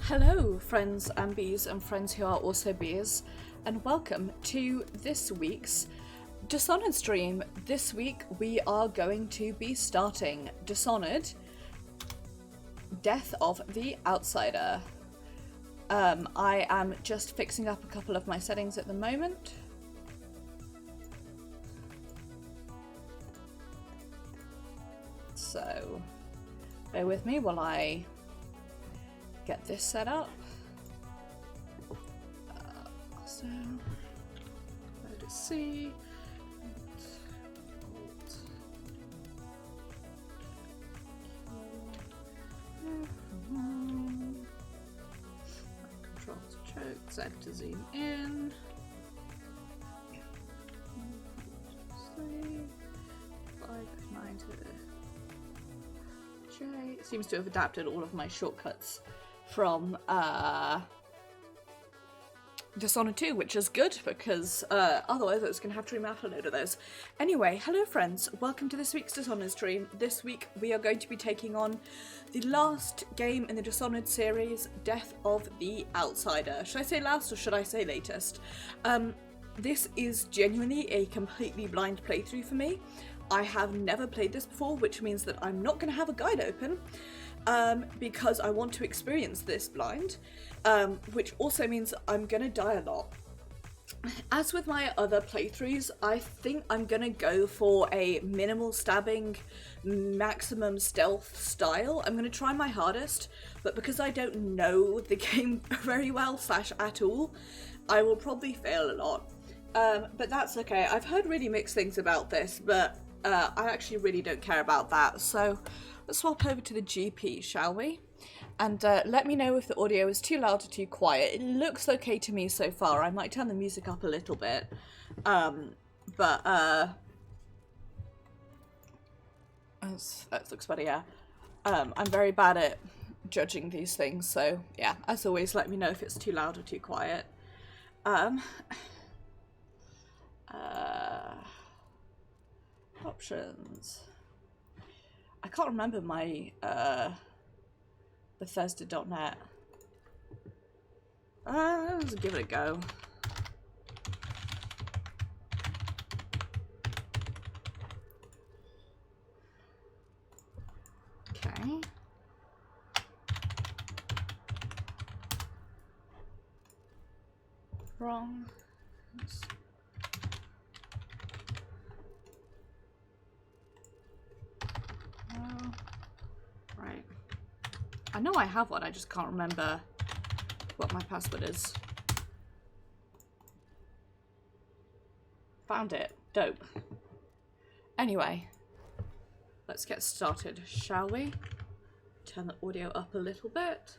Hello, friends and bees and friends who are also bees, and welcome to this week's Dishonored stream. This week we are going to be starting Dishonored, Death of the Outsider. I am just fixing up a couple of my settings at the moment. So, bear with me while I get this set up. So, let us see. Control to choke, Z to zoom in. See. 5, 9 to J. It seems to have adapted all of my shortcuts from Dishonored 2, which is good because otherwise I was going to have to remap a load of those. Anyway, hello friends, welcome to this week's Dishonored stream. This week we are going to be taking on the last game in the Dishonored series, Death of the Outsider. Should I say last or should I say latest? This is genuinely a completely blind playthrough for me. I have never played this before, which means that I'm not going to have a guide open. Because I want to experience this blind, which also means I'm gonna die a lot. As with my other playthroughs, I think I'm gonna go for a minimal stabbing, maximum stealth style. I'm gonna try my hardest, but because I don't know the game very well / at all, I will probably fail a lot. But that's okay. I've heard really mixed things about this, but I actually really don't care about that. So let's swap over to the GP, shall we? And let me know if the audio is too loud or too quiet. It looks okay to me so far. I might turn the music up a little bit. That looks better, yeah. I'm very bad at judging these things, so yeah, as always, let me know if it's too loud or too quiet. Options. I can't remember my Bethesda.net. Let's give it a go. Okay. Wrong. Right. I know I have one, I just can't remember what my password is. Found it. Dope. Anyway, let's get started, shall we? Turn the audio up a little bit.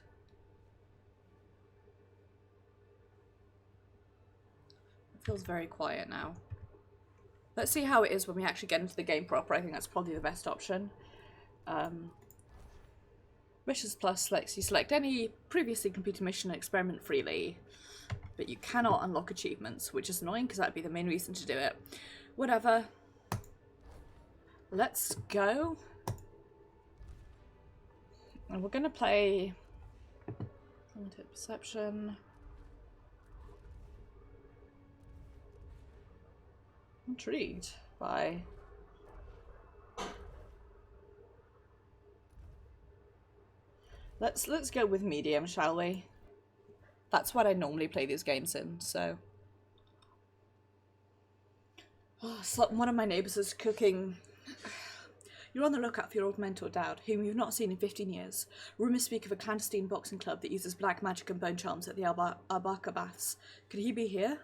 It feels very quiet now. Let's see how it is when we actually get into the game proper. I think that's probably the best option. Missions Plus lets you select any previously completed mission and experiment freely, but you cannot unlock achievements, which is annoying because that'd be the main reason to do it. Whatever. Let's go. And we're gonna play limited perception. Intrigued by Let's go with medium, shall we? That's what I normally play these games in, so. Oh, so one of my neighbours is cooking. You're on the lookout for your old mentor, Dowd, whom you've not seen in 15 years. Rumours speak of a clandestine boxing club that uses black magic and bone charms at the Albaka Baths. Could he be here?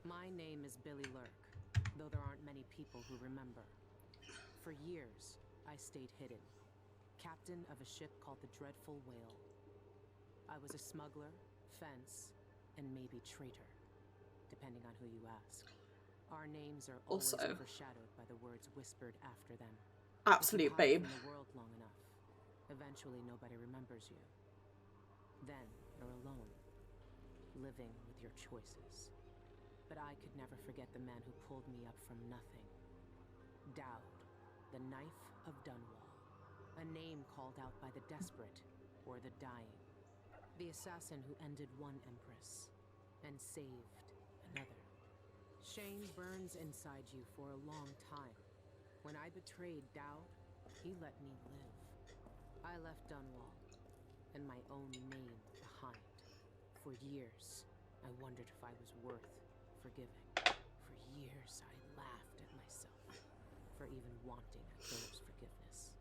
My name is Billie Lurk, though there aren't many people who remember. For years, I stayed hidden. Captain of a ship called the Dreadful Whale. I was a smuggler, fence, and maybe traitor, depending on who you ask. Our names are always overshadowed by the words whispered after them. Absolute babe. In the world long enough, eventually nobody remembers you. Then you're alone, living with your choices. But I could never forget the man who pulled me up from nothing. Dowd, the Knife of Dunwall. A name called out by the desperate, or the dying. The assassin who ended one empress and saved another. Shame burns inside you for a long time. When I betrayed Dao, he let me live. I left Dunwall and my own name behind. For years, I wondered if I was worth forgiving. For years, I laughed at myself for even wanting a killer's forgiveness.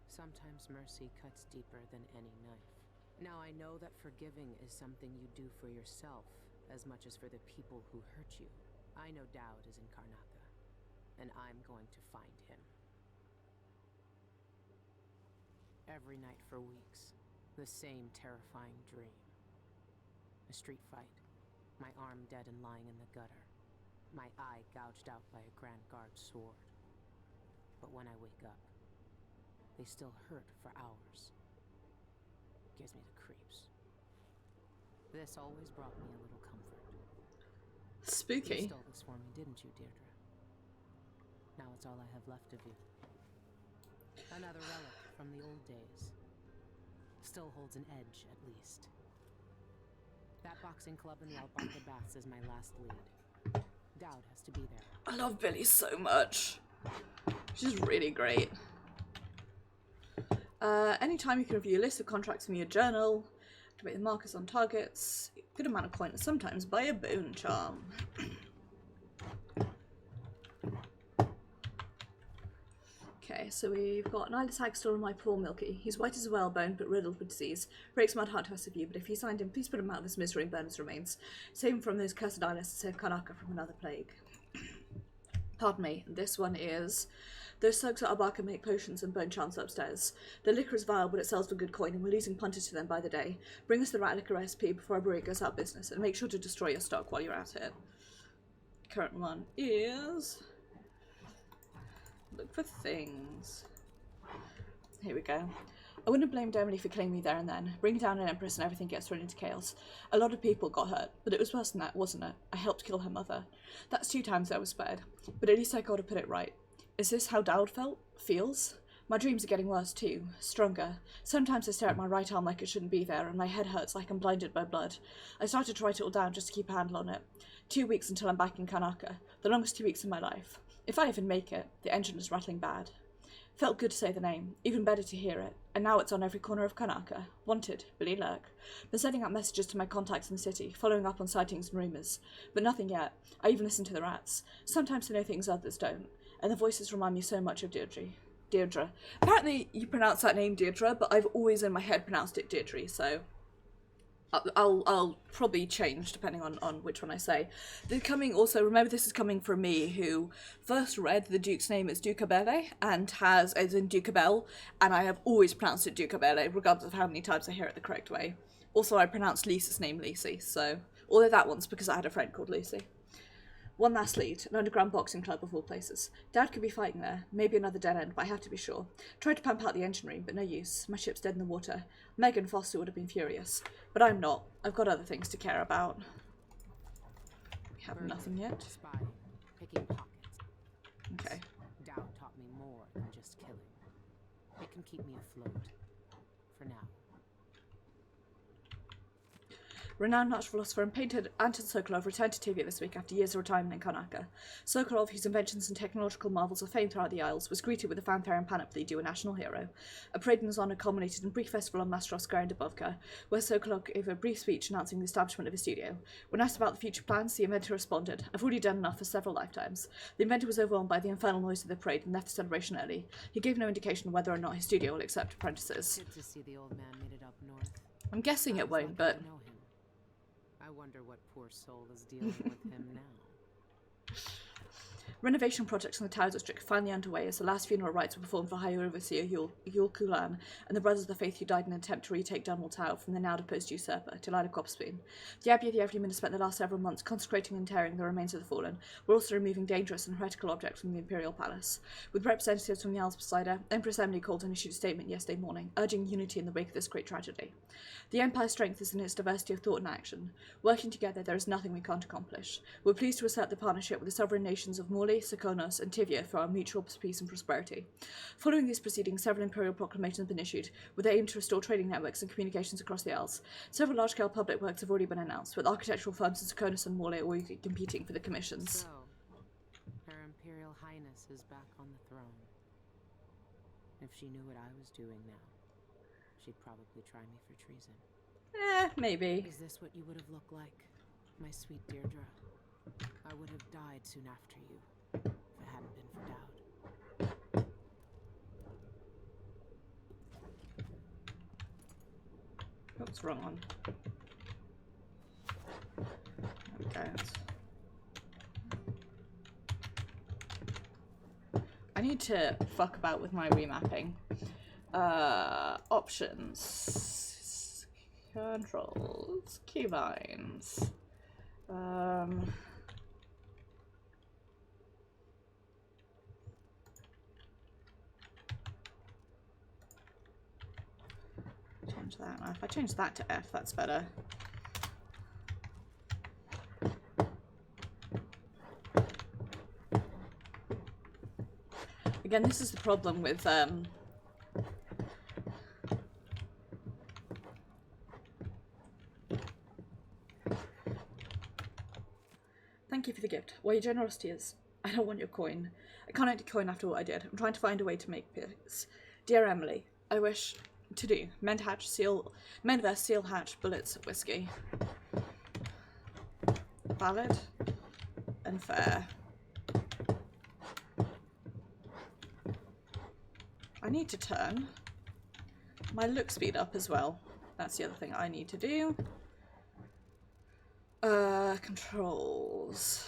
Sometimes mercy cuts deeper than any knife. Now I know that forgiving is something you do for yourself as much as for the people who hurt you. I know Dowd is in Karnaca, and I'm going to find him. Every night for weeks, the same terrifying dream. A street fight, my arm dead and lying in the gutter, my eye gouged out by a Grand Guard sword. But when I wake up, they still hurt for hours. Gives me the creeps. This always brought me a little comfort. Spooky. You stole this for me, didn't you, Deirdre? Now it's all I have left of you. Another relic from the old days. Still holds an edge, at least. That boxing club in the Albarca Baths is my last lead. Dowd has to be there. I love Billie so much. She's really great. Anytime you can review a list of contracts from your journal, activate the markers on targets, good amount of coin, and sometimes buy a bone charm. Okay, so we've got an eyeless hag still in my poor Milky. He's white as a whalebone, but riddled with disease. Breaks my heart to us of you, but if you signed him, please put him out of his misery and burn his remains. Save him from those cursed eyeless to save Karnaca from another plague. Pardon me, this one is... Those thugs at Albarca make potions and bone charms upstairs. The liquor is vile, but it sells for good coin, and we're losing punters to them by the day. Bring us the rat liquor recipe before our brewery goes out of business, and make sure to destroy your stock while you're at it. Current one is... Look for things. Here we go. I wouldn't blame Emily for killing me there and then. Bring down an empress and everything gets thrown into chaos. A lot of people got hurt, but it was worse than that, wasn't it? I helped kill her mother. That's 2 times I was spared, but at least I got to put it right. Is this how Dowd feels? My dreams are getting worse too, stronger. Sometimes I stare at my right arm like it shouldn't be there, and my head hurts like I'm blinded by blood. I started to write it all down just to keep a handle on it. 2 weeks until I'm back in Karnaca, the longest 2 weeks of my life. If I even make it, the engine is rattling bad. Felt good to say the name, even better to hear it, and now it's on every corner of Karnaca. Wanted, Billie Lurk. Been sending out messages to my contacts in the city, following up on sightings and rumours. But nothing yet. I even listen to the rats. Sometimes they know things others don't, and the voices remind me so much of Deirdre. Apparently you pronounce that name Deirdre, but I've always in my head pronounced it Deirdre, so... I'll probably change depending on which one I say. Remember this is coming from me who first read the Duke's name as Ducabelle and has as in Ducabelle, and I have always pronounced it Ducabelle regardless of how many times I hear it the correct way. Also I pronounced Lisa's name Lucy, so although that one's because I had a friend called Lucy. One last lead, an underground boxing club of all places. Dad could be fighting there, maybe another dead end, but I have to be sure. Tried to pump out the engine room, but no use. My ship's dead in the water. Megan Foster would have been furious. But I'm not. I've got other things to care about. We have nothing yet. Spy, picking pockets. Okay. Dowd taught me more than just killing. It can keep me afloat. For now. Renowned natural philosopher and painter Anton Sokolov returned to Tivia this week after years of retirement in Karnaca. Sokolov, whose inventions and technological marvels are famed throughout the Isles, was greeted with a fanfare and panoply due a national hero. A parade in his honour culminated in a brief festival on Mastros Square in Dubovka, where Sokolov gave a brief speech announcing the establishment of his studio. When asked about the future plans, the inventor responded, "I've already done enough for several lifetimes." The inventor was overwhelmed by the infernal noise of the parade and left the celebration early. He gave no indication whether or not his studio will accept apprentices. Good to see the old man made it up north. I'm guessing it won't, but... I wonder what poor soul is dealing with him now. Renovation projects in the Tower District are finally underway as the last funeral rites were performed for High Overseer Yul Kulan and the Brothers of the Faith who died in an attempt to retake Dunwall Tower from the now deposed usurper, Delilah Copspoon. The Abbey of the Everyman has spent the last several months consecrating and interring the remains of the fallen, while also removing dangerous and heretical objects from the Imperial Palace. With representatives from the Isles beside her, Empress Emily called and issued a statement yesterday morning, urging unity in the wake of this great tragedy. The Empire's strength is in its diversity of thought and action. Working together, there is nothing we can't accomplish. We're pleased to assert the partnership with the sovereign nations of Morley, Italy, Serkonos, and Tivia for our mutual peace and prosperity. Following these proceedings, several imperial proclamations have been issued, with the aim to restore trading networks and communications across the Isles. Several large-scale public works have already been announced, with architectural firms in Serkonos and Morlaix already competing for the commissions. So, Her Imperial Highness is back on the throne. If she knew what I was doing now, she'd probably try me for treason. Maybe. Is this what you would have looked like, my sweet Deirdre? I would have died soon after you, if it hadn't been for Dowd. Oops, wrong one. There we go. I need to fuck about with my remapping. Options. Controls. Keybinds. Change that. If I change that to F, that's better. Again, this is the problem with thank you for the gift. Well, your generosity is. I don't want your coin. I can't eat a coin after what I did. I'm trying to find a way to make peace. Dear Emily, I wish to do. Mend vest, seal hatch, bullets, whiskey. Valid and fair. I need to turn my look speed up as well. That's the other thing I need to do. Controls.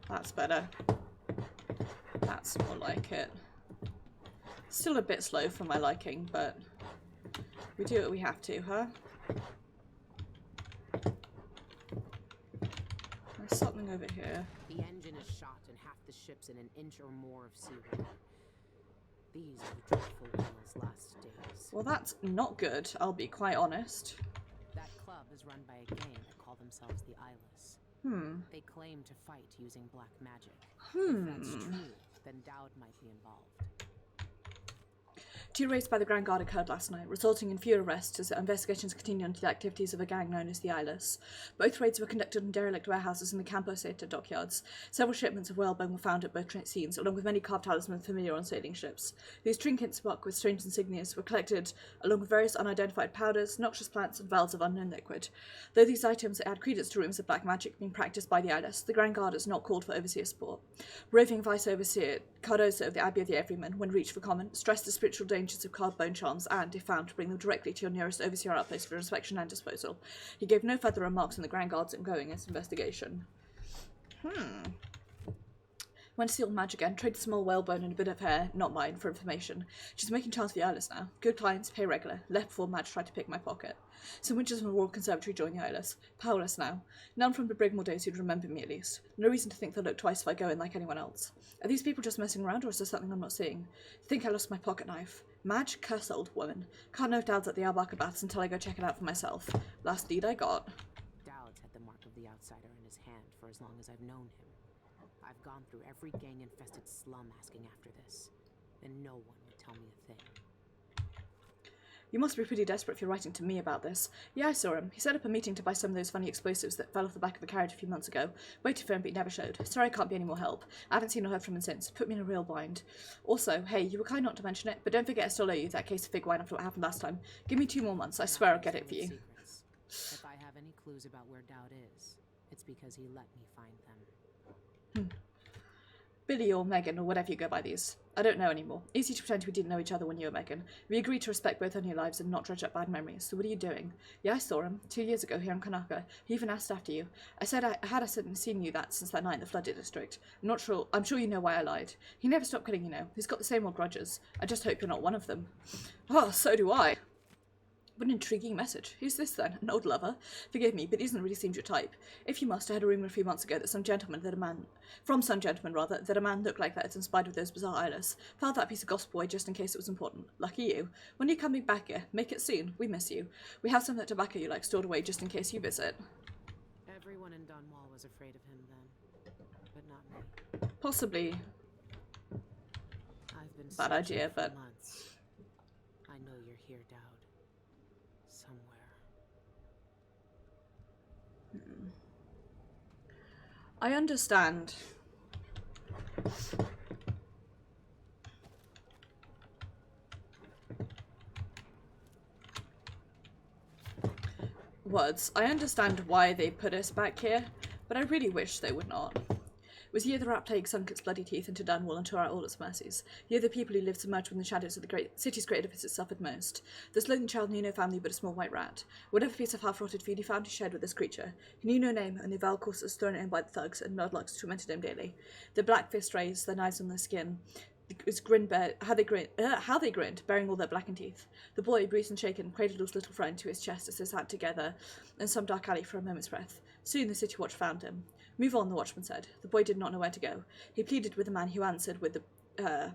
That's better. That's more like it. Still a bit slow for my liking, but we do what we have to, huh? There's something over here. The engine is shot and half the ship's in an inch or more of seawater. These are the dreadful whale's last days. Well, that's not good, I'll be quite honest. That club is run by a gang that call themselves the Eyeless. They claim to fight using black magic. If that's true, then Dowd might be involved. 2 raids by the Grand Guard occurred last night, resulting in few arrests as investigations continue into the activities of a gang known as the Eyeless. Both raids were conducted in derelict warehouses in the Campo Seto dockyards. Several shipments of whalebone were found at both scenes, along with many carved talismans familiar on sailing ships. These trinkets, marked with strange insignias, were collected along with various unidentified powders, noxious plants, and vials of unknown liquid. Though these items add credence to rumours of black magic being practiced by the Eyeless, the Grand Guard is not called for overseer support. Roving Vice Overseer Cardozo of the Abbey of the Everyman, when reached for comment, stressed the spiritual dangers of carved bone charms and, if found, to bring them directly to your nearest overseer outpost for inspection and disposal. He gave no further remarks on the Grand Guard's ongoing investigation. When sealed Madge again, traded small whalebone and a bit of hair, not mine, for information. She's making charms for the Eyeless now. Good clients, pay regular. Left before Madge tried to pick my pocket. Some witches from the Royal Conservatory joined the Eyeless. Powerless now. None from the Brigmore days who'd remember me at least. No reason to think they'll look twice if I go in like anyone else. Are these people just messing around, or is there something I'm not seeing? Think I lost my pocket knife. Madge, curse old woman. Can't know if Dowd's at the Arbakabats until I go check it out for myself. Last lead I got. Dowd's had the mark of the outsider in his hand for as long as I've known him. I've gone through every gang-infested slum asking after this, and no one would tell me a thing. You must be pretty desperate if you're writing to me about this. Yeah, I saw him. He set up a meeting to buy some of those funny explosives that fell off the back of the carriage a few months ago. Waited for him, but he never showed. Sorry I can't be any more help. I haven't seen or heard from him since. Put me in a real bind. Also, hey, you were kind not to mention it, but don't forget I still owe you that case of fig wine after what happened last time. Give me 2 more months. I swear I'll get it for you. Secrets. If I have any clues about where Dowd is, it's because he let me find them. Billy or Megan, or whatever you go by these. I don't know anymore. Easy to pretend we didn't know each other when you were Megan. We agreed to respect both on your lives and not dredge up bad memories, so what are you doing? Yeah, I saw him 2 years ago here in Kanaka. He even asked after you. I said I hadn't seen you since that night in the flooded district. I'm sure you know why I lied. He never stopped kidding, you know. He's got the same old grudges. I just hope you're not one of them. Oh, so do I. What an intriguing message. Who's this then? An old lover? Forgive me, but he doesn't really seem your type. If you must, I had a rumour a few months ago that some gentleman that a man looked like that is inspired with those bizarre eyelids. Filed that piece of gossip away just in case it was important. Lucky you. When are you coming back here? Make it soon. We miss you. We have some of that tobacco you like stored away just in case you visit. Everyone in Dunwall was afraid of him then, but not me. Possibly. I've been Bad idea, but months. I know you're here, Dowd. Somewhere. I understand. Words. I understand why they put us back here, but I really wish they would not. It was here the rat plague sunk its bloody teeth into Dunwall and tore out all its mercies. Here the people who lived submerged within the shadows of the great city's great edifices suffered most. The slothing child knew no family but a small white rat. Whatever piece of half-rotted food he found, he shared with this creature. He knew no name, only vile courses thrown at him by the thugs, and mudlarks tormented him daily. Their black fists raised, their knives on their skin. How they grinned, baring all their blackened teeth. The boy, bruised and shaken, cradled his little friend to his chest as they sat together in some dark alley for a moment's breath. Soon the city watch found him. Move on, the watchman said. The boy did not know where to go. He pleaded with the man who answered with the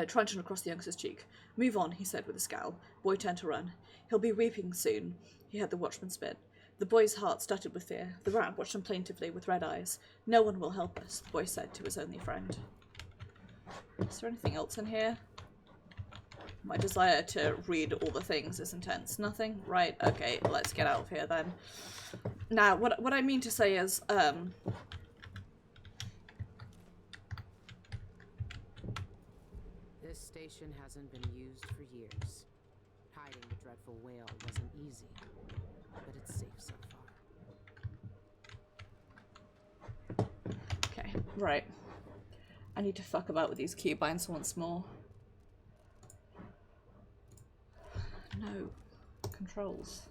truncheon across the youngster's cheek. Move on, he said with a scowl. Boy turned to run. He'll be weeping soon, he heard the watchman spit. The boy's heart stuttered with fear. The rat watched him plaintively with red eyes. No one will help us, the boy said to his only friend. Is there anything else in here? My desire to read all the things is intense. Nothing? Right, okay, let's get out of here then. Now, what I mean to say is, this station hasn't been used for years. Hiding the dreadful whale wasn't easy, but it's safe so far. okay, right. I need to fuck about with these keybinds once more. No. Controls.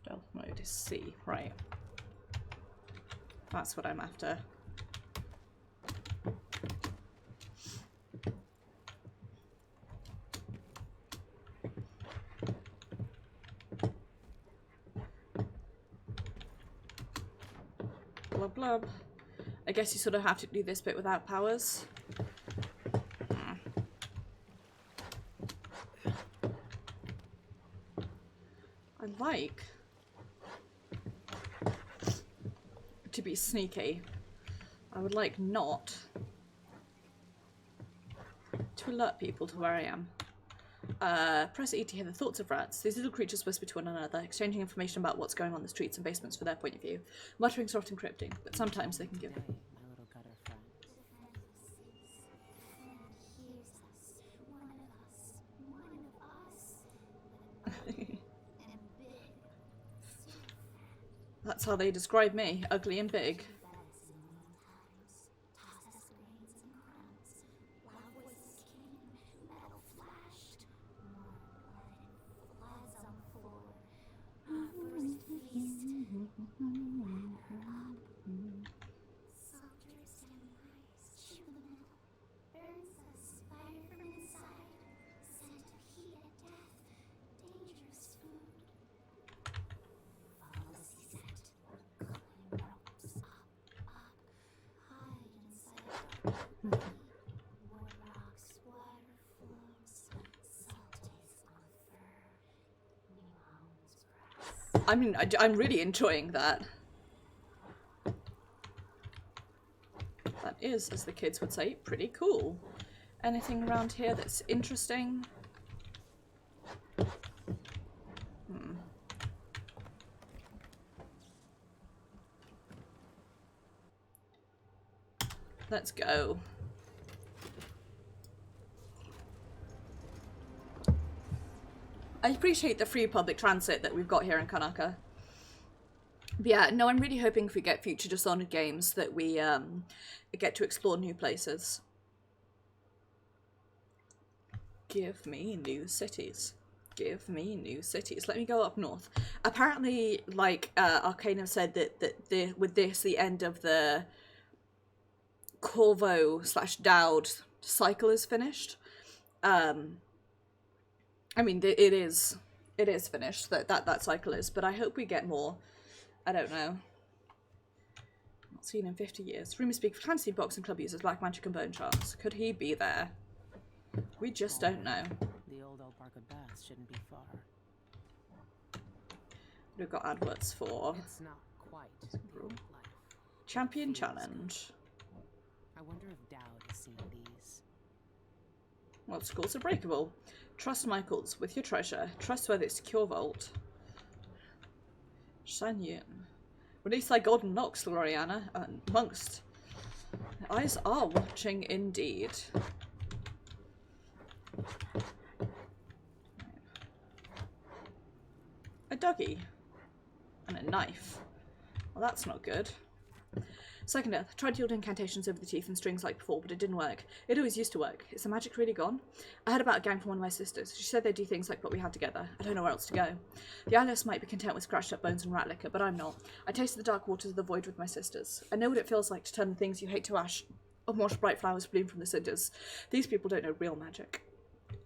Stealth mode is C. Right. That's what I'm after. Blub blub. I guess you sort of have to do this bit without powers. I like to be sneaky. I would like not to alert people to where I am. Press E to hear the thoughts of rats. These little creatures whisper to one another, exchanging information about what's going on in the streets and basements from their point of view. Mutterings are often cryptic, but sometimes they can give Hey, my little gutter friend. That's how they describe me, ugly and big. I mean, I'm really enjoying that. That is, as the kids would say, pretty cool. Anything around here that's interesting? Let's go. I appreciate the free public transit that we've got here in Kanaka. But yeah, no, I'm really hoping if we get future Dishonored games that we get to explore new places. Give me new cities. Give me new cities. Let me go up north. Apparently, like Arcanum said, that with this, the end of the Corvo slash Dowd cycle is finished. I mean, it is finished, that cycle is, but I hope we get more. I don't know. Not seen in 50 years. Rumours speak of fantasy box and club users, black magic and bone charms. Could he be there? We just don't know. The old Albarca baths shouldn't be far. We've got adverts for It's not quite the old life. Champion Challenge. I wonder if Dowd has seen these. What schools are breakable? Trust Michaels with your treasure. Trustworthy secure vault. Shan Yun. Release thy golden locks, Gloriana. Amongst. The eyes are watching indeed. A doggy. And a knife. Well, that's not good. Second Earth. Tried to yield incantations over the teeth and strings like before, but it didn't work. It always used to work. Is the magic really gone? I heard about a gang from one of my sisters. She said they'd do things like what we had together. I don't know where else to go. The Alice might be content with scratched up bones and rat liquor, but I'm not. I tasted the dark waters of the void with my sisters. I know what it feels like to turn the things you hate to ash, and watch bright flowers bloom from the cinders. These people don't know real magic.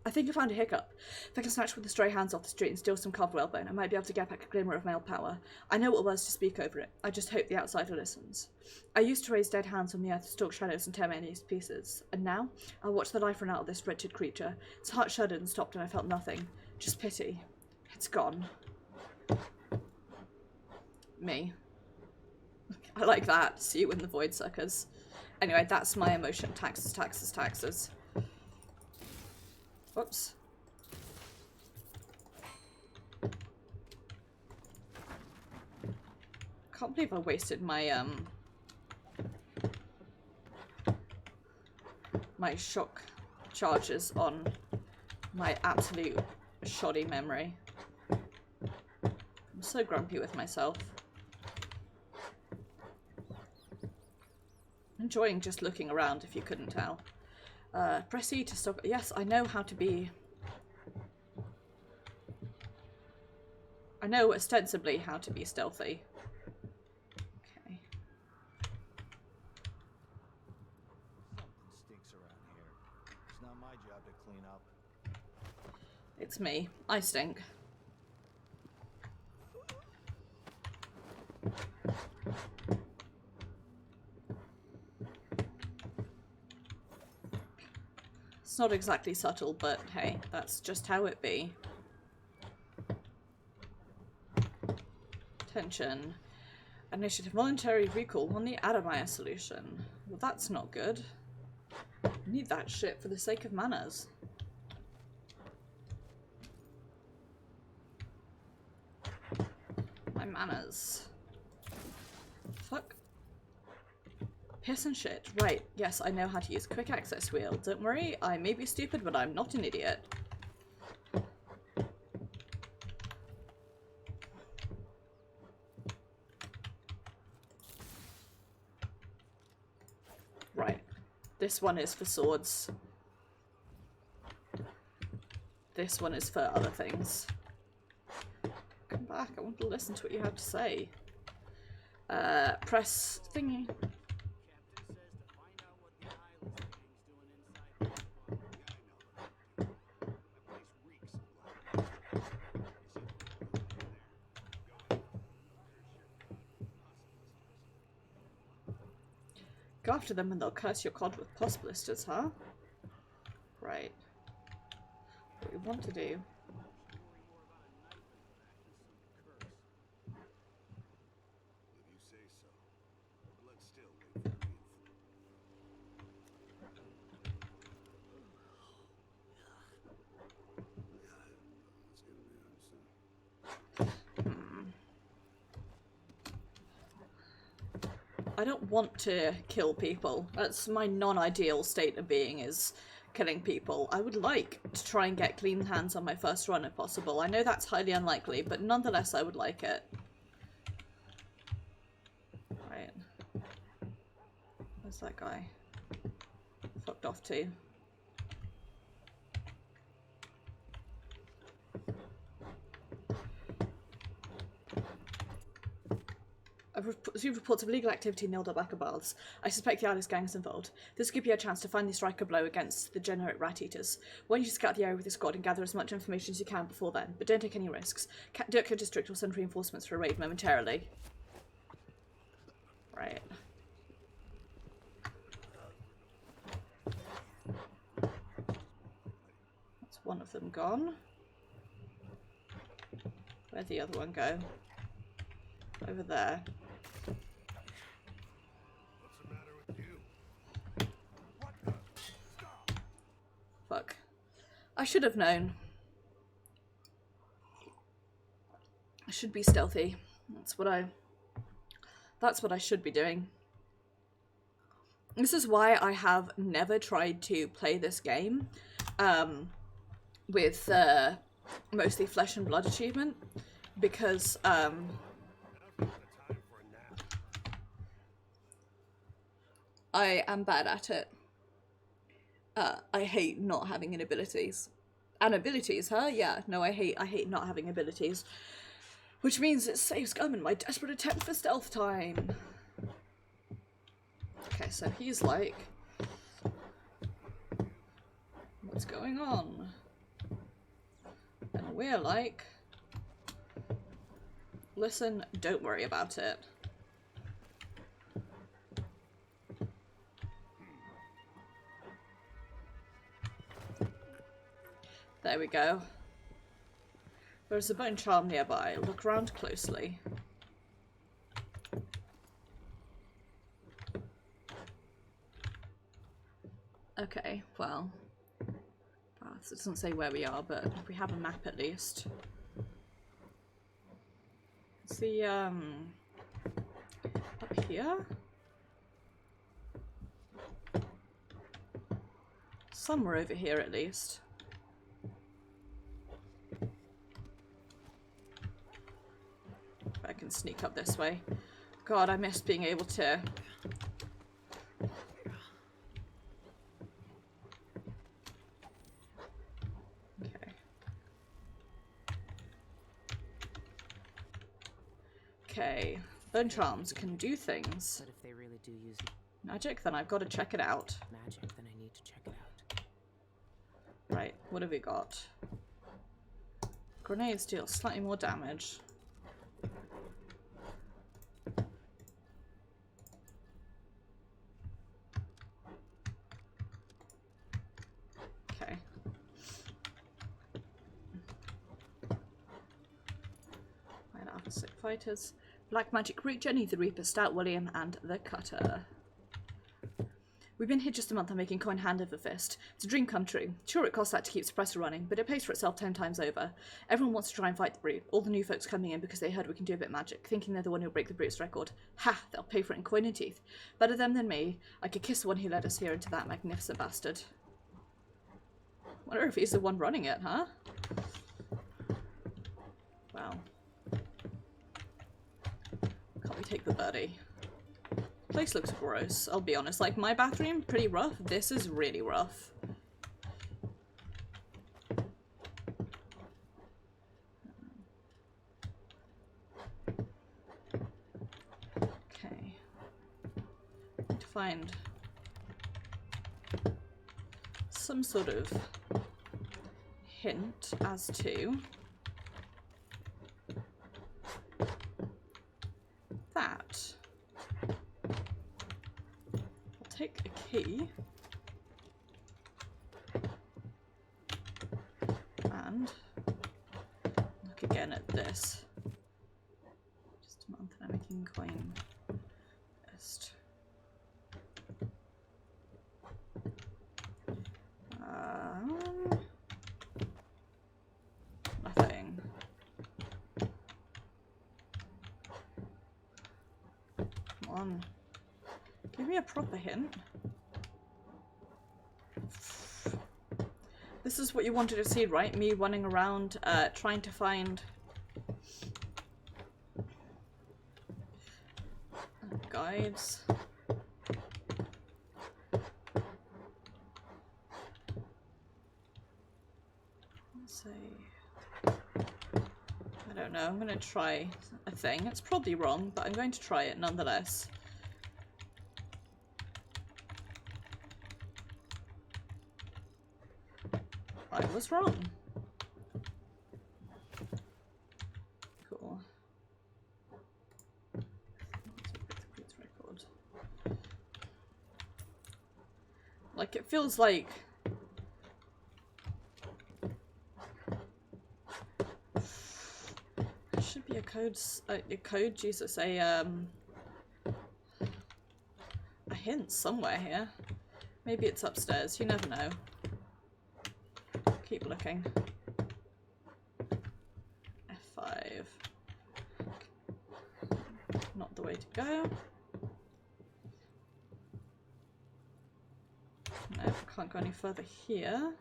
I think I found a hiccup. If I can snatch with the stray hands off the street and steal some carved whalebone, I might be able to get back a glimmer of male power. I know what words to speak over it. I just hope the outsider listens. I used to raise dead hands on the earth to stalk shadows and tear my enemies to pieces. And now, I'll watch the life run out of this wretched creature. Its heart shuddered and stopped and I felt nothing. Just pity. It's gone. Me. I like that. See you in the void, suckers. Anyway, that's my emotion. Taxes, taxes, taxes. Whoops. Can't believe I wasted my my shock charges on my absolute shoddy memory. I'm so grumpy with myself. Enjoying just looking around, if you couldn't tell. Press E to stop. Yes, I know how to be. I know ostensibly how to be stealthy. Okay. Something stinks around here. It's not my job to clean up. It's me. I stink. It's not exactly subtle, but hey, that's just how it be. Attention. Initiative voluntary recall on the Adamaya solution. Well, that's not good. I need that shit for the sake of manners. My manners. Fuck. Piss and shit. Right, yes, I know how to use quick access wheel. Don't worry, I may be stupid, but I'm not an idiot. Right. This one is for swords. This one is for other things. Come back, I want to listen to what you have to say. Press thingy. Go after them and they'll curse your cod with pus blisters, huh? Right. What we want to do. If you say so. But let's still wait for the I don't want to kill people. That's my non-ideal state of being, is killing people. I would like to try and get clean hands on my first run if possible. I know that's highly unlikely, but nonetheless I would like it. Right. Where's that guy? Fucked off to. A I've received reports of illegal activity in the Ildabaka baths. I suspect the Alice gang is involved. This could be a chance to finally strike a blow against the degenerate rat-eaters. Why don't you scout the area with the squad and gather as much information as you can before then, but don't take any risks. DOTO District will send reinforcements for a raid momentarily. Right. That's one of them gone. Where'd the other one go? Over there. What's the matter with you? What the? Stop! Fuck. I should have known. I should be stealthy. That's what I should be doing. This is why I have never tried to play this game with mostly flesh and blood achievement, because I am bad at it. I hate not having abilities. And abilities, huh? Yeah, no, I hate not having abilities. Which means it saves Gum in my desperate attempt for stealth time. Okay, so he's like, what's going on? And we're like, listen, don't worry about it. There we go. There's a bone charm nearby. Look around closely. Okay, well, it doesn't say where we are, but we have a map at least. See, up here? Somewhere over here at least. I can sneak up this way. God, I miss being able to... Okay, bone charms can do things. But if they really do use Magic, then I've got to check it out. magic, then I need to check it out. Right, what have we got? Grenades deal slightly more damage. Okay. Right, opposite fighters. Black Magic Root, Jenny, the Reaper, Stout William, and the Cutter. We've been here just a month on making coin hand over fist. It's a dream come true. Sure, it costs that to keep suppressor running, but it pays for itself 10 times over. Everyone wants to try and fight the brute. All the new folks coming in because they heard we can do a bit of magic, thinking they're the one who'll break the brute's record. Ha! They'll pay for it in coin and teeth. Better them than me. I could kiss the one who led us here into that magnificent bastard. Wonder if he's the one running it, huh? Wow. Can't we take the birdie? Place looks gross, I'll be honest. Like, my bathroom, pretty rough. This is really rough. Okay. Need to find some sort of hint as to that. Take a key and look again at this. Just a month and I'm making coin list. Nothing. Come on. Give me a proper hint. This is what you wanted to see, right? Me running around, trying to find... guides. Let's see. I don't know. I'm going to try a thing. It's probably wrong, but I'm going to try it nonetheless. I was wrong. Cool. Record. Like, it feels like there should be a code, Jesus, a hint somewhere here. Maybe it's upstairs, you never know. Keep looking. F5. Not the way to go. No, can't go any further here.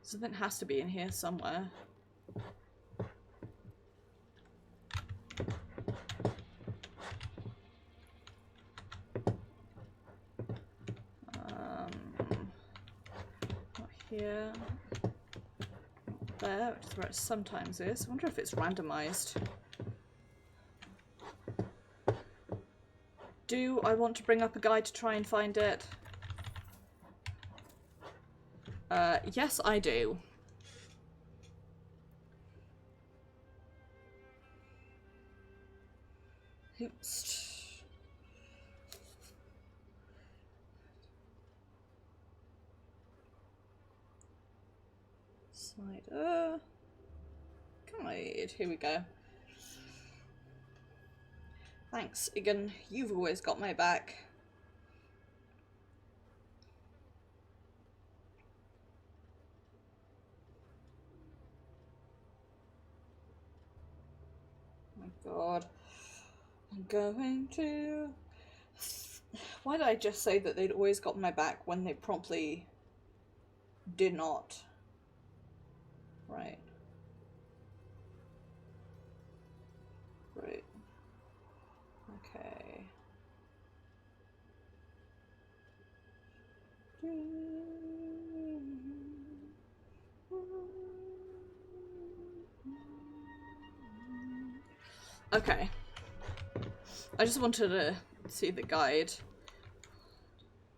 Something has to be in here somewhere. Not here. Not there, which is where it sometimes is. I wonder if it's randomized. Do I want to bring up a guide to try and find it? Yes, I do. Oops. Slider. Come on, here we go. Thanks, Igan. You've always got my back. Oh my god. I'm going to... Why did I just say that they'd always got my back when they promptly did not? Right. Right. Okay. Okay. I just wanted to see the guide.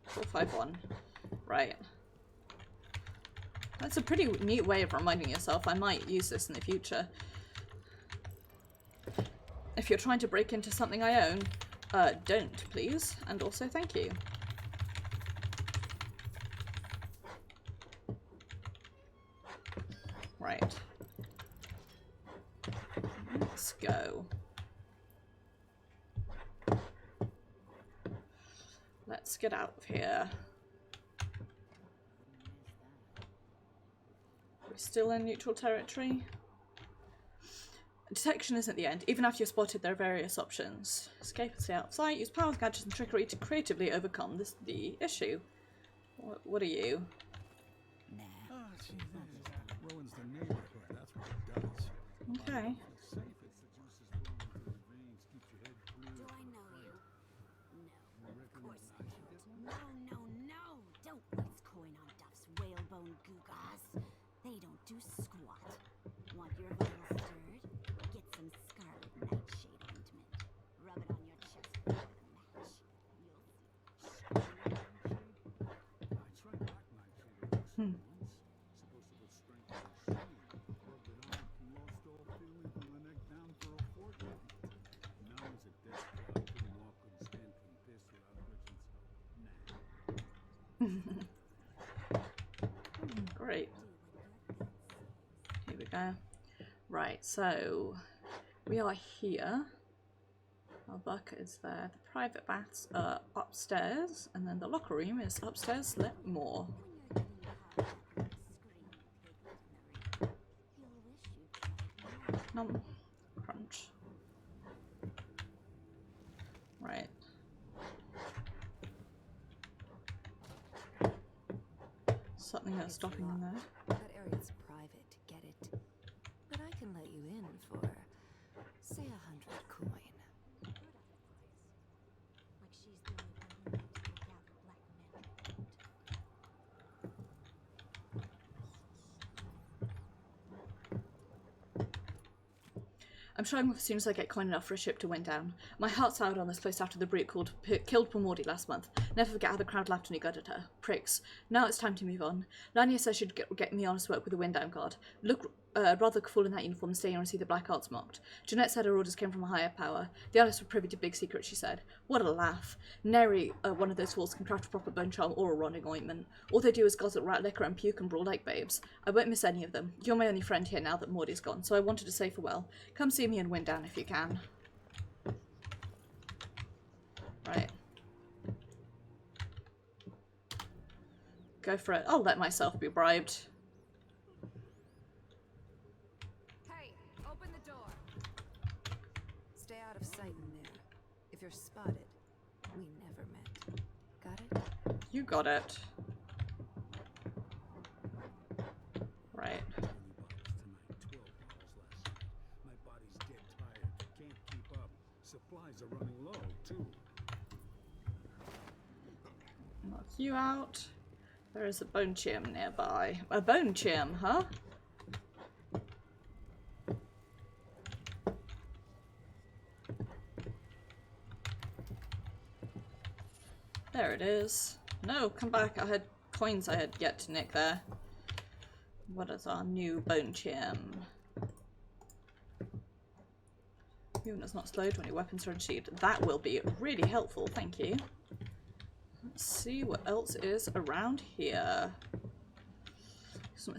451. Right. That's a pretty neat way of reminding yourself. I might use this in the future. If you're trying to break into something I own, don't, please. And also, thank you. Right. Let's go. Let's get out of here. We're still in neutral territory. Detection isn't the end. Even after you're spotted, there are various options. Escape and stay outside. Use powers, gadgets, and trickery to creatively overcome the issue. What are you? Oh, gee, this ruins the neighborhood. That's what it does. Okay. It's safe. It seduces blood into the veins, keeps your head clear. Do I know you? No, of course I don't. No, don't waste coin on Duff's whalebone gewgaws. They don't do squat. Want your vital stirred? Get some scarlet nightshade ointment. Rub it on your chest before the match. You'll see. I tried black nightshade once. Supposed to put strength in the shade. Rubbed it on, lost all feeling from the neck down for a fortnight. Now he's a dead guy. Couldn't walk, couldn't stand, couldn't piss without twitching, so nah. Great. Here we go. Right, so we are here. Our bucket is there. The private baths are upstairs, and then the locker room is upstairs. Let more. Nom. Crunch. Right. Something that's stopping in there. That area's private, get it? But I can let you in for, say, 100 coin. Like she's the only one who knows to look out for black men. I'm showing off as soon as I get coin enough for a ship to wind down. My heart soured on this place after the brute killed poor Maudie last month. Never forget how the crowd laughed when he gutted her. Pricks. Now it's time to move on. Lania says she'd get me honest work with the wind down guard. Look rather cool in that uniform and stay here and see the black arts mocked. Jeanette said her orders came from a higher power. The others were privy to big secrets, she said. What a laugh. Nary one of those fools can craft a proper bone charm or a rotting ointment. All they do is guzzle rat liquor and puke and brawl like babes. I won't miss any of them. You're my only friend here now that Maudie's gone, so I wanted to say farewell. Come see me in Winddown if you can. Right. Go for it. I'll let myself be bribed. Hey, open the door. Stay out of sight in there. If you're spotted, we never met. Got it? You got it. Right. My body's dead tired. Can't keep up. Supplies are running low, too. Knock you out. There is a bone chim nearby. A bone chim, huh? There it is. No, come back. I had coins I had yet to nick there. What is our new bone chim? Movement is not slowed when your weapons are unsheathed. That will be really helpful, thank you. Let's see what else is around here.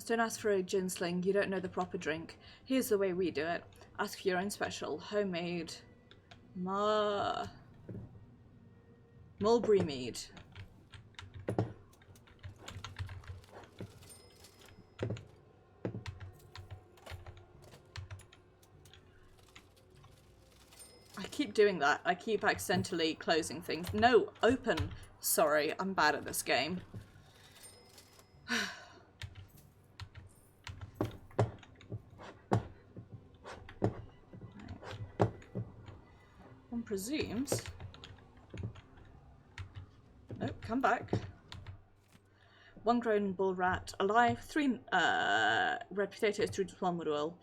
Don't ask for a gin sling, you don't know the proper drink. Here's the way we do it. Ask for your own special, homemade mulberry mead. I keep doing that. I keep accidentally closing things. No, open. Sorry, I'm bad at this game. One presumes. Nope, come back. One grown bull rat alive, 3 red potatoes, 3 plumwood oil.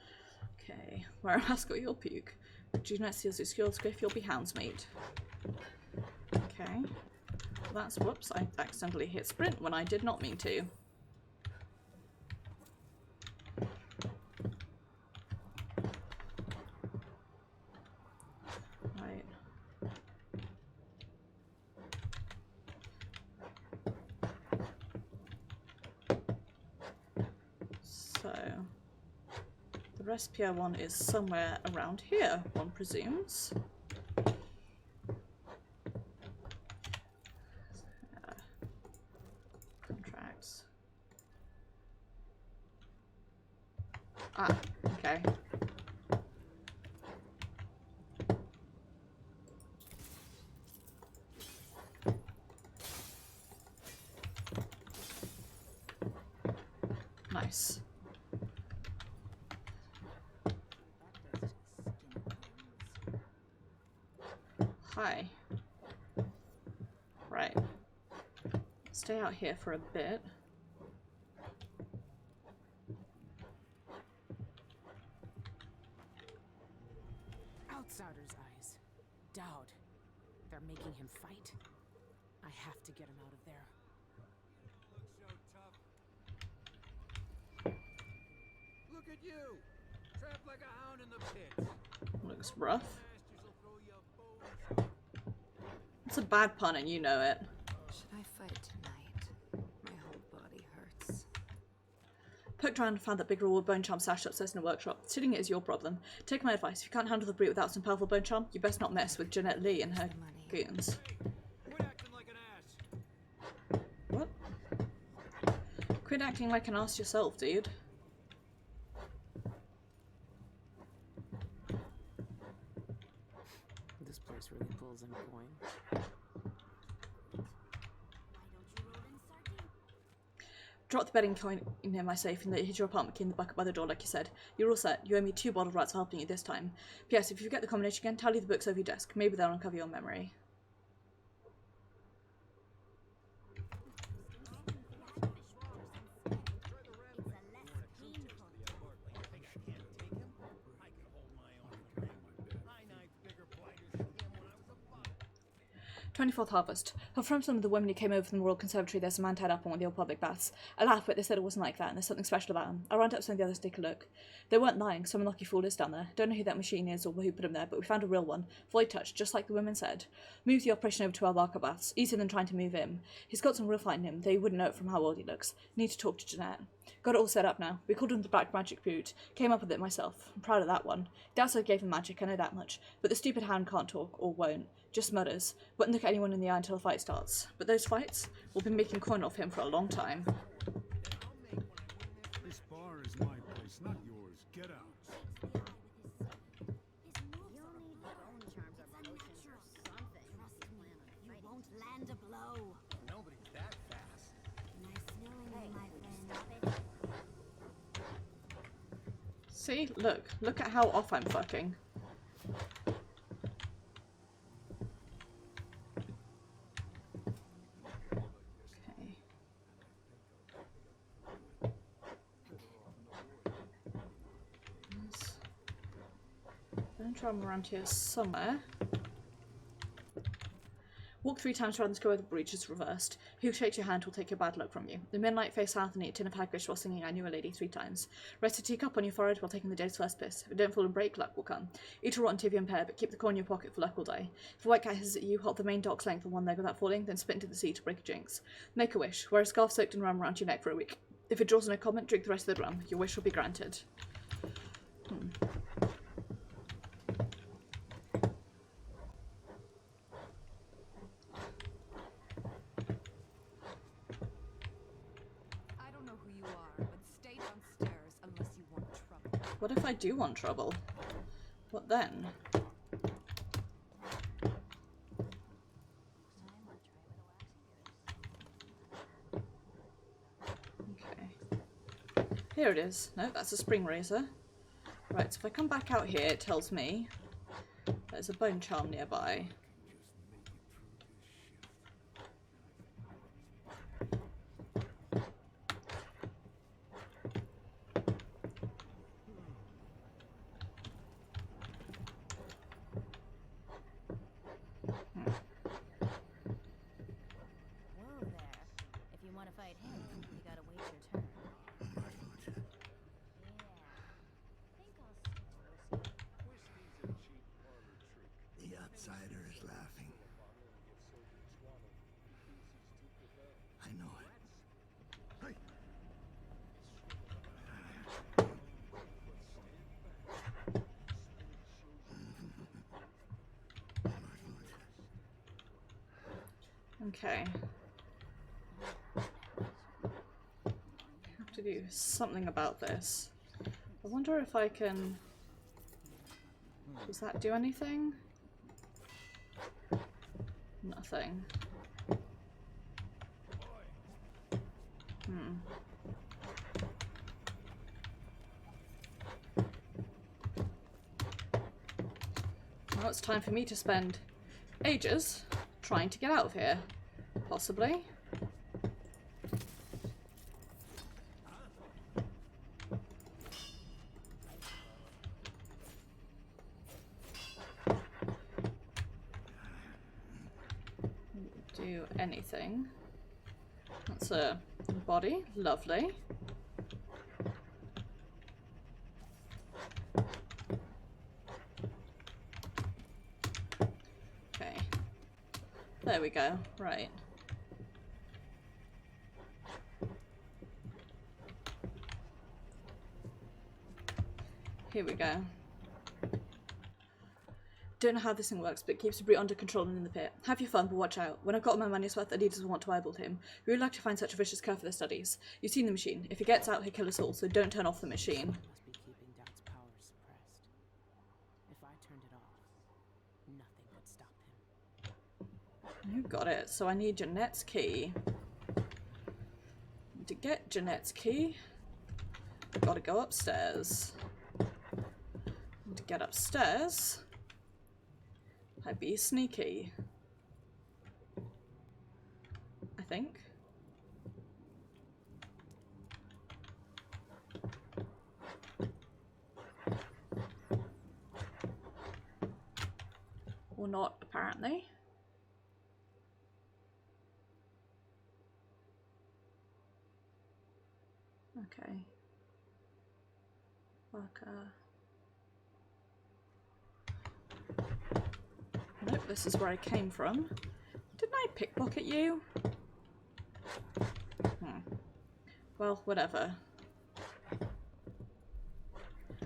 Okay, where else got your puke? Do not see as skills griff, you'll be hound's meat. Okay. That's whoops, I accidentally hit sprint when I did not mean to. Right. So the recipe I want is somewhere around here, one presumes. Contracts. Ah, okay. Nice. Hi. Right. Stay out here for a bit. Outsider's eyes. Dowd. They're making him fight. I have to get him out of there. Look at you! Trapped like a hound in the pits. Looks rough. Masters will throw you a bone. It's a bad pun and you know it. Should I fight tonight? My whole body hurts. Poked around and found that big reward bone charm stashed upstairs in a workshop. Stealing it is your problem. Take my advice. If you can't handle the brute without some powerful bone charm, you best not mess with Jeanette Lee and her goons. Quit acting like an ass. What? Quit acting like an ass yourself, dude. This place really pulls in coin. Why don't you roll in sardine? Drop the bedding coin near my safe and hit your apartment key in the bucket by the door like you said. You're all set. You owe me 2 bottled rats for helping you this time. P.S. If you forget the combination again, tally the books over your desk. Maybe they'll uncover your memory. It's a less painful 24th harvest. But from some of the women who came over from the Royal Conservatory, there's a man tied up on one of the old public baths. I laughed, but they said it wasn't like that, and there's something special about him. I ran up to some of the others to take a look. They weren't lying. Some unlucky fool is down there. Don't know who that machine is or who put him there, but we found a real one. Void touch, just like the women said. Moved the operation over to our Barker baths. Easier than trying to move him. He's got some real fight in him, though you wouldn't know it from how old he looks. Need to talk to Jeanette. Got it all set up now. We called him the Black Magic Boot. Came up with it myself. I'm proud of that one. Doubts I gave him magic, I know that much. But the stupid hound can't talk, or won't. Just mutters. Wouldn't look at anyone in the eye until the fight starts. But those fights? We'll be making coin off him for a long time. This bar is my place, not yours. Get out. You won't land a blow. Nobody's that fast. Nice knowing you, my friend. See? Look. Look at how off I'm fucking. Okay. Don't try them around here somewhere. Walk 3 times around the square with the breach is reversed. Who shakes your hand will take your bad luck from you. The midnight face south and eat a tin of hagfish while singing I Knew a Lady 3 times. Rest a teacup on your forehead while taking the day's first piss. If it don't fall and break, luck will come. Eat a rotten TV and pear, but keep the coin in your pocket for luck will die. If a white cat hisses at you, hold the main dog's length on one leg without falling, then spit into the sea to break a jinx. Make a wish. Wear a scarf soaked in rum around your neck for a week. If it draws on a comment, drink the rest of the rum. Your wish will be granted. I don't know who you are, but stay downstairs unless you want trouble. What if I do want trouble? What then? Okay. Here it is. No, that's a spring razor. Right, so if I come back out here, it tells me there's a bone charm nearby. Whoa there. If you want to fight him, you gotta wait your turn. The outsider is laughing. I know it. Hey. Okay. Have to do something about this. I wonder if I can... Does that do anything? Nothing. Well, it's time for me to spend ages trying to get out of here. Possibly. Do anything. That's a body. Lovely. Okay. There we go. Right. Here we go. Don't know how this thing works, but it keeps the brute under control and in the pit. Have your fun, but watch out. When I've got my money's worth, the leaders will want to eyeball him. We would like to find such a vicious cur for their studies. You've seen the machine. If he gets out, he'll kill us all, so don't turn off the machine. Must be keeping Dad's power suppressed. If I turned it off, nothing could stop him. You got it. So I need Jeanette's key. To get Jeanette's key, I've got to go upstairs. And to get upstairs, I'd be sneaky. I think. Or not, apparently. Okay. Worker. Nope, this is where I came from. Didn't I pickpocket you? Well, whatever.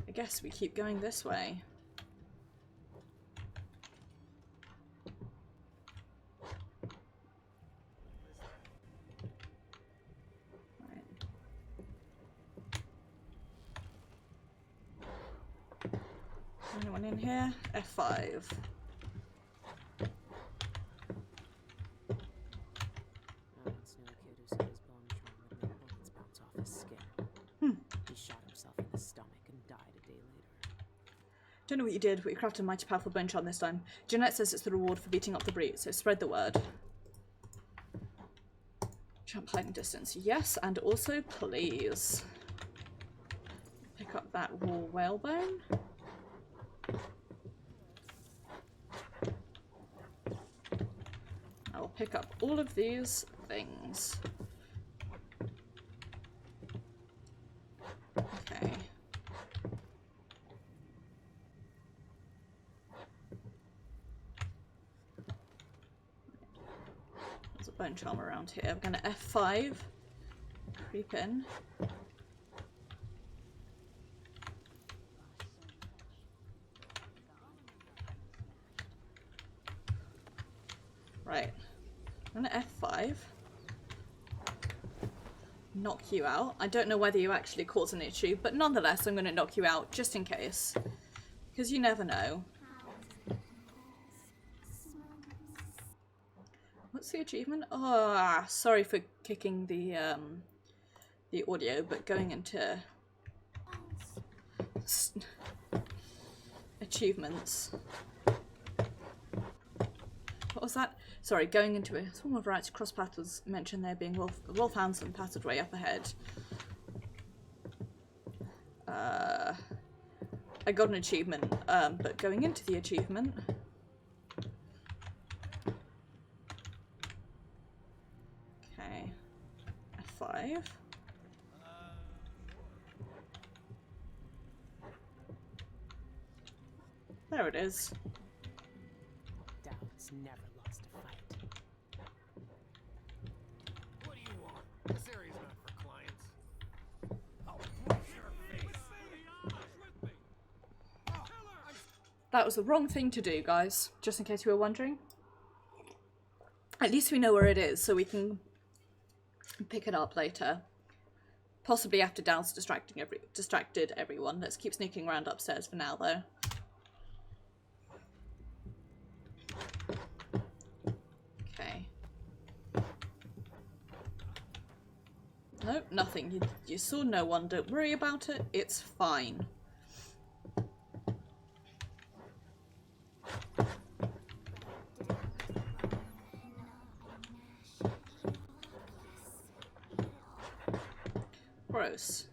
I guess we keep going this way. Right. Anyone in here? F5. Once knew a kid who said his bone charm would make bullets bounce off his skin. He shot himself in the stomach and died a day later. Don't know what you did, but you crafted a mighty powerful bone charm this time. Jeanette says it's the reward for beating up the breed, so spread the word. Jump height and distance. Yes, and also please. Pick up that raw whalebone. I will pick up all of these things. Okay. There's a bone charm around here. I'm gonna F5. Creep in. Right. I'm gonna F5. Knock you out. I don't know whether you actually cause an issue, but nonetheless I'm gonna knock you out just in case. Because you never know. What's the achievement? Oh, sorry for kicking the audio, but going into achievements. What was that? Sorry, going into a swarm of rats. Cross paths was mentioned there being wolfhounds and passageway up ahead. I got an achievement, but going into the achievement. Okay, F5. There it is. Doubt's never lost a fight. What do you want? This area's not for clients. I'll punch your face. That was the wrong thing to do, guys, just in case you were wondering. At least we know where it is, so we can pick it up later. Possibly after Dal's distracted everyone. Let's keep sneaking around upstairs for now, though. Okay. Nope, nothing. You saw no one. Don't worry about it. It's fine. Gross.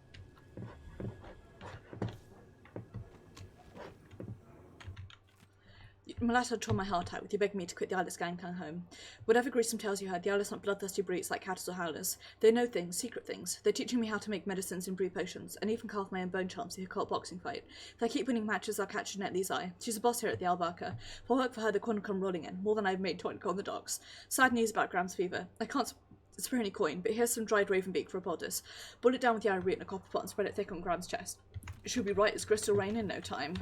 Melissa tore my heart out with you begging me to quit the Eyeless gang and come home. Whatever gruesome tales you heard, the Eyeless aren't bloodthirsty brutes like Catters or Howlers. They know things, secret things. They're teaching me how to make medicines and brew potions, and even carve my own bone charms in a cult boxing fight. If I keep winning matches, I'll catch Jeanette Lee's eye. She's a boss here at the Albarca. If I work for her, the coin will come rolling in, more than I've made tonic on the docks. Sad news about Graham's fever. I can't spare any coin, but here's some dried raven beak for a poultice. Boil it down with yarrow root in a copper pot and spread it thick on Graham's chest. She'll be right as crystal rain in no time.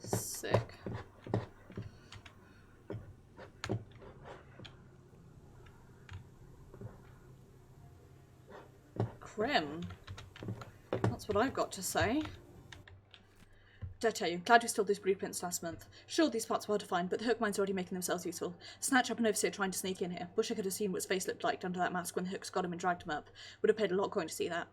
Sick. Crim. That's what I've got to say. Dare tell you, glad we stole these blueprints last month. Sure, these parts were hard to find, but the hook mines are already making themselves useful. Snatch up an overseer trying to sneak in here. Wish I could have seen what his face looked like under that mask when the hooks got him and dragged him up. Would have paid a lot of coin to see that.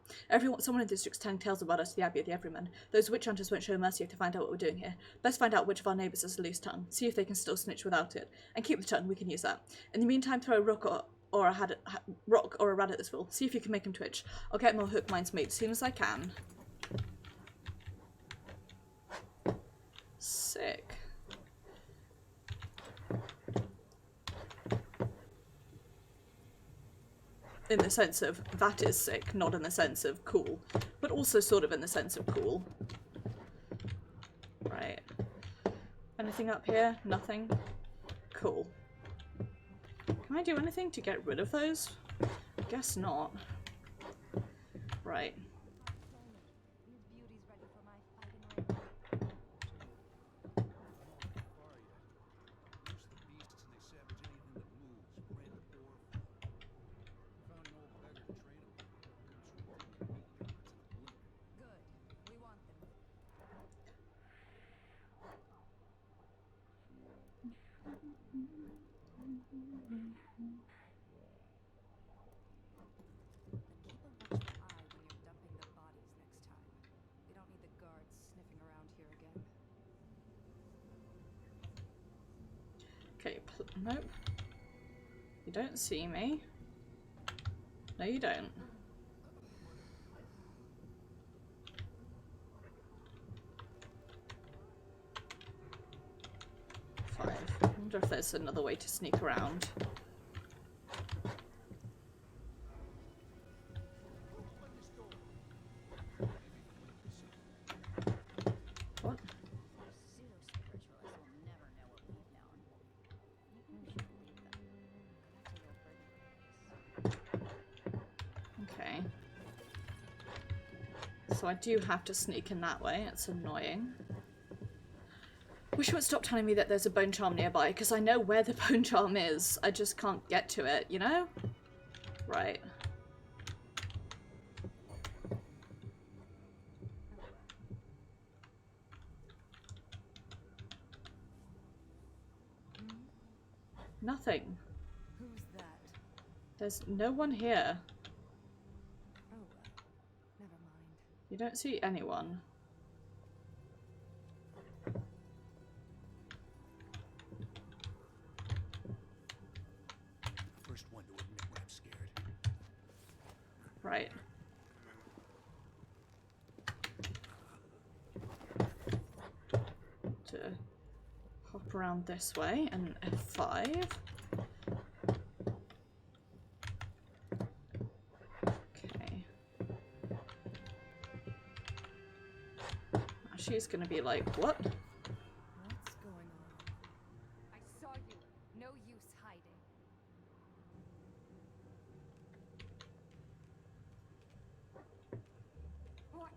Someone in the district's telling tales about us to the Abbey of the Everyman. Those witch hunters won't show mercy if they find out what we're doing here. Best find out which of our neighbours has a loose tongue. See if they can still snitch without it. And keep the tongue, we can use that. In the meantime, throw a rock or a rat at this fool. See if you can make him twitch. I'll get more hook mines made as soon as I can. Sick. in the sense of that is sick, not in the sense of cool, but also sort of in the sense of cool. Right. Anything up here? Nothing? Cool. Can I do anything to get rid of those? Guess not. Right. Okay, nope. You don't see me. No, you don't. Five. I wonder if there's another way to sneak around. What? Okay. So I do have to sneak in that way. It's annoying. Wish it would stop telling me that there's a bone charm nearby, because I know where the bone charm is. I just can't get to it, you know? Right. Nothing. Who's that? There's no one here. Oh well. Never mind. You don't see anyone. First one to admit when I'm scared. Right. To hop around this way and F5. Okay. Now she's gonna be like, what? What's going on? I saw you. No use hiding. What?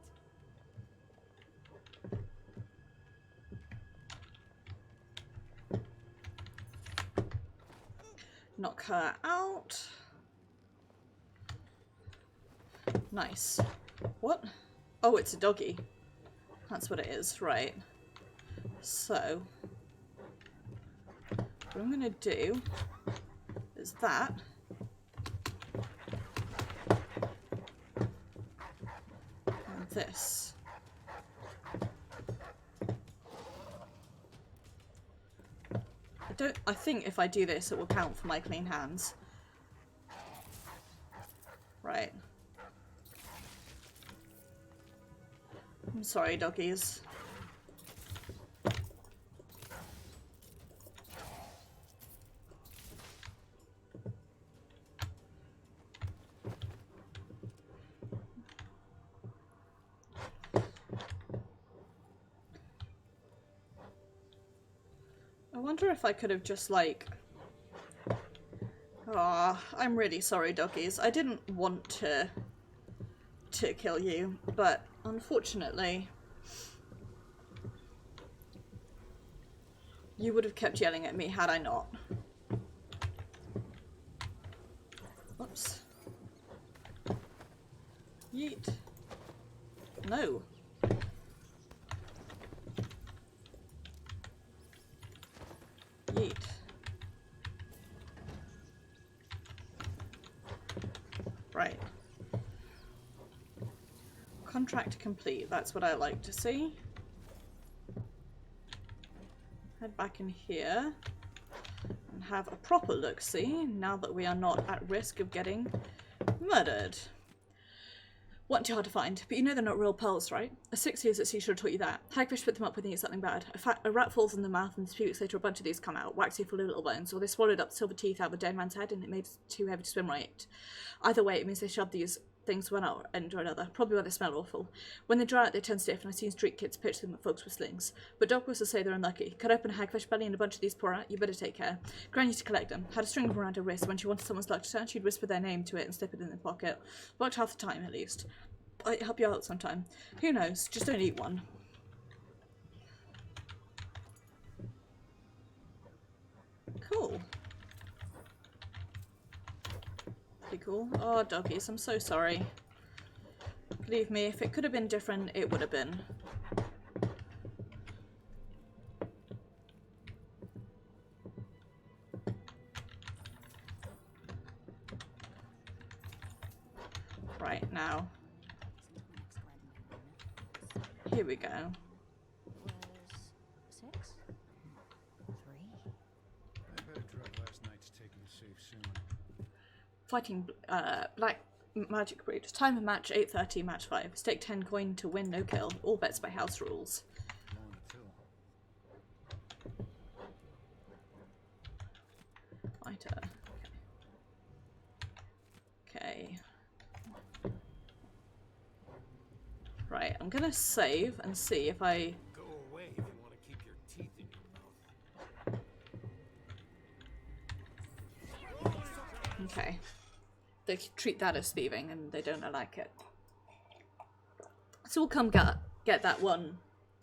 Knock her out. Nice. What? Oh, it's a doggy. That's what it is, right. So, what I'm gonna do is that. And this. I think if I do this, it will count for my clean hands. Right. I'm sorry, doggies. I wonder if I could have just like... Ah, I'm really sorry, doggies. I didn't want to kill you, but unfortunately you would have kept yelling at me had I not. Whoops. Yeet. No. Yeet. Right. Contract complete, that's what I like to see. Head back in here and have a proper look-see now that we are not at risk of getting murdered. weren't too hard to find, but you know they're not real pearls, right? A 6 years at sea should have taught you that. Hagfish put them up when they eat something bad. A rat falls in the mouth and a few weeks later a bunch of these come out, waxy full of little bones, or they swallowed up silver teeth out of a dead man's head and it made it too heavy to swim right. Either way, it means they shoved these things one end or another, probably why they smell awful. When they dry out, they turn stiff, and I've seen street kids pitch them at folks with slings. But doctors will say they're unlucky. Cut open a hagfish belly and a bunch of these pour out, you better take care. Gran used to collect them. Had a string of them around her wrist. When she wanted someone's luck to turn, she'd whisper their name to it and slip it in their pocket. Worked half the time, at least. I'd help you out sometime. Who knows? Just don't eat one. Cool. Pretty cool. Oh, doggies, I'm so sorry. Believe me, if it could have been different, it would have been. Right, now. Here we go. Was 6? 3? I bet a drug last night's taking a safe soon. Fighting Black Magic Breed. Time of match 8:30, match 5. Stake 10 coin to win, no kill. All bets by house rules. Blowing the till. Fighter. Okay. Right, I'm gonna save and see if I... Go away if you want to keep your teeth in your mouth. Okay. They treat that as thieving and they don't like it. So we'll come get that one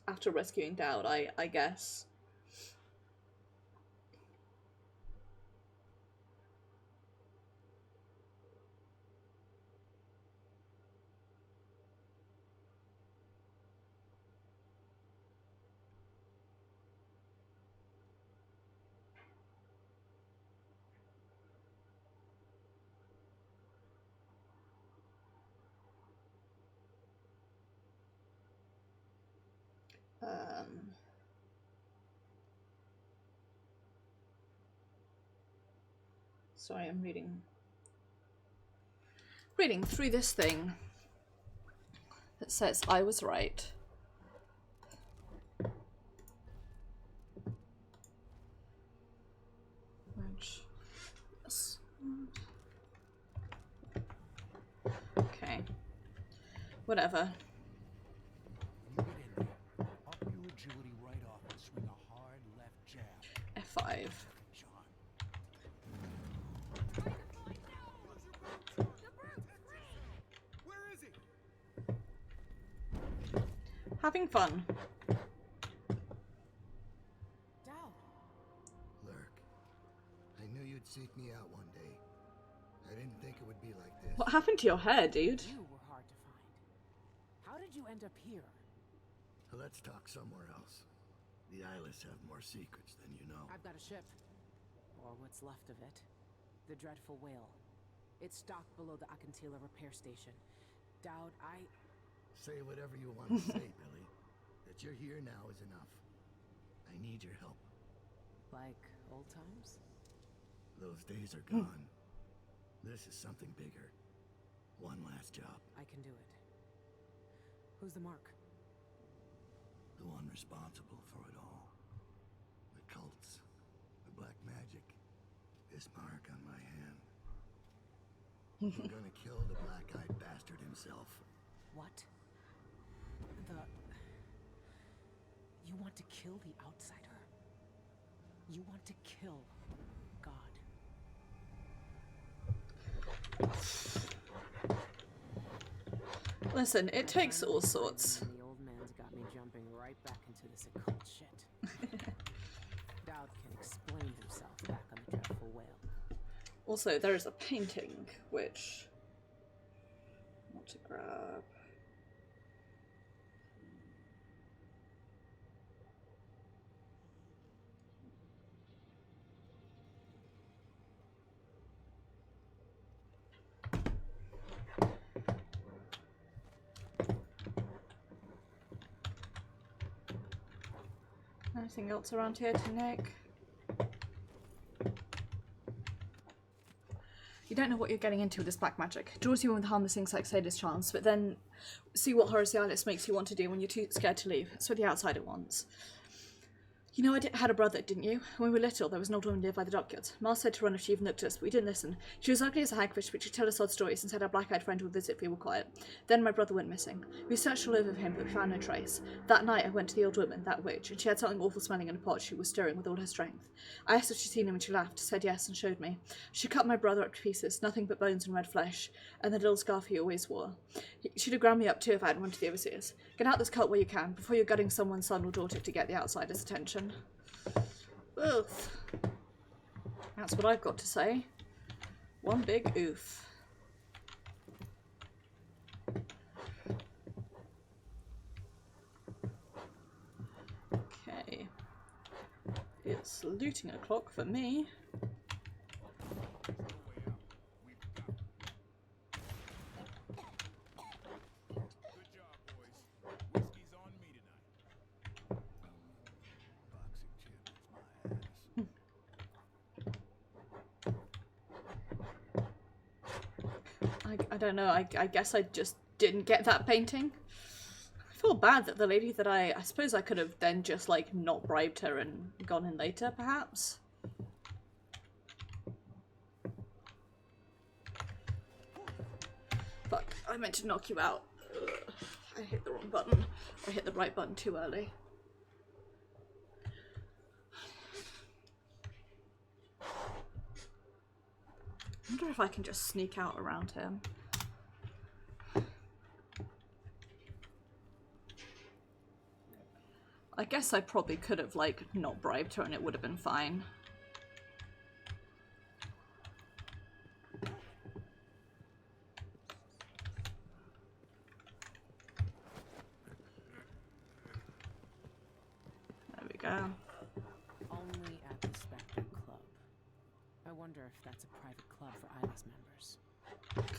after rescuing Dowd, I guess. Sorry, I'm reading through this thing that says I was right. Yes. Okay. Whatever. You get in there. Up your agility right off and swing a hard left jab. F5. Sean. Where is he? Having fun. Dowd. Lurk, I knew you'd seek me out one day. I didn't think it would be like this. What happened to your hair, dude? You were hard to find. How did you end up here? Let's talk somewhere else. The Eyeless have more secrets than you know. I've got a ship. Or what's left of it. The Dreadful Whale. It's docked below the Akantila repair station. Dowd, Say whatever you want to say, Billy. That you're here now is enough. I need your help. like old times? Those days are gone. This is something bigger. One last job. I can do it. Who's the mark? The one responsible for it all. The cults. The black magic. This mark on my hand. We're gonna kill the black-eyed bastard himself. What? You want to kill the outsider? You want to kill God? Listen, it takes all sorts. The old man's got me jumping right back into this occult shit. Dowd can explain himself back on the Dreadful Whale. Also, there is a painting which I want to grab. Anything else around here to nick? You don't know what you're getting into with this black magic. It draws you in with harmless things like Sadist charms, but then see what Horatialis makes you want to do when you're too scared to leave. It's what the outsider wants. You know, I had a brother, didn't you? When we were little, there was an old woman near by the dockyards. Ma said to run if she even looked at us, but we didn't listen. She was ugly as a hagfish, but she'd tell us odd stories and said our black-eyed friend would visit if we were quiet. Then my brother went missing. We searched all over for him, but we found no trace. That night I went to the old woman, that witch, and she had something awful smelling in a pot she was stirring with all her strength. I asked if she'd seen him and she laughed, said yes, and showed me. She cut my brother up to pieces, nothing but bones and red flesh, and the little scarf he always wore. She'd have ground me up too if I hadn't went to the overseers. Get out this cult where you can, before you're gutting someone's son or daughter to get the outsider's attention. Oof. That's what I've got to say. One big oof. Okay. It's looting o'clock for me. I don't know, I guess I just didn't get that painting. I feel bad that the lady that I suppose I could have then just like not bribed her and gone in later perhaps. Fuck, I meant to knock you out. Ugh, I hit the wrong button. I hit the right button too early. I wonder if I can just sneak out around him. I guess I probably could have, like, not bribed her and it would have been fine. There we go. Only at the Spectre Club. I wonder if that's a private club for Isla's members.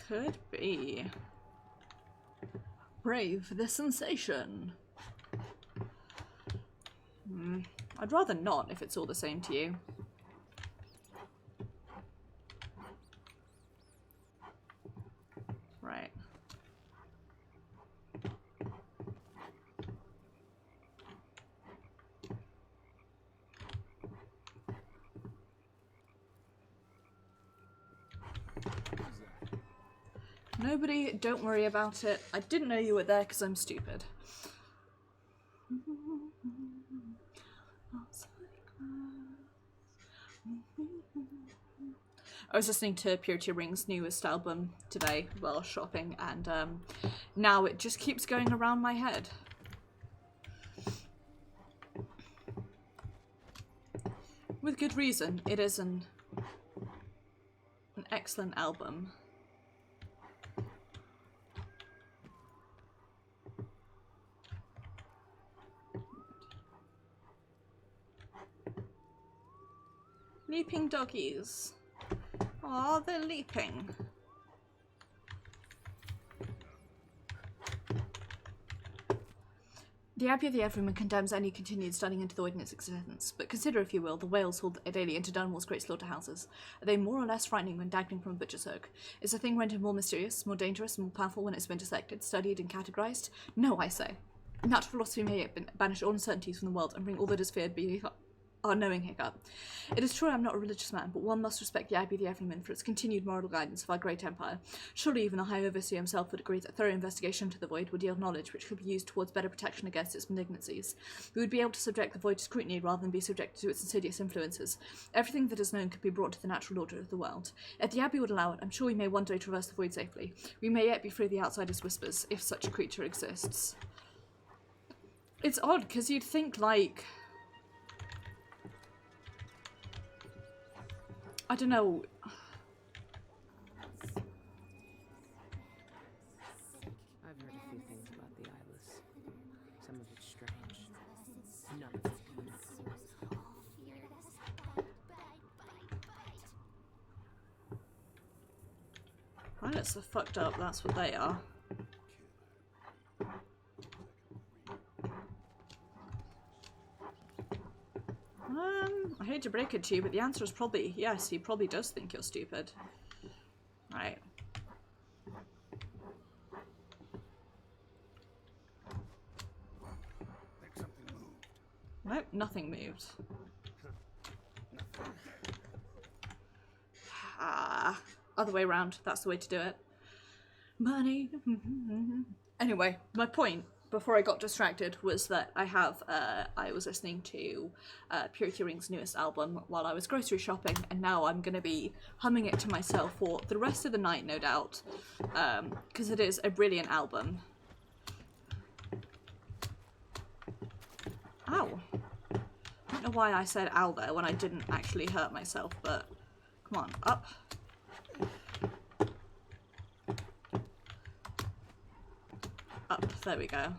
Could be. Brave for the sensation. I'd rather not if it's all the same to you. Right. Nobody, don't worry about it. I didn't know you were there because I'm stupid. I was listening to Purity Ring's newest album today while shopping, and now it just keeps going around my head. With good reason. It is an excellent album. Leaping doggies. Aw, they're leaping. The Abbey of the Everyman condemns any continued studying into the void in its existence, but consider, if you will, the whales hauled daily into Dunwall's great slaughterhouses. Are they more or less frightening when dangling from a butcher's hook? Is the thing rendered more mysterious, more dangerous, more powerful when it's been dissected, studied, and categorized? No, I say. Natural philosophy may banish all uncertainties from the world and bring all that is feared beneath our knowing hiccup. It is true I am not a religious man, but one must respect the Abbey of the Everyman for its continued moral guidance of our great empire. Surely even the High Overseer himself would agree that thorough investigation into the void would yield knowledge which could be used towards better protection against its malignancies. We would be able to subject the void to scrutiny rather than be subjected to its insidious influences. Everything that is known could be brought to the natural order of the world. If the Abbey would allow it, I'm sure we may one day traverse the void safely. We may yet be free of the outsider's whispers, if such a creature exists. It's odd, because you'd think, like... I don't know. I've heard a few things about the Islas. Some of it's strange. None of it's beautiful. Pilots are fucked up, that's what they are. I hate to break it to you, but the answer is probably yes, he probably does think you're stupid. Right. Think something moved. Nope, nothing moved. Ah, other way around. That's the way to do it. Money. Anyway, my point before I got distracted was that I was listening to Purity Ring's newest album while I was grocery shopping, and now I'm gonna be humming it to myself for the rest of the night, no doubt, because it is a brilliant album. Ow. I don't know why I said ow there when I didn't actually hurt myself, but come on, up. Up, there we go.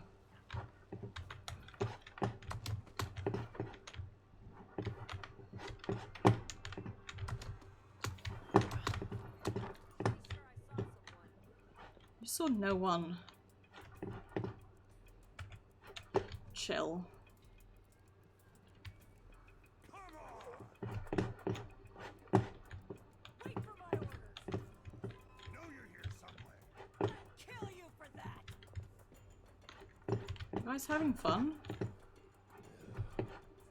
You saw no one. Chill. Wait for my orders. Know you're here somewhere. Kill you for that. You guys having fun?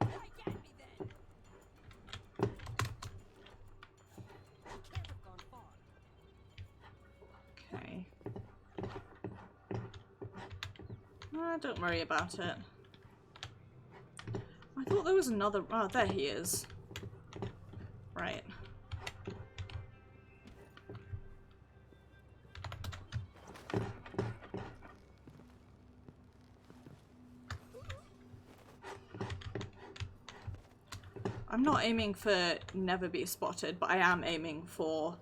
Strike at me then. Can't have gone far. Okay. Don't worry about it. I thought there was another. Oh, there he is. Right. I'm not aiming for never be spotted, but I am aiming for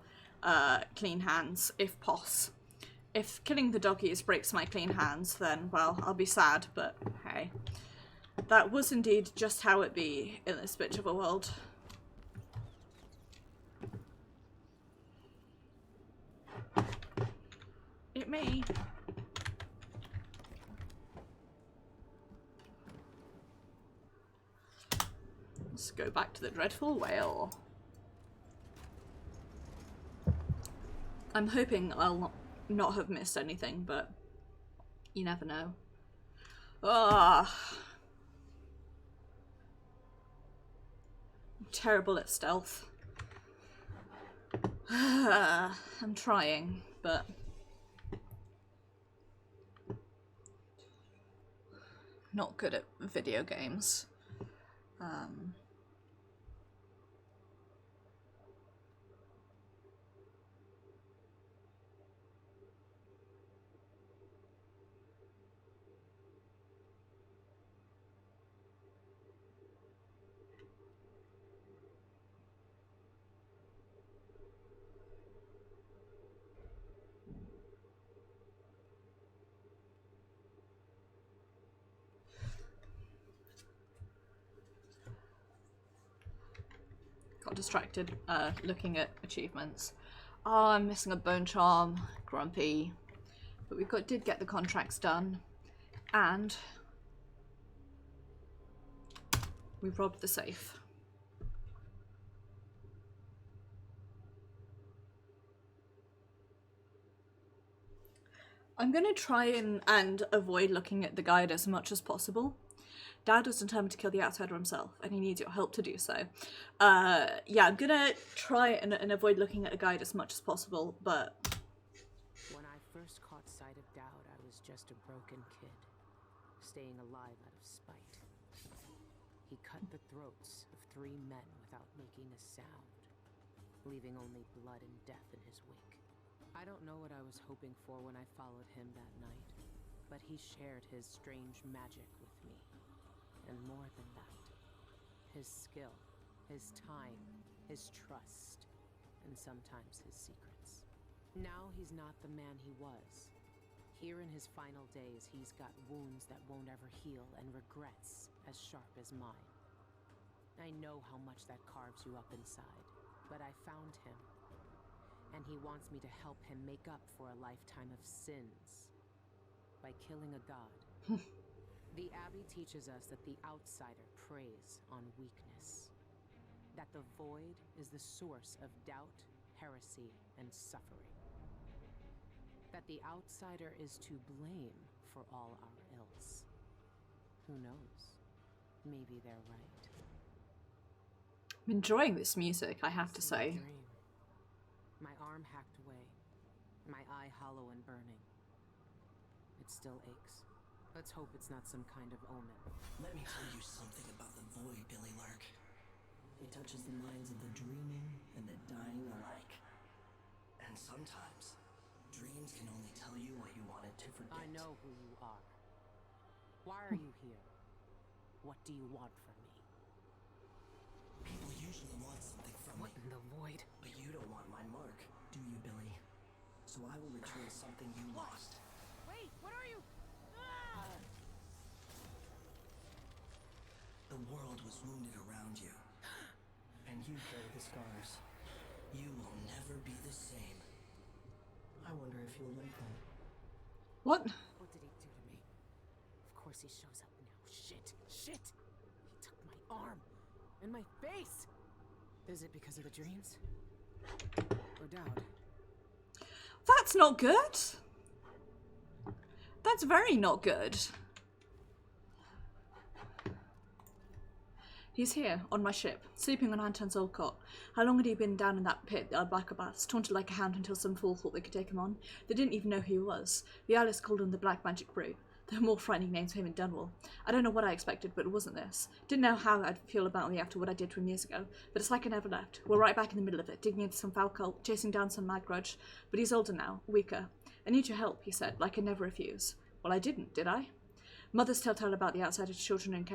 clean hands, if poss. If killing the doggies breaks my clean hands, then, well, I'll be sad, but hey. That was indeed just how it be in this bitch of a world. It may. Let's go back to the dreadful whale. I'm hoping I'll not have missed anything, but you never know. Ah, I'm terrible at stealth. I'm trying, but not good at video games. Got distracted looking at achievements. Oh, I'm missing a bone charm. Grumpy. But we did get the contracts done. And we robbed the safe. I'm going to try and avoid looking at the guide as much as possible. Dad was determined to kill the outsider himself, and he needs your help to do so. Yeah, I'm gonna try and avoid looking at a guide as much as possible, but... When I first caught sight of Doubt, I was just a broken kid, staying alive out of spite. He cut the throats of 3 men without making a sound, leaving only blood and death in his wake. I don't know what I was hoping for when I followed him that night, but he shared his strange magic with me. And more than that, his skill, his time, his trust, and sometimes his secrets. Now he's not the man he was. Here in his final days, he's got wounds that won't ever heal and regrets as sharp as mine. I know how much that carves you up inside, but I found him. And he wants me to help him make up for a lifetime of sins by killing a god. The Abbey teaches us that the outsider preys on weakness. That the void is the source of doubt heresy and suffering. That the outsider is to blame for all our ills. Who knows? Maybe they're right. I'm enjoying this music, I have to say. Dream. My arm hacked away, my eye hollow and burning. It still aches. Let's hope it's not some kind of omen. Let me tell you something about the void, Billie Lurk. It touches the minds of the dreaming and the dying alike. And sometimes, dreams can only tell you what you wanted to forget. I know who you are. Why are you here? What do you want from me? People usually want something from What me. in the void? But you don't want my mark, do you, Billy? So I will return something you lost. Wait, what are you? The world was wounded around you. And you carry the scars. You will never be the same. I wonder if you'll like that. What? What did he do to me? Of course he shows up now. Shit! Shit! He took my arm! And my face! Is it because of the dreams? Or doubt? That's not good. That's very not good. He's here, on my ship, sleeping on Anton's old cot. How long had he been down in that pit, the Albacabaths, taunted like a hound until some fool thought they could take him on? They didn't even know who he was. The Alice called him the Black Magic Brute. There were more frightening names for him in Dunwall. I don't know what I expected, but it wasn't this. Didn't know how I'd feel about me after what I did to him years ago, but it's like I never left. We're right back in the middle of it, digging into some foul cult, chasing down some mad grudge. But he's older now, weaker. I need your help, he said, like I never refuse. Well, I didn't, did I? Mothers tell about the outsider to children in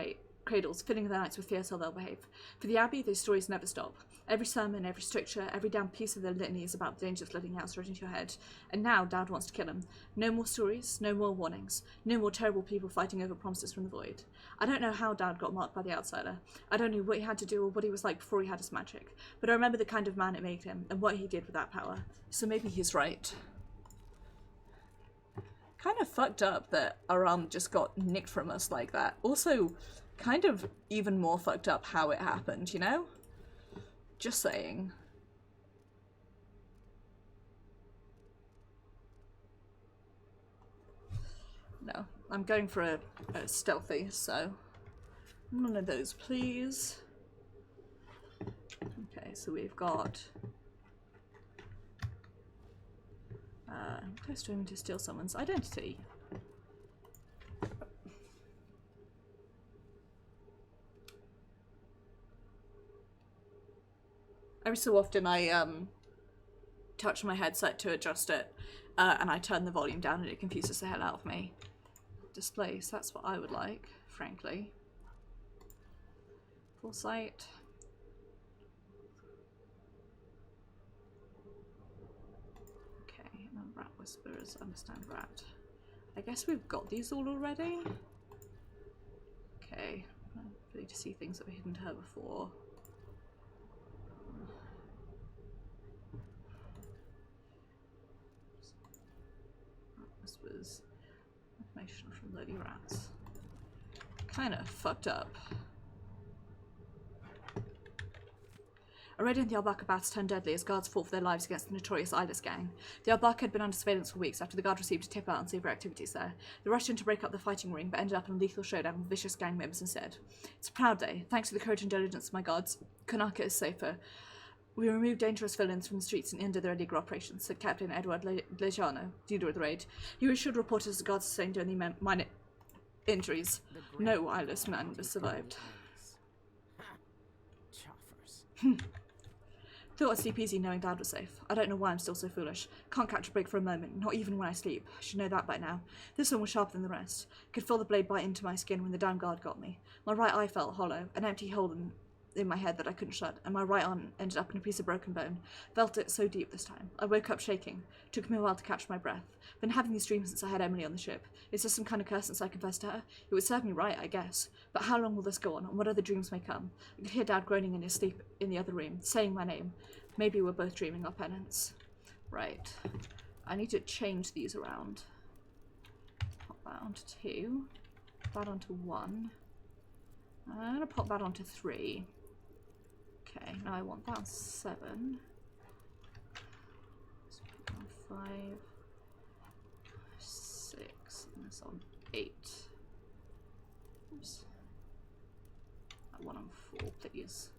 cradles, filling their nights with fear how they'll behave. For the Abbey, those stories never stop. Every sermon, every stricture, every damn piece of their litany is about the danger of letting out straight into your head. And now Dad wants to kill him. No more stories, no more warnings, no more terrible people fighting over promises from the void. I don't know how Dad got marked by the outsider. I don't know what he had to do or what he was like before he had his magic. But I remember the kind of man it made him and what he did with that power. So maybe he's right. Kind of fucked up that Aram just got nicked from us like that. Also, kind of even more fucked up how it happened, you know? Just saying. No, I'm going for a stealthy, so none of those, please. Okay, so we've got close to him to steal someone's identity. Every so often I touch my headset to adjust it, and I turn the volume down and it confuses the hell out of me. Displays, that's what I would like, frankly. Full sight. Okay, and then Rat Whisperers, understand Rat. I guess we've got these all already. Okay, ability to see things that were hidden to her before. This was information from Lady Rats. Kind of fucked up. Already the Albacabaths turned deadly as guards fought for their lives against the notorious Eyeless gang. The Albaca had been under surveillance for weeks after the guard received a tip out on unsavory activities there. They rushed in to break up the fighting ring, but ended up in a lethal showdown with vicious gang members instead. It's a proud day. Thanks to the courage and diligence of my guards, Konaka is safer. We removed dangerous villains from the streets and ended their illegal operations, said Captain Edward Lejano, leader of the raid. He was assured reporters the guards sustained only minor injuries. No eyeless man was survived. Choffers. Thought I'd sleep easy knowing Dad was safe. I don't know why I'm still so foolish. Can't catch a break for a moment, not even when I sleep. I should know that by now. This one was sharper than the rest. Could feel the blade bite into my skin when the damn guard got me. My right eye felt hollow, an empty hole in my head that I couldn't shut, and my right arm ended up in a piece of broken bone. Felt it so deep this time. I woke up shaking. Took me a while to catch my breath. Been having these dreams since I had Emily on the ship. Is this some kind of curse since I confessed to her? It would serve me right, I guess. But how long will this go on, and what other dreams may come? I could hear Dad groaning in his sleep in the other room, saying my name. Maybe we're both dreaming our penance. Right. I need to change these around. Pop that onto 2. Pop that onto 1. I'm going to pop that onto 3. Okay, now I want that on 7. 5, 6, and this on 8. Oops. That one on 4, please.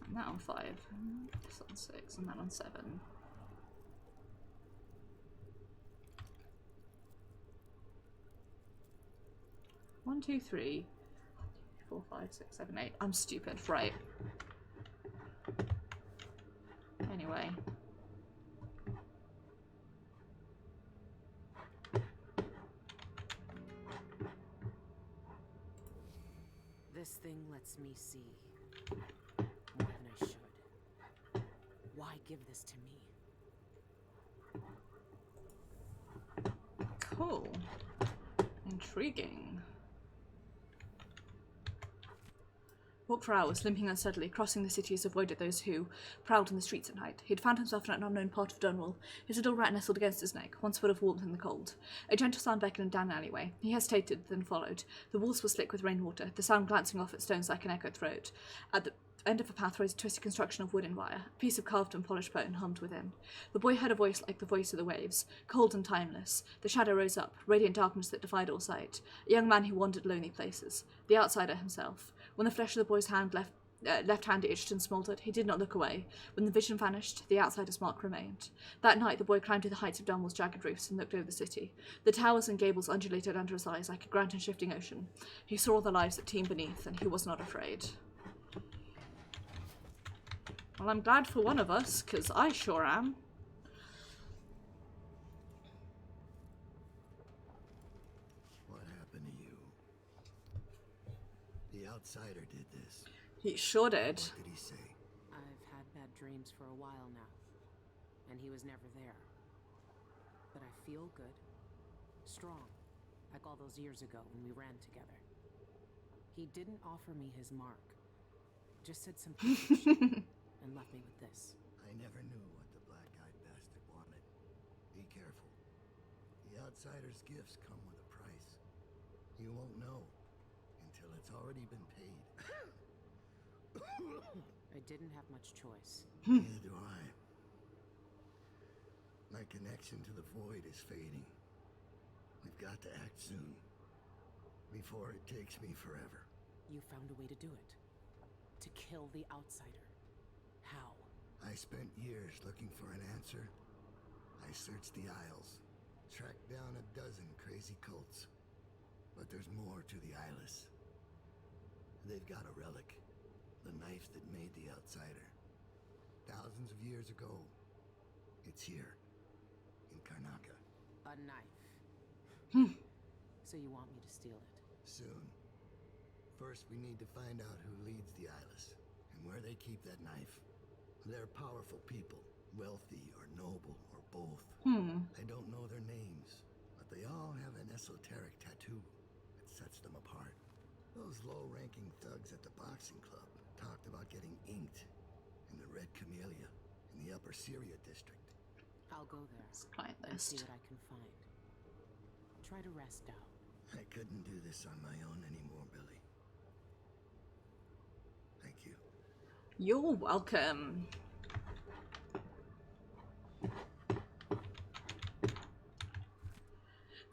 And that on 5, and this on 6, and that on 7. 1, 2, 3, 4, 5, 6, 7, 8. I'm stupid, right. Anyway. This thing lets me see more than I should. Why give this to me? Cool. Intriguing. Walked for hours, limping unsteadily, crossing the city as avoided those who prowled in the streets at night. He had found himself in an unknown part of Dunwall, his little rat nestled against his neck, once full of warmth in the cold. A gentle sound beckoned him down an alleyway. He hesitated, then followed. The walls were slick with rainwater, the sound glancing off at stones like an echoed throat. At the end of a path rose a twisted construction of wood and wire. A piece of carved and polished bone hummed within. The boy heard a voice like the voice of the waves, cold and timeless. The shadow rose up, radiant darkness that defied all sight. A young man who wandered lonely places. The outsider himself. When the flesh of the boy's hand left hand itched and smouldered, he did not look away. When the vision vanished, the outsider's mark remained. That night the boy climbed to the heights of Dunwall's jagged roofs and looked over the city. The towers and gables undulated under his eyes like a grand and shifting ocean. He saw the lives that teemed beneath, and he was not afraid. Well, I'm glad for one of us, because I sure am. What happened to you? The outsider did this. He sure did. What did he say? I've had bad dreams for a while now, and he was never there. But I feel good. Strong, like all those years ago when we ran together. He didn't offer me his mark. Just said some shit and left me with this. I never knew what the black-eyed bastard wanted. Be careful. The outsider's gifts come with a price. You won't know until it's already been paid. I didn't have much choice. Neither do I. My connection to the void is fading. We've got to act soon. Before it takes me forever. You found a way to do it. To kill the outsider. How? I spent years looking for an answer. I searched the Isles, tracked down a dozen crazy cults. But there's more to the Eyeless. They've got a relic, the knife that made the outsider. Thousands of years ago. It's here, in Karnaca. A knife. So you want me to steal it? Soon. First, we need to find out who leads the Eyeless, and where they keep that knife. They're powerful people, wealthy or noble or both. I don't know their names, but they all have an esoteric tattoo that sets them apart. Those low-ranking thugs at the boxing club talked about getting inked in the Red Camellia in the Upper Syria district. I'll go there Client and see list. what I can find. Try to rest out. I couldn't do this on my own anymore, Billy. Thank you. You're welcome.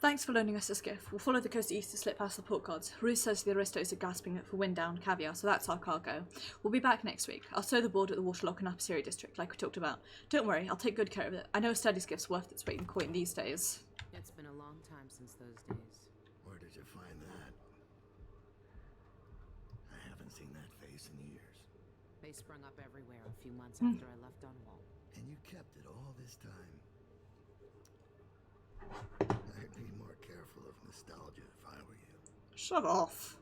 Thanks for loaning us a skiff. We'll follow the coast east to slip past the port gods. Ruth says the aristos are gasping for wind down caviar, so that's our cargo. We'll be back next week. I'll stow the board at the waterlock in Upper Syria district, like we talked about. Don't worry, I'll take good care of it. I know a steady skiff's worth its weight in coin these days. It's been a long time since those days. Where did you find that? I haven't seen that face in years. They sprung up everywhere a few months after I left Dunwall. And you kept it all this time. I'd be more careful of nostalgia if I were you. Shut off.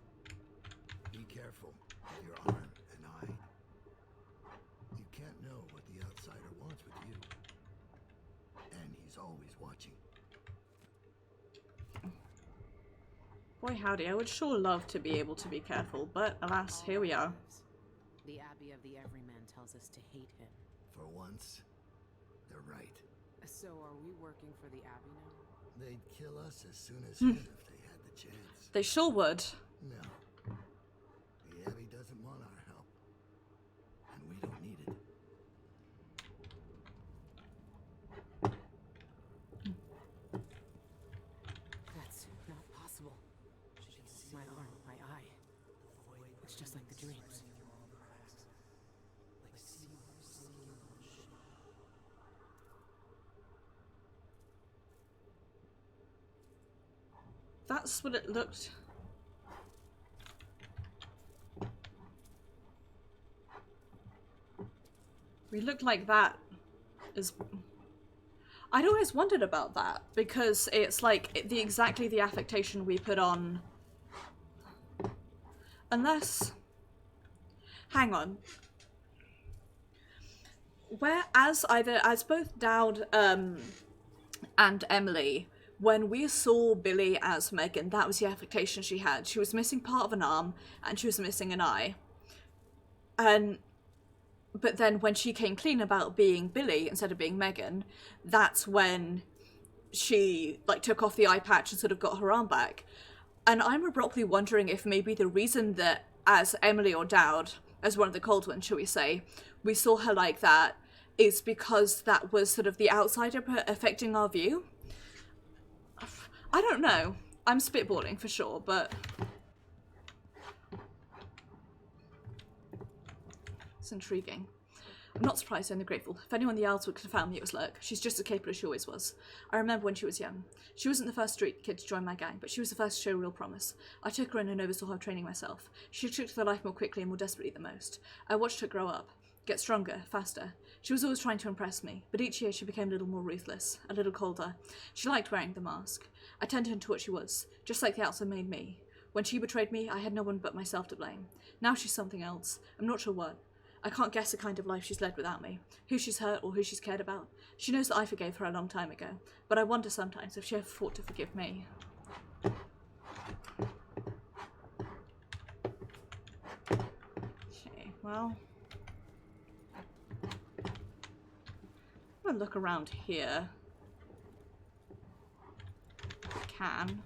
Be careful with your arm and eye. You can't know what the outsider wants with you. And he's always watching. Boy howdy, I would sure love to be able to be careful, but alas, here we are. The Abbey of the Everyman tells us to hate him. For once, they're right. So are we working for the Abbey now? They'd kill us as soon as him if they had the chance. They sure would. No. The Abbey doesn't want our help. And we don't need it. that's what it looked. We looked like that is. I'd always wondered about that because it's like exactly the affectation we put on. Unless, hang on. Whereas as both Dowd and Emily, when we saw Billie as Megan, that was the affectation she had. She was missing part of an arm and she was missing an eye. But then when she came clean about being Billie instead of being Megan, that's when she like took off the eye patch and sort of got her arm back. And I'm abruptly wondering if maybe the reason that as Emily or Dowd, as one of the cold ones, shall we say, we saw her like that is because that was sort of the outsider affecting our view. I don't know. I'm spitballing for sure, but it's intriguing. I'm not surprised, only grateful. If anyone in the Isles could have found me, it was Lurk. She's just as capable as she always was. I remember when she was young. She wasn't the first street kid to join my gang, but she was the first to show real promise. I took her in and oversaw her training myself. She took to the life more quickly and more desperately than most. I watched her grow up, get stronger, faster. She was always trying to impress me, but each year she became a little more ruthless, a little colder. She liked wearing the mask. I turned her into what she was, just like the outside made me. When she betrayed me, I had no one but myself to blame. Now she's something else. I'm not sure what. I can't guess the kind of life she's led without me, who she's hurt or who she's cared about. She knows that I forgave her a long time ago, but I wonder sometimes if she ever thought to forgive me. Okay, well, I'm gonna look around here. If I can.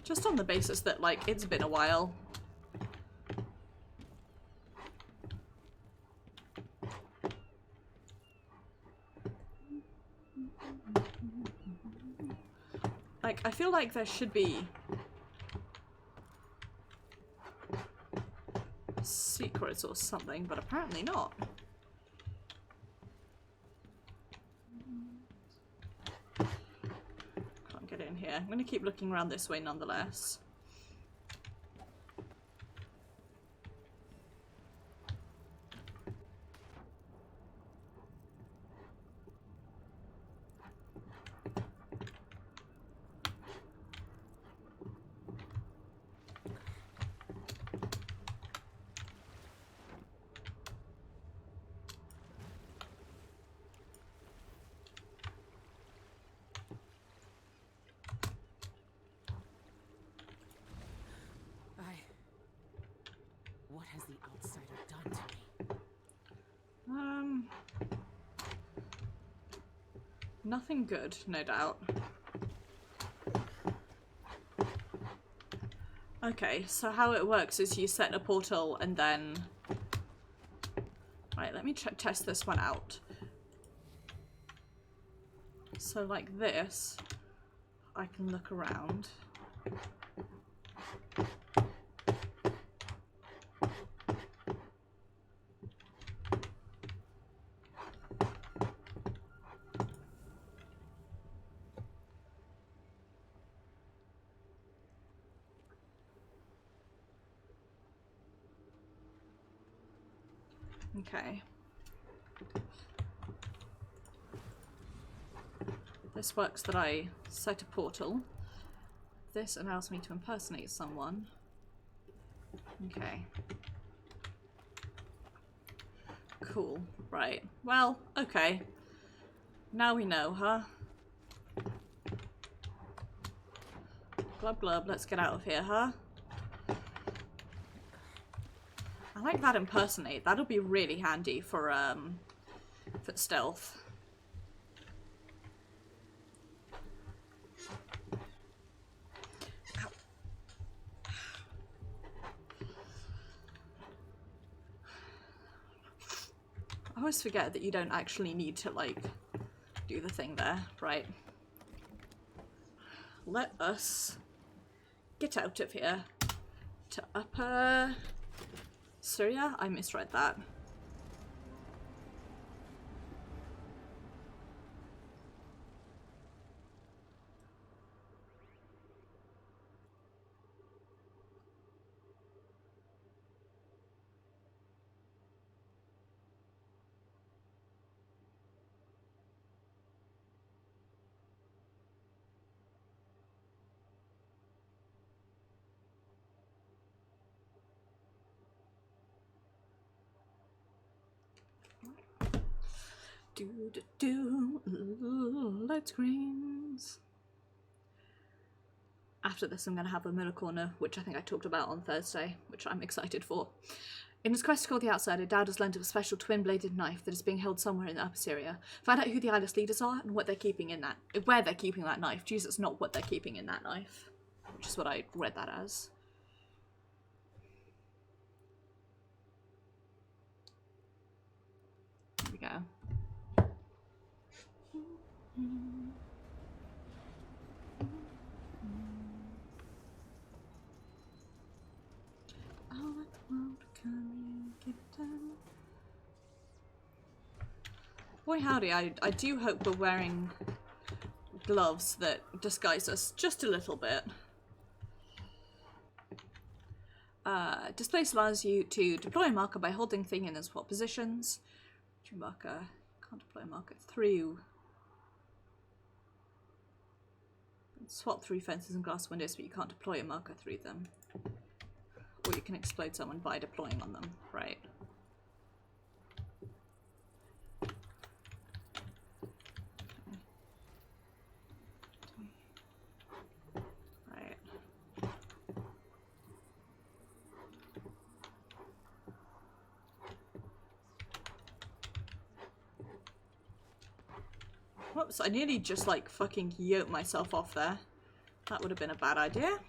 Just on the basis that, like, it's been a while. Like, I feel like there should be secrets or something, but apparently not. Get in here. I'm going to keep looking around this way nonetheless. What has the outsider done to me? Nothing good, no doubt. Okay, so how it works is you set a portal and then... Right, let me test this one out. So like this, I can look around. Okay. This works that I set a portal. This allows me to impersonate someone. Okay. Cool. Right. Well, okay. Now we know, huh? Glub glub, let's get out of here, huh? I like that impersonate. That'll be really handy for stealth. Ow. I always forget that you don't actually need to, like, do the thing there, right? Let us get out of here. To Upper Syria? I misread that. Light screens. After this, I'm going to have a Miller Corner, which I think I talked about on Thursday, which I'm excited for. In his quest to call the Outsider, Dowd has learned of a special twin-bladed knife that is being held somewhere in the Upper Syria. Find out who the Eyeless leaders are and what they're keeping in that, where they're keeping that knife. Jesus, not what they're keeping in that knife, which is what I read that as. Here we go. Boy howdy, I do hope we're wearing gloves that disguise us just a little bit. Displace allows you to deploy a marker by holding thing in and swap positions. Marker, can't deploy a marker through. Swap through fences and glass windows, but you can't deploy a marker through them. Or you can explode someone by deploying on them, right? Right. Whoops, I nearly just like fucking yoked myself off there. That would have been a bad idea.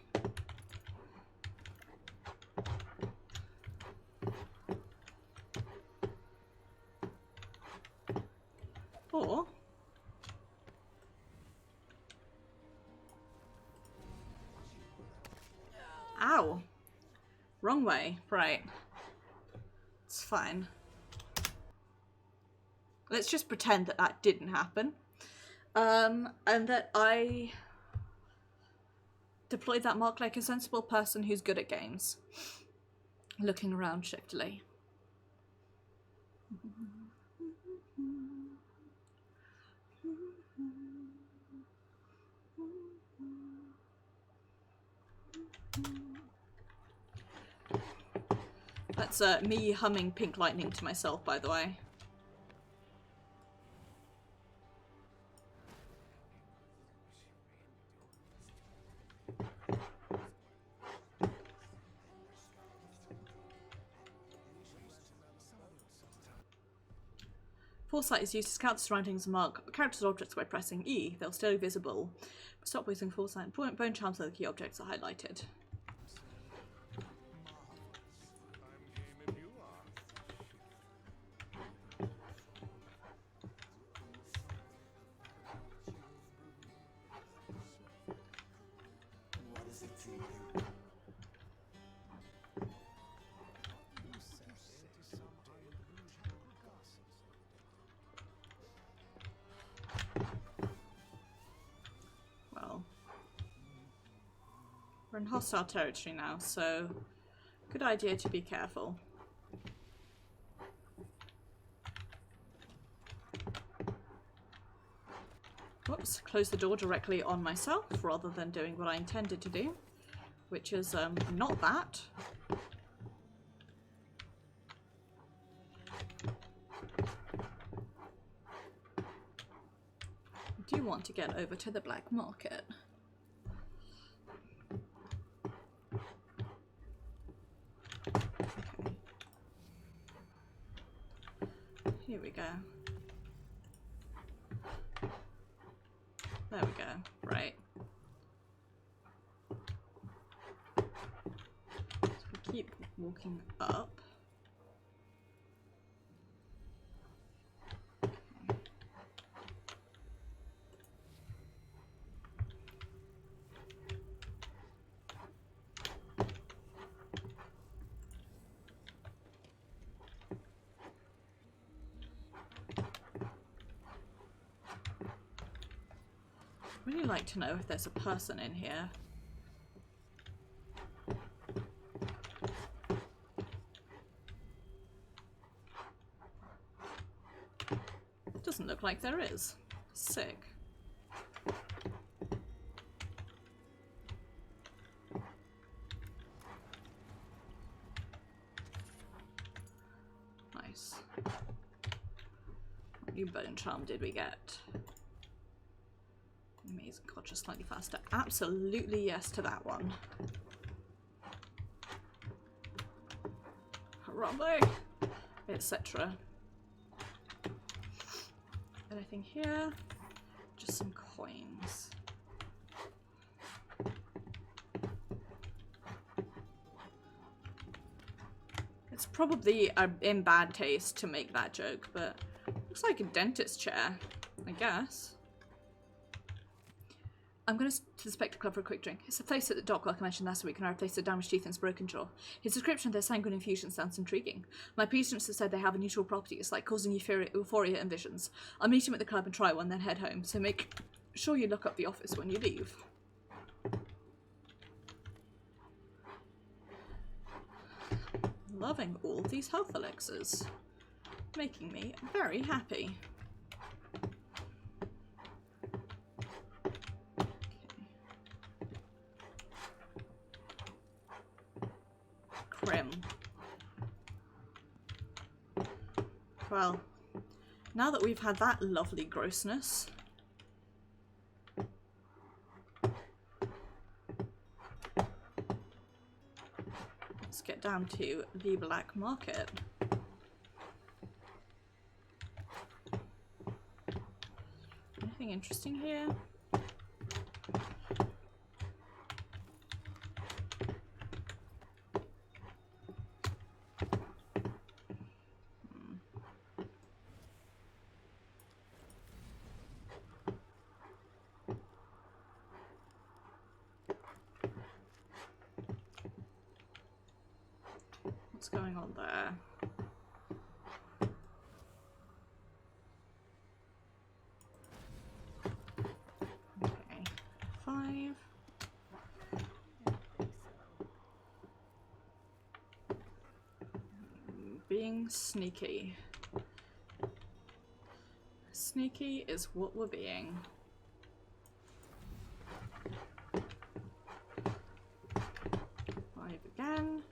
Or ow. Wrong way. Right. It's fine. Let's just pretend that that didn't happen. And that I deployed that mark like a sensible person who's good at games. Looking around shiftily. That's me humming Pink Lightning to myself, by the way. Foresight is used to scout the surroundings and mark characters' objects by pressing E. They'll stay visible. But stop using Foresight. Bone charms are the key objects are highlighted. I'm game if you are. What is it to you? Well, we're in hostile territory now, so good idea to be careful. Whoops, close the door directly on myself rather than doing what I intended to do, which is not that. I do want to get over to the black market. Okay. Here we go. There we go. Right. So we keep walking up. really like to know if there's a person in here. Doesn't look like there is. Sick. Nice. What new bone charm did we get? Amazing. God, just slightly faster. Absolutely yes to that one. Harambe! Etc. Anything here? Just some coins. It's probably in bad taste to make that joke, but looks like a dentist chair, I guess. I'm going to the Spectre Club for a quick drink. It's a place at the dock, like I mentioned last week, and I replaced the damaged teeth and his broken jaw. His description of their sanguine infusion sounds intriguing. My patients have said they have unusual properties, like causing euphoria and visions. I'll meet him at the club and try one, then head home, so make sure you look up the office when you leave. Loving all these health elixirs. Making me very happy. Crim. Well, now that we've had that lovely grossness, let's get down to the black market. Anything interesting here? What's going on there? Okay, 5. Being sneaky. Sneaky is what we're being. Again.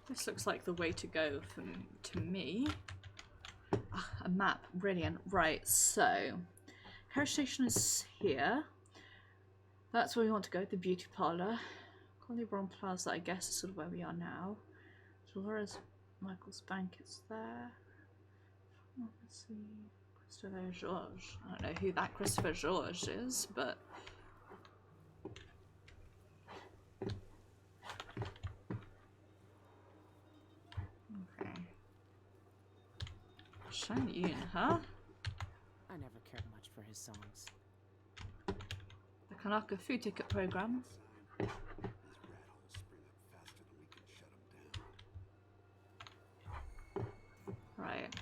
This looks like the way to go to me. Ah, a map, brilliant. Right, so Hair Station is here. That's where we want to go, the beauty parlour. Collybron Plaza, I guess, is sort of where we are now. Dolores Michael's Bank is there. Let's see. Christopher George. I don't know who that Christopher George is, but okay. Shan Yun, huh? I never cared much for his songs. The Kanaka food ticket program. These rat holes spring up faster than we can shut them down. Right.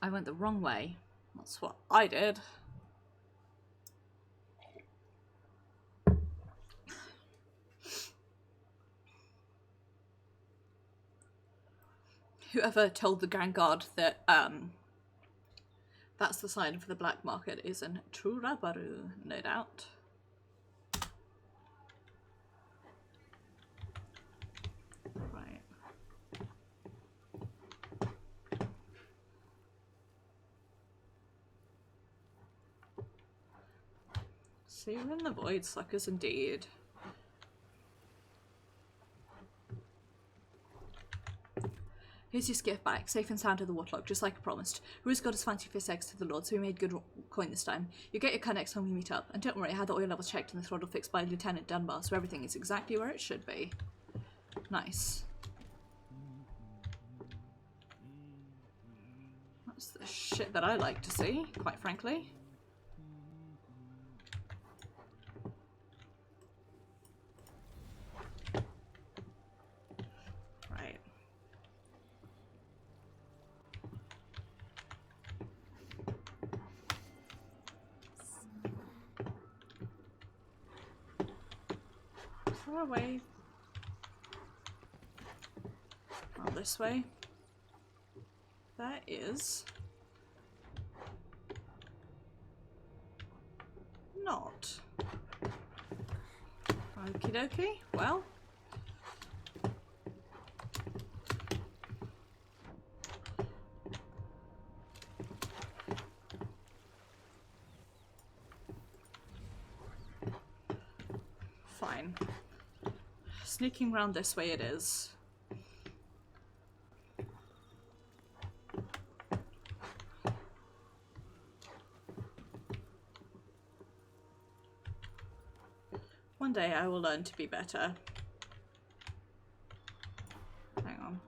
I went the wrong way. That's what I did. Whoever told the Grand Guard that that's the sign for the black market is an Turabaru, no doubt. Right. See you in the void, suckers, indeed. Here's your gift back, safe and sound to the waterlock, just like I promised. Rue's got his fancy fist eggs to the Lord, so we made good coin this time. You get your cut next time we meet up. And don't worry, I had the oil levels checked and the throttle fixed by Lieutenant Dunbar, so everything is exactly where it should be. Nice. That's the shit that I like to see, quite frankly. Right. Is there a way? Oh, this way? That is not. Okie dokie. Well. Fine. Sneaking round this way it is. One day I will learn to be better. Hang on.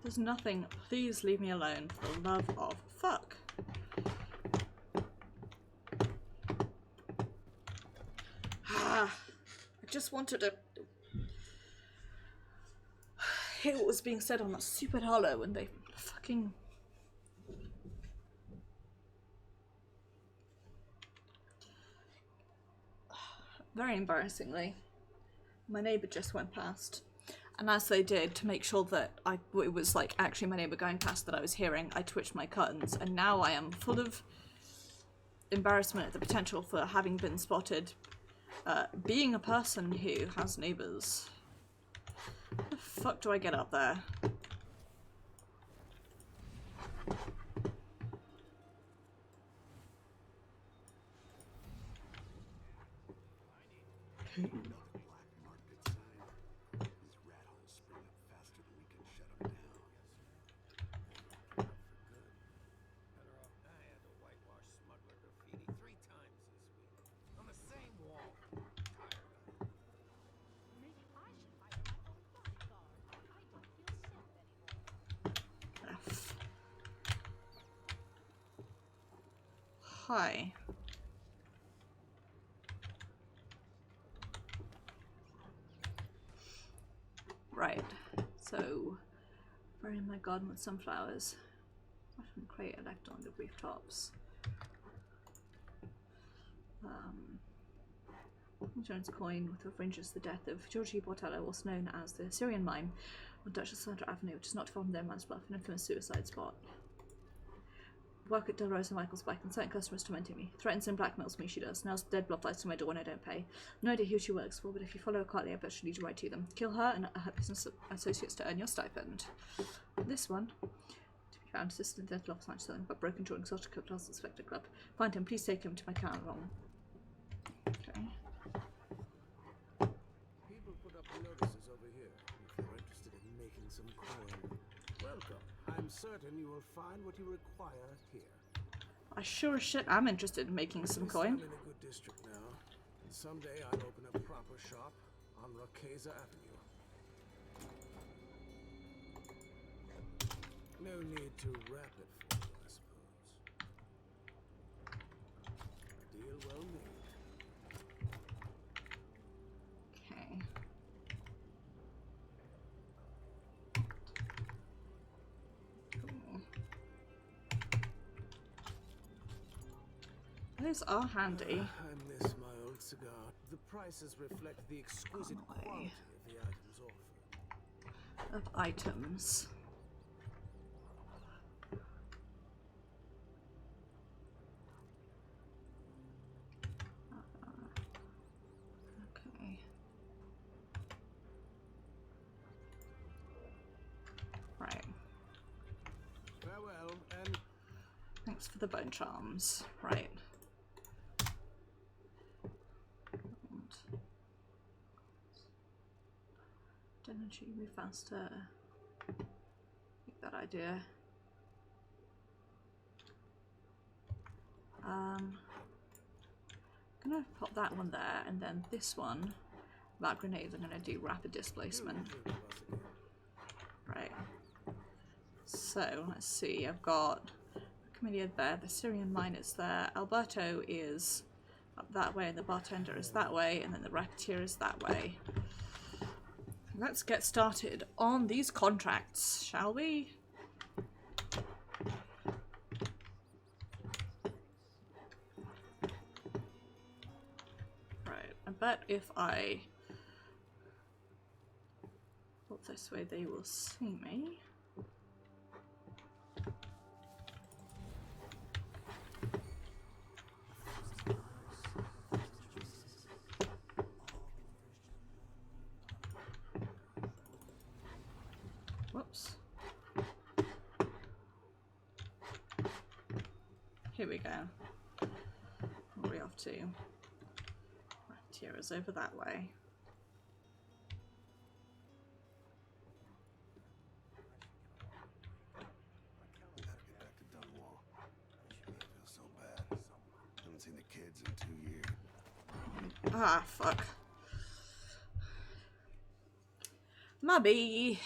There's nothing. Please leave me alone for the love of fuck. I just wanted to hear what was being said on that stupid hollow and they fucking... Very embarrassingly, my neighbour just went past. And as they did, to make sure that it was like actually my neighbour going past that I was hearing, I twitched my curtains, and now I am full of embarrassment at the potential for having been spotted being a person who has neighbours. How the fuck do I get up there? Hi. Right, so burying my garden with sunflowers. Often crate left on the rooftops. Insurance coin with references the death of Georgie Bortello, also known as the Syrian Mine, on Duchess Sandra Avenue, which is not far from their man's bluff, an infamous suicide spot. Work at Del Rosa Michael's bike and certain customers tormenting me. Threatens and blackmails me, she does. Nails dead blood flies to my door when I don't pay. No idea who she works for, but if you follow her quietly, I bet she'll lead you right to them. Kill her and her business associates to earn your stipend. This one. To be found, assistant dead lost match selling, but broken jaw exotic class inspector club. Find him, please take him to my car wrong. Okay. People put up notices over here if you're interested in making some coin. Welcome. I'm certain you will find what you require here. I sure as shit am interested in making some coin. I'm in a good district now, and someday I'll open a proper shop on Rocasa Avenue. No need to wrap it for you, I suppose. A deal well made. Okay. Cool. Those are handy. I miss my old cigar. The prices reflect the exquisite quality of the items offered. Of items. Okay. Right. Farewell, and Thanks for the bone charms. Right. Should you move faster? Like that idea. I'm gonna pop that one there, and then this one, that grenade, I'm gonna do rapid displacement. Right. So let's see. I've got Camellia there. The Syrian mine is there. Alberto is up that way, and the bartender is that way, and then the racketeer is that way. Let's get started on these contracts, shall we? Right, I bet if I look this way, they will see me. Whoops. Here we go. What are we off to? Tira's over that way. We gotta get back to Dunwall. I feel so bad. Haven't seen the kids in 2 years. Ah, fuck. Maybe.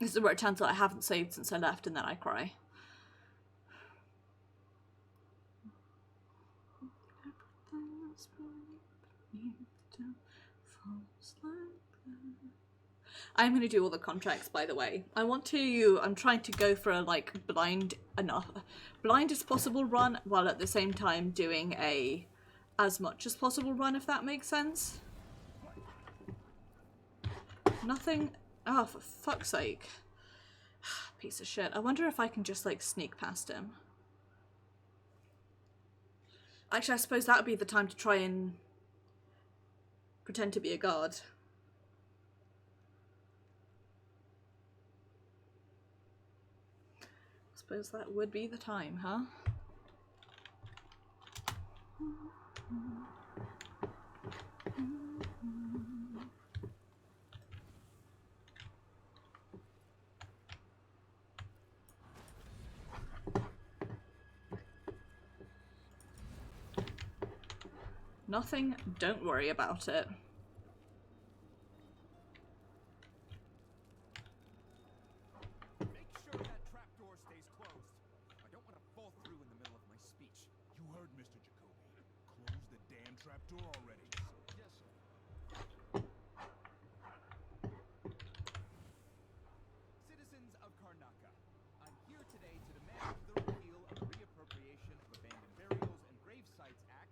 This is where it turns out I haven't saved since I left, and then I cry. I'm going to do all the contracts, by the way. I'm trying to go for a, like, blind as possible run, while at the same time doing a as much as possible run, if that makes sense. Nothing. Oh, for fuck's sake. Piece of shit. I wonder if I can just, like, sneak past him. Actually, I suppose that would be the time to try and pretend to be a guard. I suppose that would be the time, huh? Nothing, don't worry about it. Make sure that trapdoor stays closed. I don't want to fall through in the middle of my speech. You heard Mr. Jacoby. Close the damn trapdoor already. Yes, sir. Citizens of Karnaca, I'm here today to demand the repeal of the Reappropriation of Abandoned Burials and Grave Sites Act.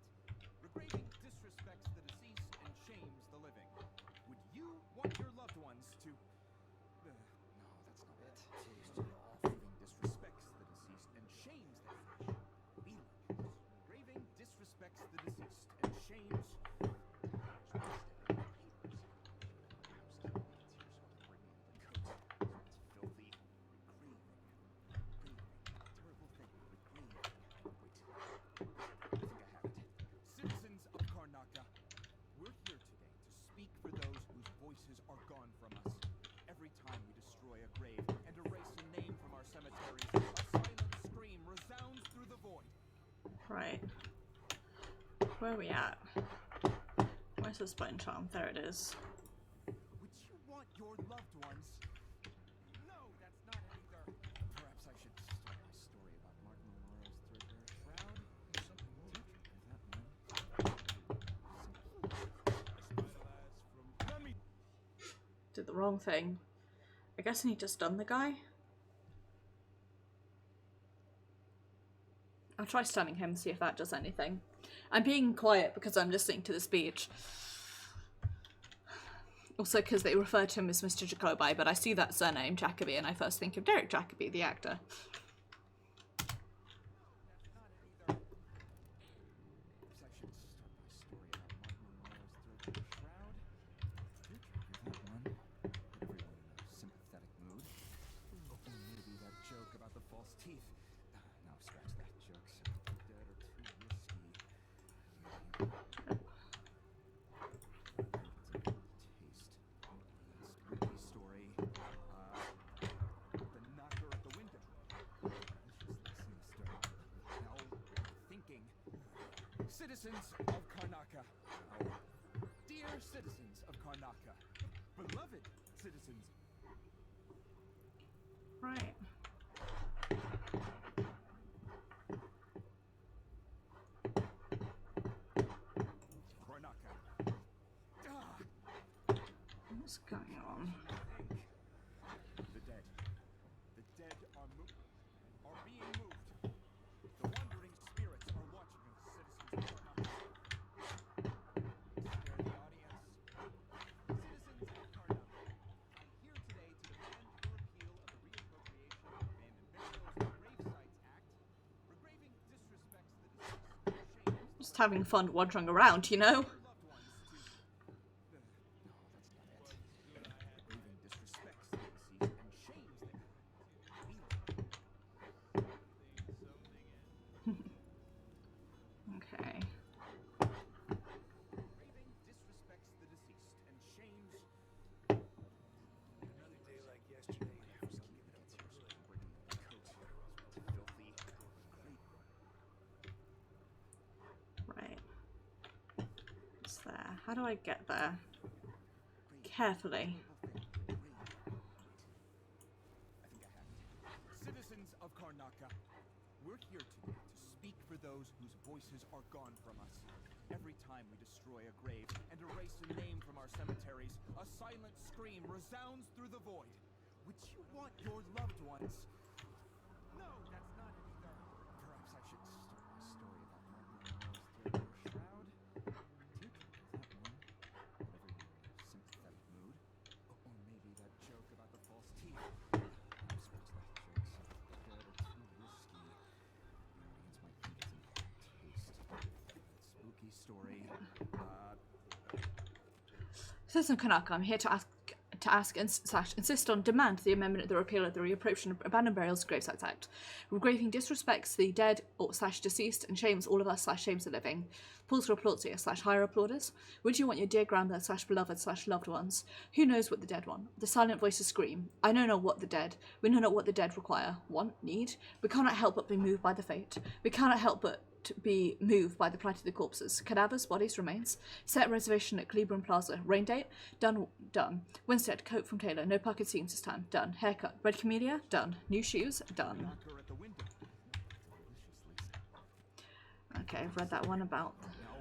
Regraving disrespects the deceased and shames the living. Would you want your loved ones to... no, that's not it. Regraving disrespects the deceased and shames the Regraving disrespects the deceased and shames... Citizens of Karnaca, we're here today to speak for those whose voices are gone from us. Every time we destroy a grave and erase a name from our cemeteries, a silent scream resounds through the void. Right. Where are we at? Where's the spine charm? There it is. Would you want your loved ones? No, that's not it either. Perhaps I should start my story about Martin Monroe's threadbare shroud or something like that. Let me... Did the wrong thing. I guess I need to stun the guy. I'll try stunning him, see if that does anything. I'm being quiet because I'm listening to the speech. Also because they refer to him as Mr. Jacobi, but I see that surname, Jacobi, and I first think of Derek Jacobi, the actor. Citizens of Karnaca. Dear citizens of Karnaca. Beloved citizens. Right. Karnaca. What's going on? The dead. The dead are being moved. The wandering spirits are watching us, citizens of Karnaca. Scare the audience. Citizens of Karnaca. I'm here today to demand the repeal of the reappropriation of abandoned burials and gravesites act. Regraving disrespects the deceased and shames Just having fun wandering around, you know? loved ones to. No, that's not it. Regraving disrespects the deceased and shames them. Okay. Regraving disrespects the deceased and shames. Another day like yesterday. Right. What's there? How do I get there? Carefully. Citizens of Karnaca, we're here today to speak for those whose voices are gone from us. Every time we destroy a grave and erase a name from our cemeteries, a silent scream resounds through the void. Would you want your loved ones? No, that's not it either. Perhaps I should start my story about Martin Monroe's threadbare shroud. Sympathetic mood. Or maybe that joke about the false teeth. Scratch that joke. Dead or too risky. The audience might think it's in taste. That spooky story. Citizen Kanaka, I'm here to ask and slash insist on demand the amendment of the repeal of the Reappropriation of Abandoned Burials Gravesites Act. Regraving disrespects the dead or slash deceased and shames all of us slash shames the living. Pulls for applause here slash higher applauders. Would you want your dear grandmother slash beloved slash loved ones? Who knows what the dead want? The silent voices scream. I know not what the dead. We know not what the dead require. Want? Need? We cannot help but be moved by the fate. We cannot help but be moved by the plight of the corpses. Cadavers, bodies, remains. Set reservation at Cleburne Plaza. Rain date? Done. Done. Winstead, coat from Taylor. No parking scenes this time. Done. Haircut. Red camellia? Done. New shoes? Done. Knocker at the window. Okay, I've read that one about Now,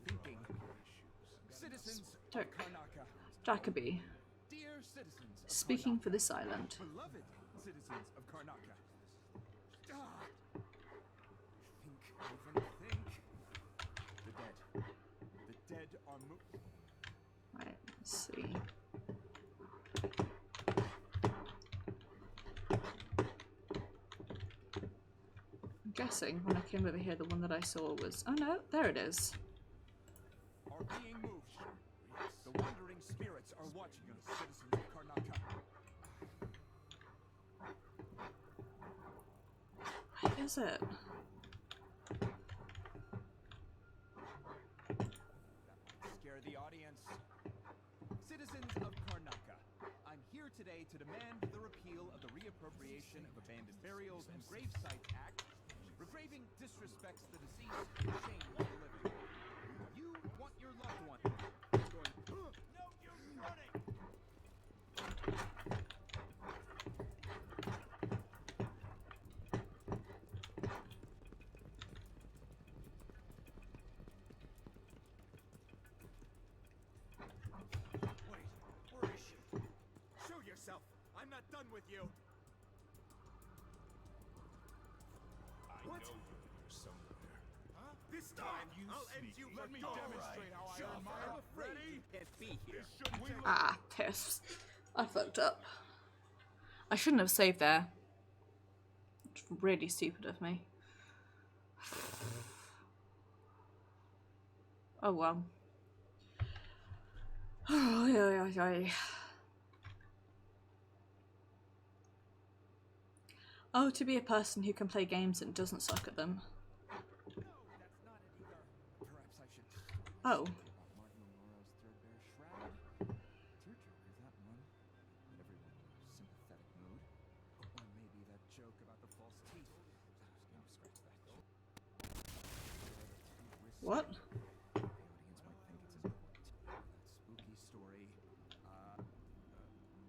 thinking. Citizens of Dirk. Karnaca. Jacoby, Dear citizens of speaking Karnaca. for the silent. Beloved citizens of Karnaca. Think. The dead. The dead are Right, let's see. I'm guessing when I came over here, the one that I saw was. Oh no, there it is. are being moved. The wandering spirits are watching us, citizens of Karnaca. Where is it? Scare the audience. Citizens of Karnaca, I'm here today to demand the repeal of the Reappropriation of Abandoned Burials and Gravesites Act. Regraving disrespects the deceased and shames the living. You want your loved one. No, you're running! Wait, where is she? Show yourself! I'm not done with you! What? I know you're here somewhere. Huh? This time, I'll end you. Let me demonstrate how I earn my own. Ready? Can't be here. Ah, piss. I fucked up. I shouldn't have saved there. It's really stupid of me. Oh well. Oh, to be a person who can play games and doesn't suck at them. No, that's not it either. Perhaps I should. Oh. Martin Monroe's threadbare shroud. Tearjerker, that one. Let everyone in a sympathetic mood. Or maybe that joke about the false teeth. No, scratch that. What? The audience might think it's important. That spooky story.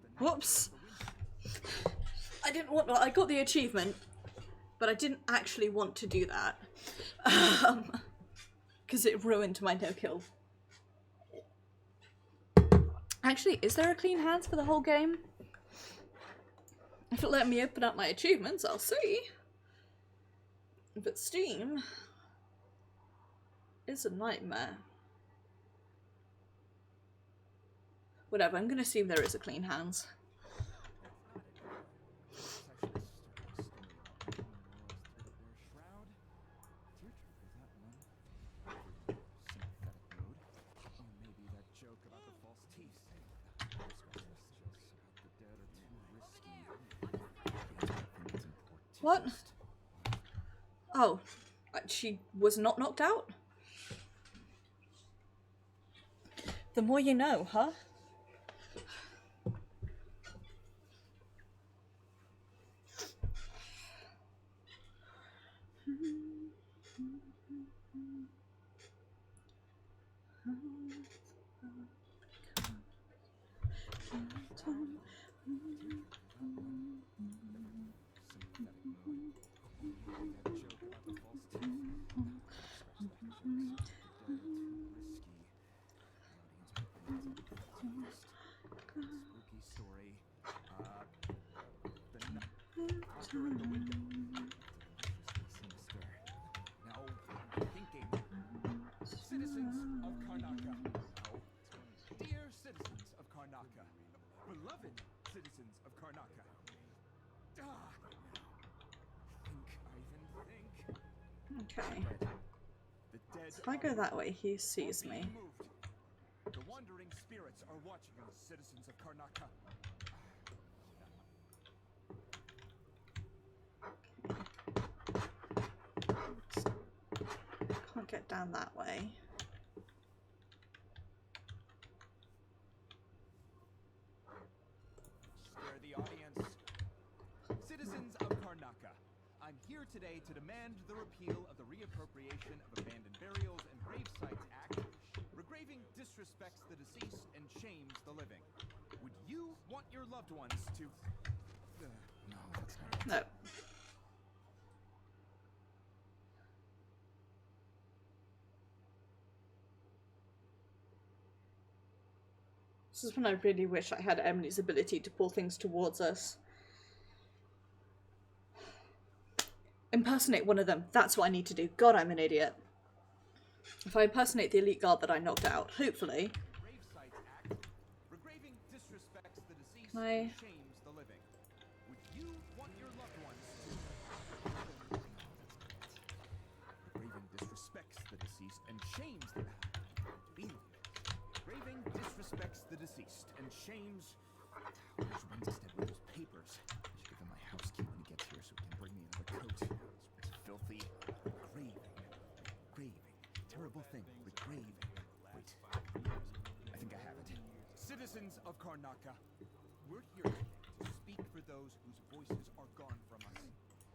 The night Whoops. of the wind. I didn't want. I got the achievement, but I didn't actually want to do that because it ruined my no kill. Actually, is there a clean hands for the whole game? If it let me open up my achievements, I'll see. But Steam is a nightmare. Whatever, I'm gonna assume there is a clean hands. What? Oh, she was not knocked out? The more you know, huh? Okay. If I go that way, he sees me. The wandering spirits are watching us, citizens of Karnaka. Can't get down that way. Spare the audience. Citizens of Karnaka, I'm here today to demand the repeal of the reappropriation of abandoned burials and grave sites act. Regraving disrespects the deceased and shames the living. Would you want your loved ones to... no, that's not it. No. This is when I really wish I had Emily's ability to pull things towards us. Impersonate one of them. That's what I need to do. God, I'm an idiot. If I impersonate the elite guard that I knocked out, hopefully. Regraving disrespects the deceased Can I... and shames the living. Would you want your loved ones to... Regraving disrespects the deceased and shames the... Regraving disrespects the deceased and shames... Where's Winstead with those papers? I should give him my house key when he gets here so he can bring me another coat. It's filthy. Graving. Graving. Terrible thing. Regraving. Wait. I think I have it. Citizens of Karnaka, we're here to speak for those whose voices are gone from us.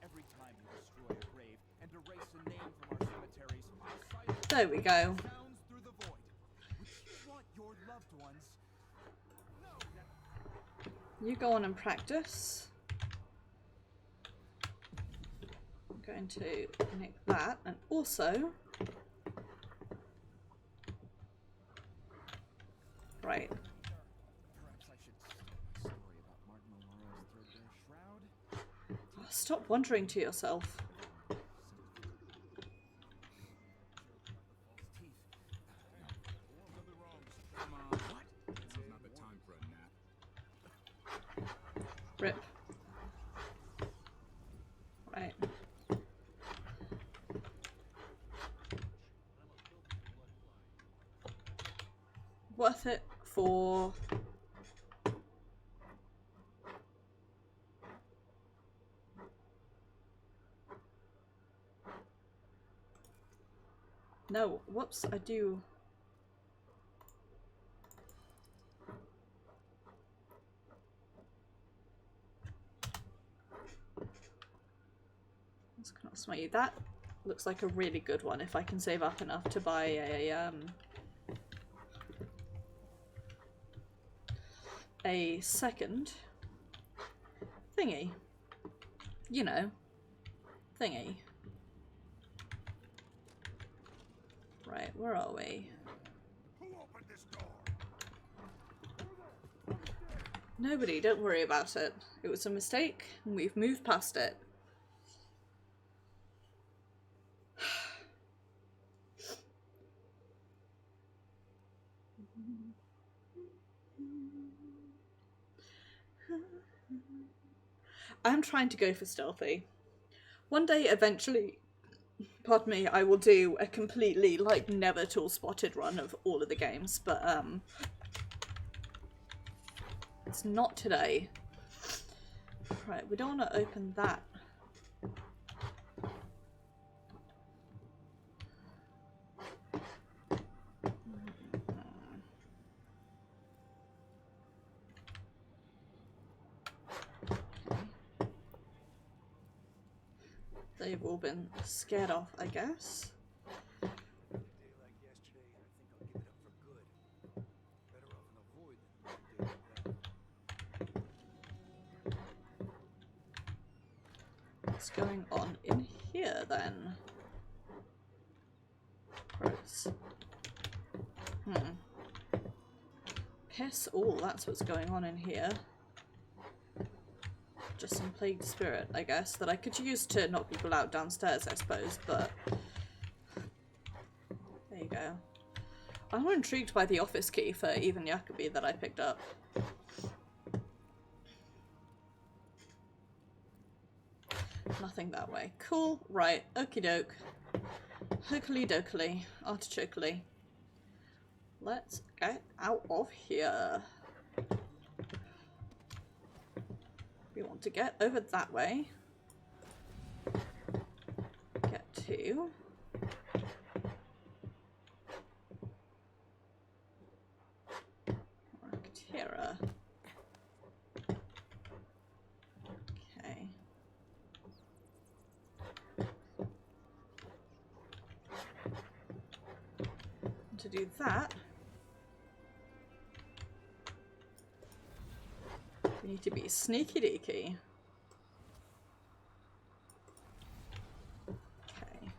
Every time we destroy a grave and erase a name from our cemeteries, silence There we go. sounds through the void. Would you want your loved ones? No. You go on and practice. I'm going to nick that, and also... Right. Perhaps I should start my story about Martin O'Mara's threadbare shroud. Stop wondering to yourself. Come on. What? This is not the time for a nap. Rip. Right. Worth it for... No, whoops, I do... Let's not smite you. That looks like a really good one if I can save up enough to buy a second thingy. You know, thingy. Right, where are we? Who opened this door? Nobody, don't worry about it. It was a mistake, and we've moved past it. I'm trying to go for stealthy. One day, eventually, pardon me, I will do a completely, like, never tool spotted run of all of the games, but, it's not today. Right, we don't want to open that. They've all been scared off, I guess. A day like yesterday, I think I'll give it up for good. Better off in a void than a day like that. What's going on in here then? Gross. Piss all, that's what's going on in here. Just some plagued spirit, I guess, that I could use to knock people out downstairs, I suppose, but there you go. I'm more intrigued by the office key for Even Jacobi that I picked up. Nothing that way. Cool, right, okie doke. Hokely dokely, artichokely. Let's get out of here. We want to get over that way. Get to Arctera. Okay. To do that, we need to be sneaky deaky. Okay.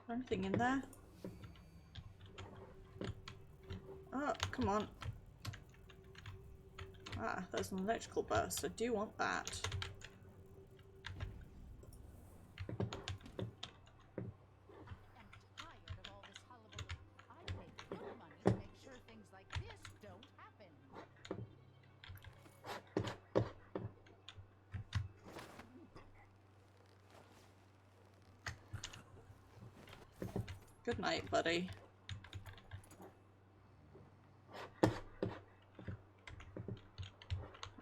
Anything in there? Oh, come on. Ah, there's an electrical burst. I do want that. Good night, buddy.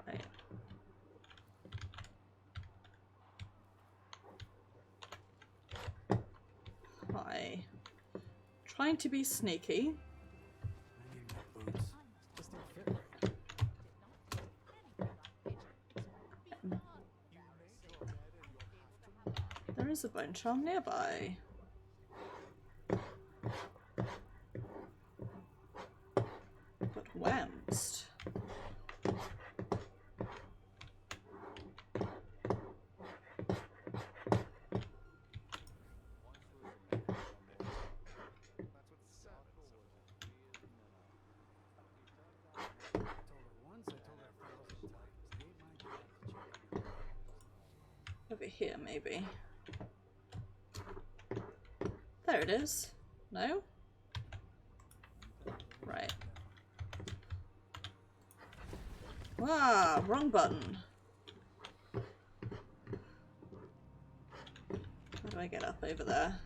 Right. Hi. Trying to be sneaky. I need my boots. Just don't fit right. There is a bone charm nearby. But whamst. Over here, maybe. There it is. No? Right. Ah, wrong button. How do I get up over there?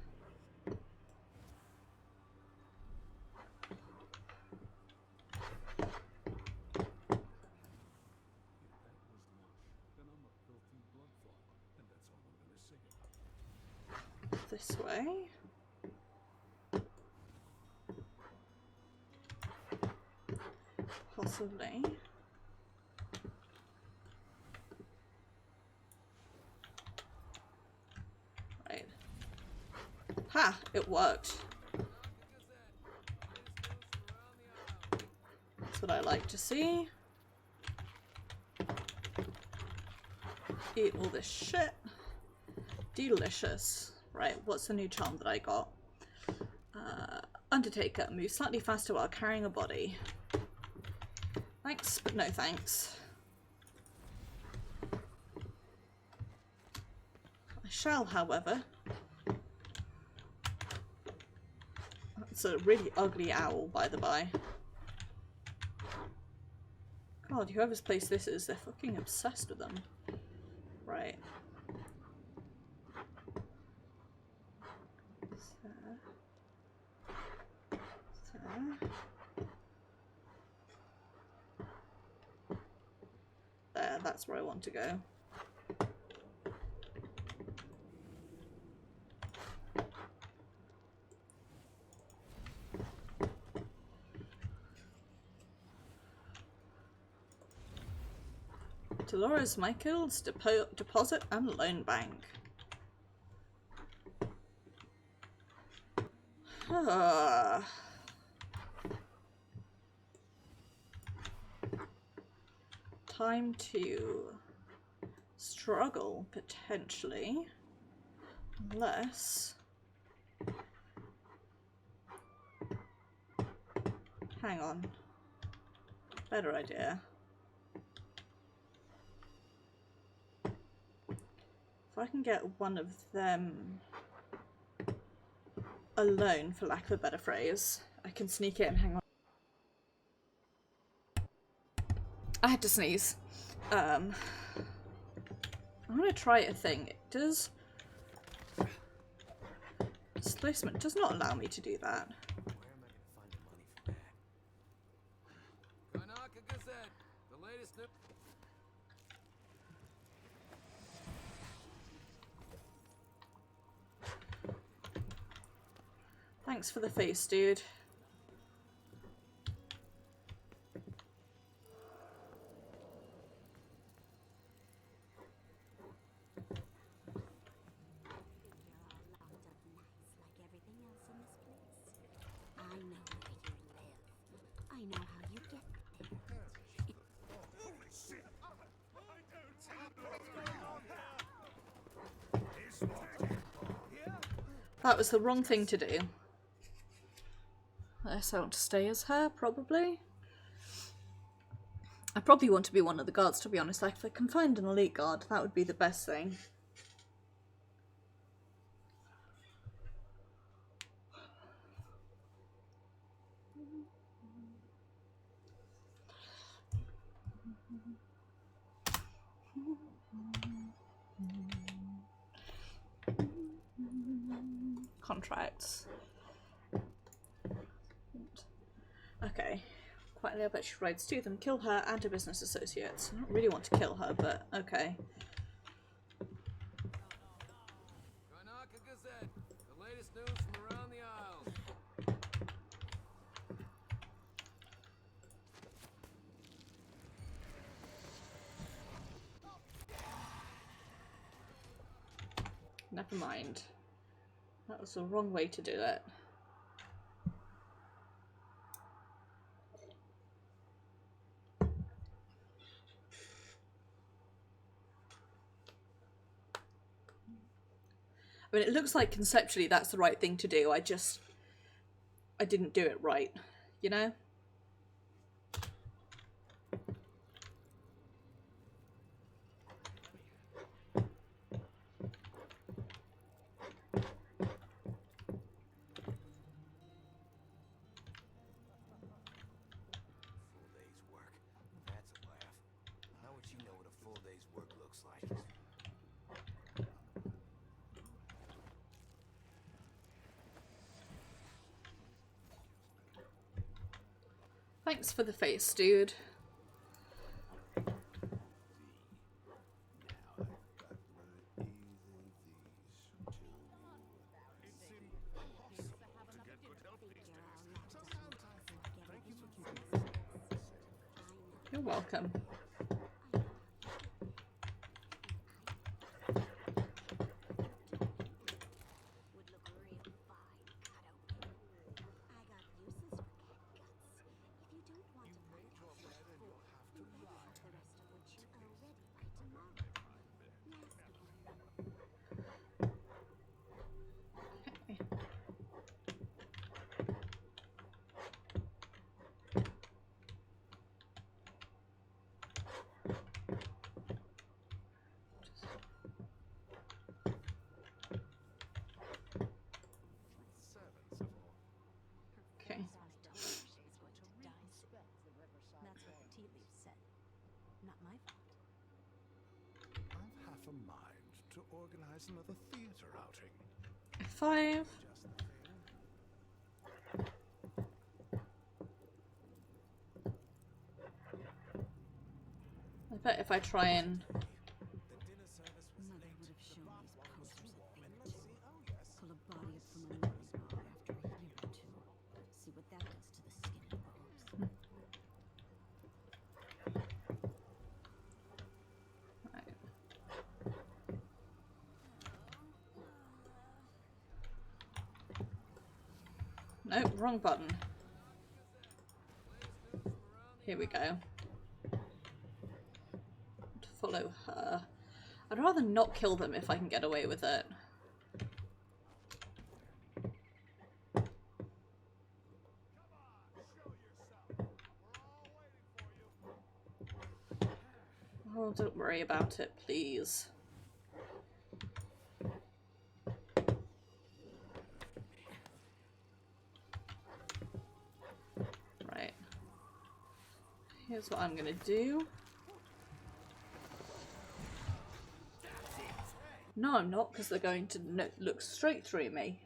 This way. Possibly. Right. Ha! It worked. That's what I like to see. Eat all this shit. Delicious. Right, what's the new charm that I got? Undertaker. Moves slightly faster while carrying a body. Thanks, but no thanks. I shall, however. That's a really ugly owl, by the by. God, whoever's placed this is, they're fucking obsessed with them. Right. There, that's where I want to go. Dolores Michaels, Deposit and Loan Bank. Time to struggle, potentially. Unless... Hang on. Better idea. If I can get one of them alone, for lack of a better phrase, I can sneak in. Hang on. I had to sneeze. I'm gonna try a thing. It does... Displacement does not allow me to do that. Where am I going to find the money for that? Karnaka Gazette, the latest new... Thanks for the face, dude. That was the wrong thing to do. I want to stay as her, probably. I probably want to be one of the guards, to be honest. Like, if I can find an elite guard, that would be the best thing. Contracts. Okay. Quietly, I bet she rides to them. Kill her and her business associates. I don't really want to kill her, but okay. Karnaka Gazette, the latest news from around the aisles. Never mind. That was the wrong way to do it. I mean, it looks like conceptually that's the right thing to do. I didn't do it right, you know? Thanks for the face, dude. You're welcome. Would look real fine cut open. I got uses for cat guts. If you don't want to buy it off my floor, you better have the rest of what you owe ready by tomorrow. Okay. That's what the tea leaves said. Not my fault. I've half a mind to organize another theater outing. 5. Just the thing. I bet if I try and... Mother would have shown these posters a thing or two. Pull a body up from a noise ball after a year or two. See what that does to the skin and bones. Nope, wrong button. Here we go. To follow her. I'd rather not kill them if I can get away with it. Oh, don't worry about it, please. Right. Here's what I'm gonna do. No, I'm not, because they're going to look straight through me.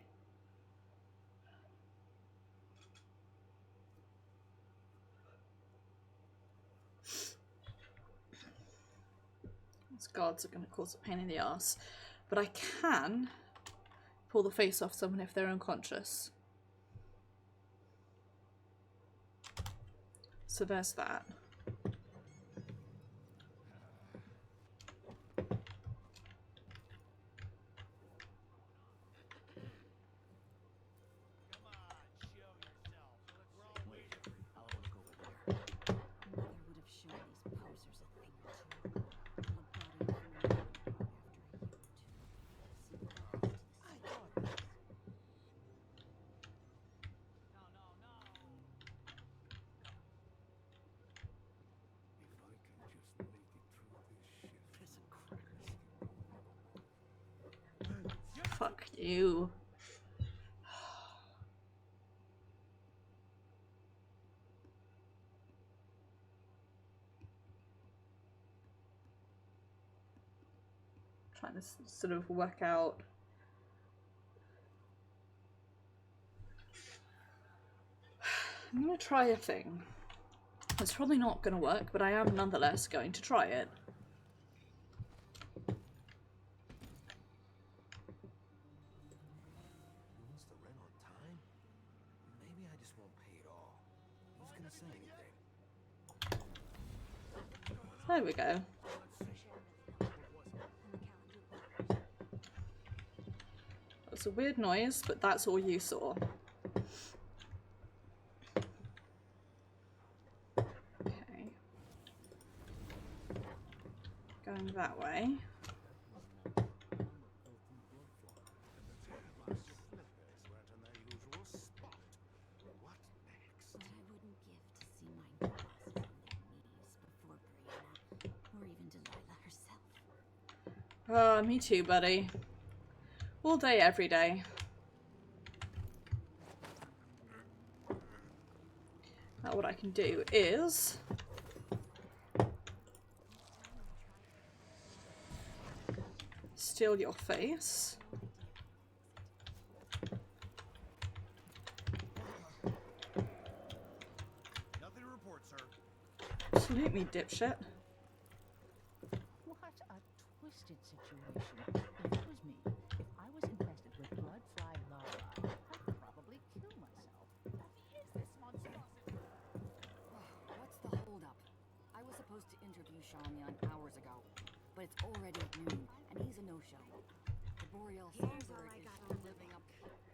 These guards are going to cause a pain in the ass. But I can pull the face off someone if they're unconscious. So there's that. Mother would have shown these posers a thing or two. Pull a body up from a noise ball after a year or two. See what that does to the skin and bones. If I can just make it through this shift. Piss of crackers. Fuck you. Trying to sort of work out. I'm gonna try a thing. It's probably not gonna work, but I am nonetheless going to try it. He wants the rent on time? Maybe I just won't pay it all. Who's gonna say anything? There we go. That's a weird noise, but that's all you saw. Okay. Going that way. What I wouldn't give to see my bosses on their knees before Brianna, or even Delilah herself. Me too, buddy. All day, every day. Now what I can do is steal your face. Nothing to report, sir. Absolutely, dipshit. What a twisted situation. If it was me, if I was infested with blood fly larvae, I'd probably kill myself. What is this monstrosity? What's the holdup? I was but it's already at noon, and he's a no-show. The Boreal Songbird is still living up.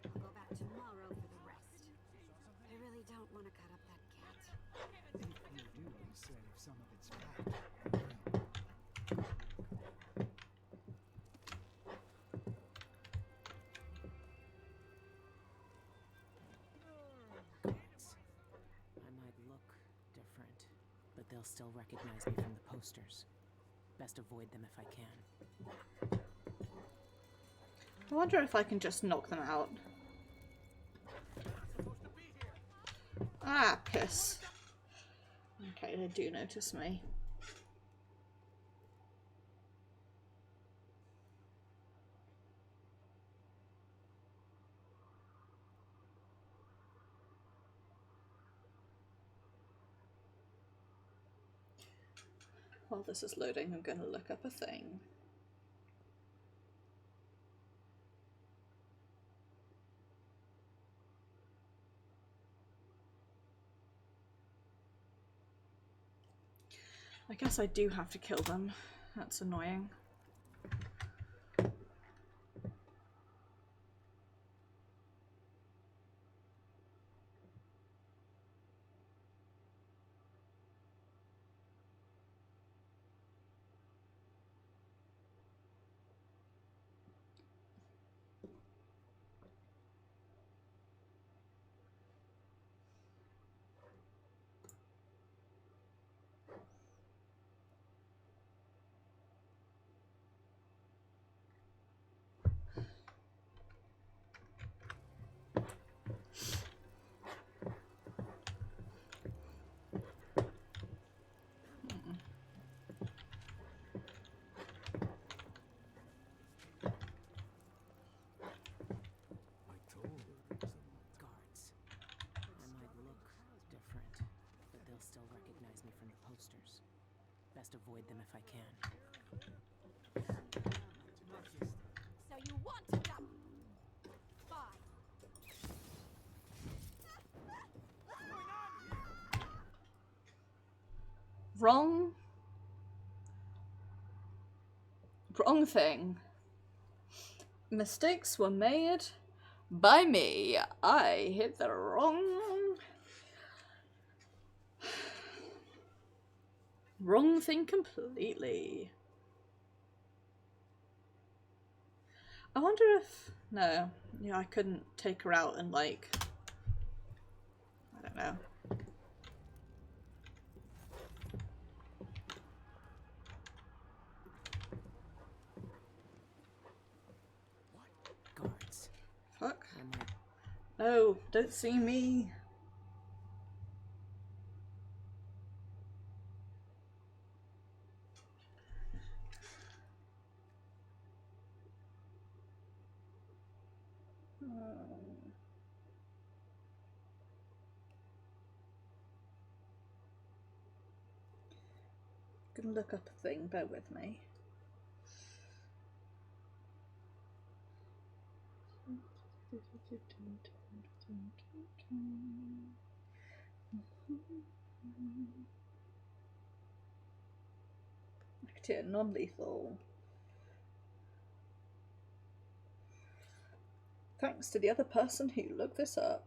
I'll go back tomorrow for the rest. I really don't want to cut up that cat. If you do, save some of its fat. I might look different, but they'll still recognize me from the posters. Best avoid them if I can. I wonder if I can just knock them out. Ah, piss. Okay, they do notice me. While this is loading, I'm going to look up a thing. I guess I do have to kill them. That's annoying. Best avoid them if I can. So you want to come? Fine. Wrong thing. Mistakes were made by me. I hit the wrong thing completely. I wonder if... No. Yeah, I couldn't take her out and, like... I don't know. Guards. Fuck. No, don't see me. Gonna look up a thing, bear with me. Active, non-lethal. Thanks to the other person who looked this up.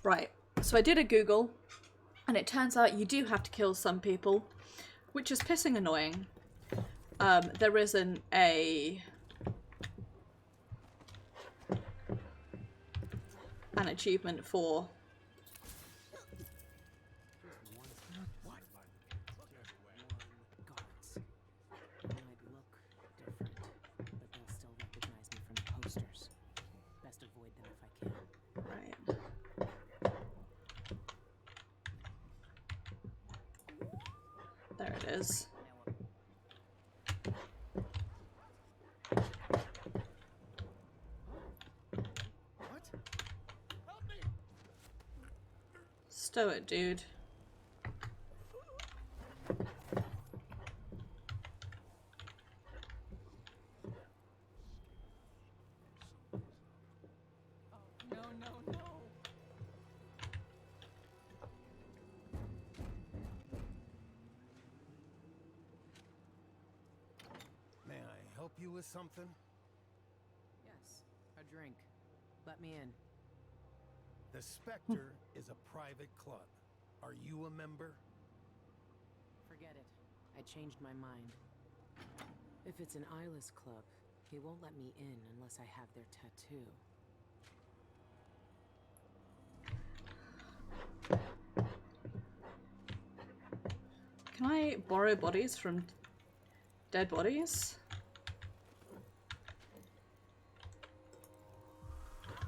Right, so I did a Google, and it turns out you do have to kill some people, which is pissing annoying. There isn't an achievement for... Guards. I might look different, but they'll still recognize me from the posters. Best avoid them if I can. Right. is. What? Help me! Stow it, dude. No, no, no! May I help you with something? Yes, a drink. Let me in. The Spectre is a private club. Are you a member? Forget it. I changed my mind. If it's an eyeless club, he won't let me in unless I have their tattoo. Can I borrow bodies from dead bodies?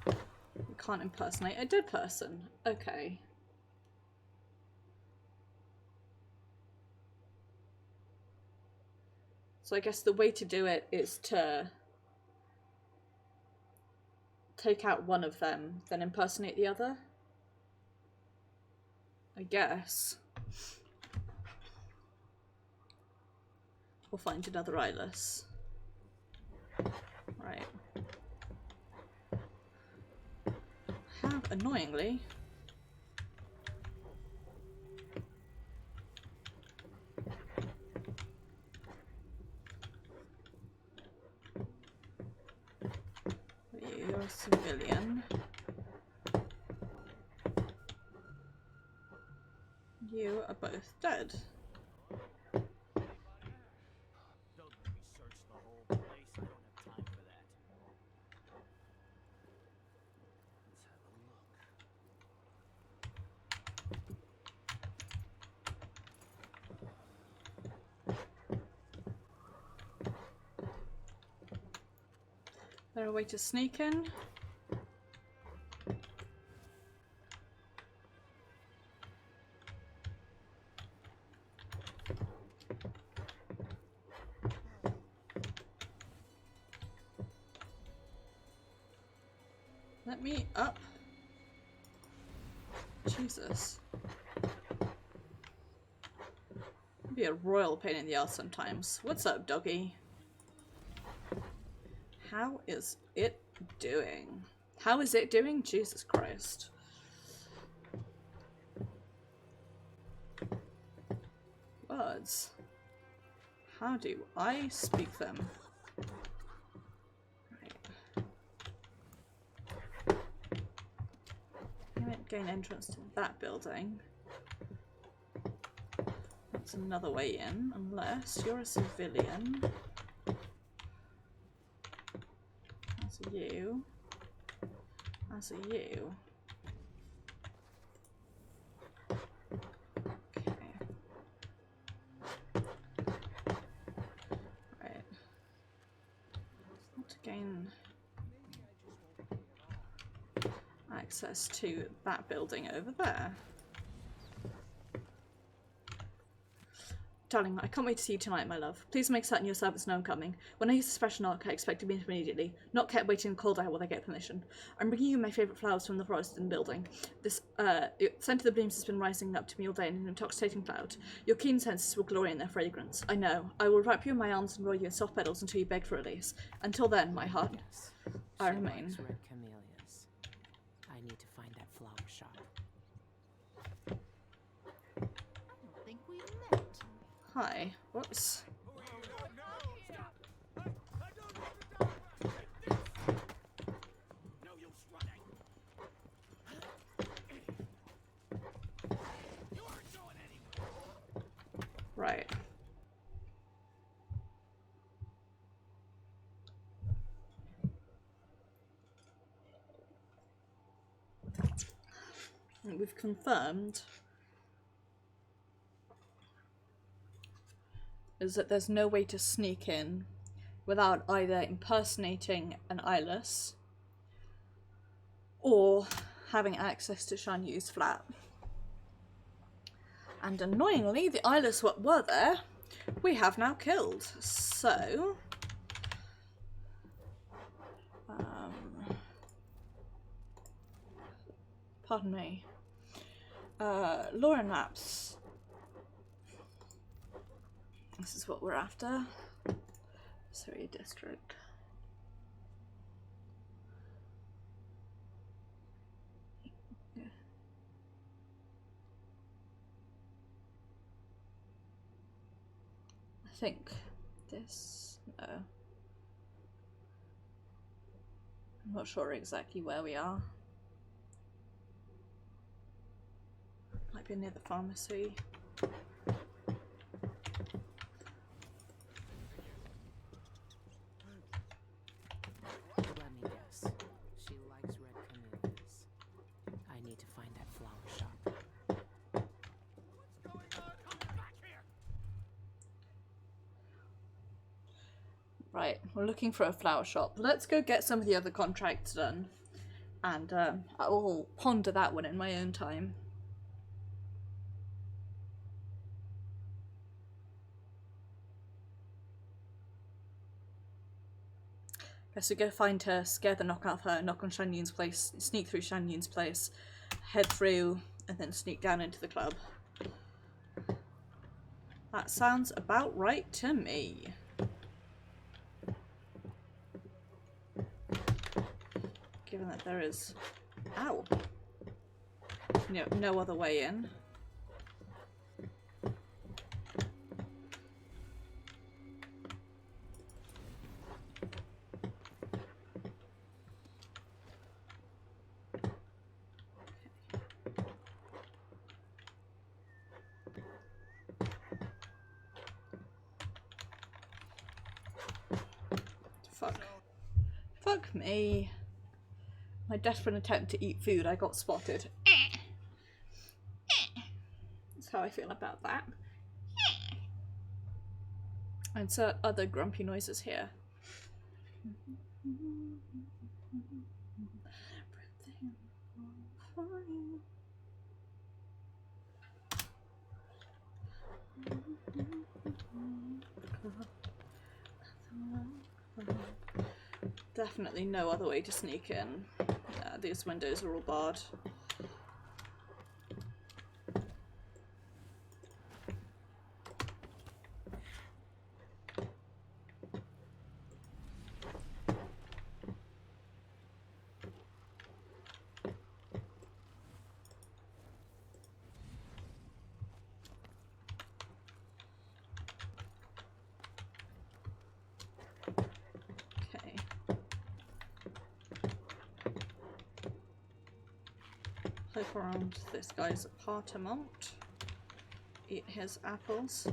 You can't impersonate a dead person. Okay. So I guess the way to do it is to take out one of them, then impersonate the other. I guess. We'll find another eyeless. Right. How annoyingly. You're a civilian. You are both dead. Don't let me search the whole place. I don't have time for that. Let's have a look. Is there a way to sneak in? Let me up. Jesus. It'd be a royal pain in the ass sometimes. What's up, doggy? How is it doing? How is it doing? Jesus Christ. Words. How do I speak them? Gain entrance to that building. That's another way in, unless you're a civilian. As a you. As a you. Okay. Right. Not to gain access to that building over there. Darling, I can't wait to see you tonight, my love. Please make certain your servants know I'm coming. When I use the special knock, I expect to be immediately, not kept waiting and called out while I get permission. I'm bringing you my favourite flowers from the forest and building. This, scent of the blooms has been rising up to me all day in an intoxicating cloud. Your keen senses will glory in their fragrance. I know. I will wrap you in my arms and roll you in soft petals until you beg for release. Until then, my heart, I remain. Red camellias. I need to find that flower shop. I don't think we met. Hi. Whoops. Right. And we've confirmed is that there's no way to sneak in without either impersonating an eyeless or having access to Shan Yu's flat. And annoyingly, the eyeless were there we have now killed. So, pardon me. Laura Naps. This is what we're after. Surrey District. Yeah. I think this. No. I'm not sure exactly where we are. Might be near the pharmacy. Let me guess. She likes red camellias. I need to find that flower shop. What's going on? Come back here! Right, we're looking for a flower shop. Let's go get some of the other contracts done. And I will ponder that one in my own time. Guess we go find her, scare the knock out of her, knock on Shan Yun's place, sneak through Shan Yun's place, head through, and then sneak down into the club. That sounds about right to me. Given that there is, ow, no other way in. Fuck me. My desperate attempt to eat food, I got spotted. That's how I feel about that. Insert other grumpy noises here. Definitely no other way to sneak in. Yeah, these windows are all barred. Poke around this guy's apartment. Eat his apples.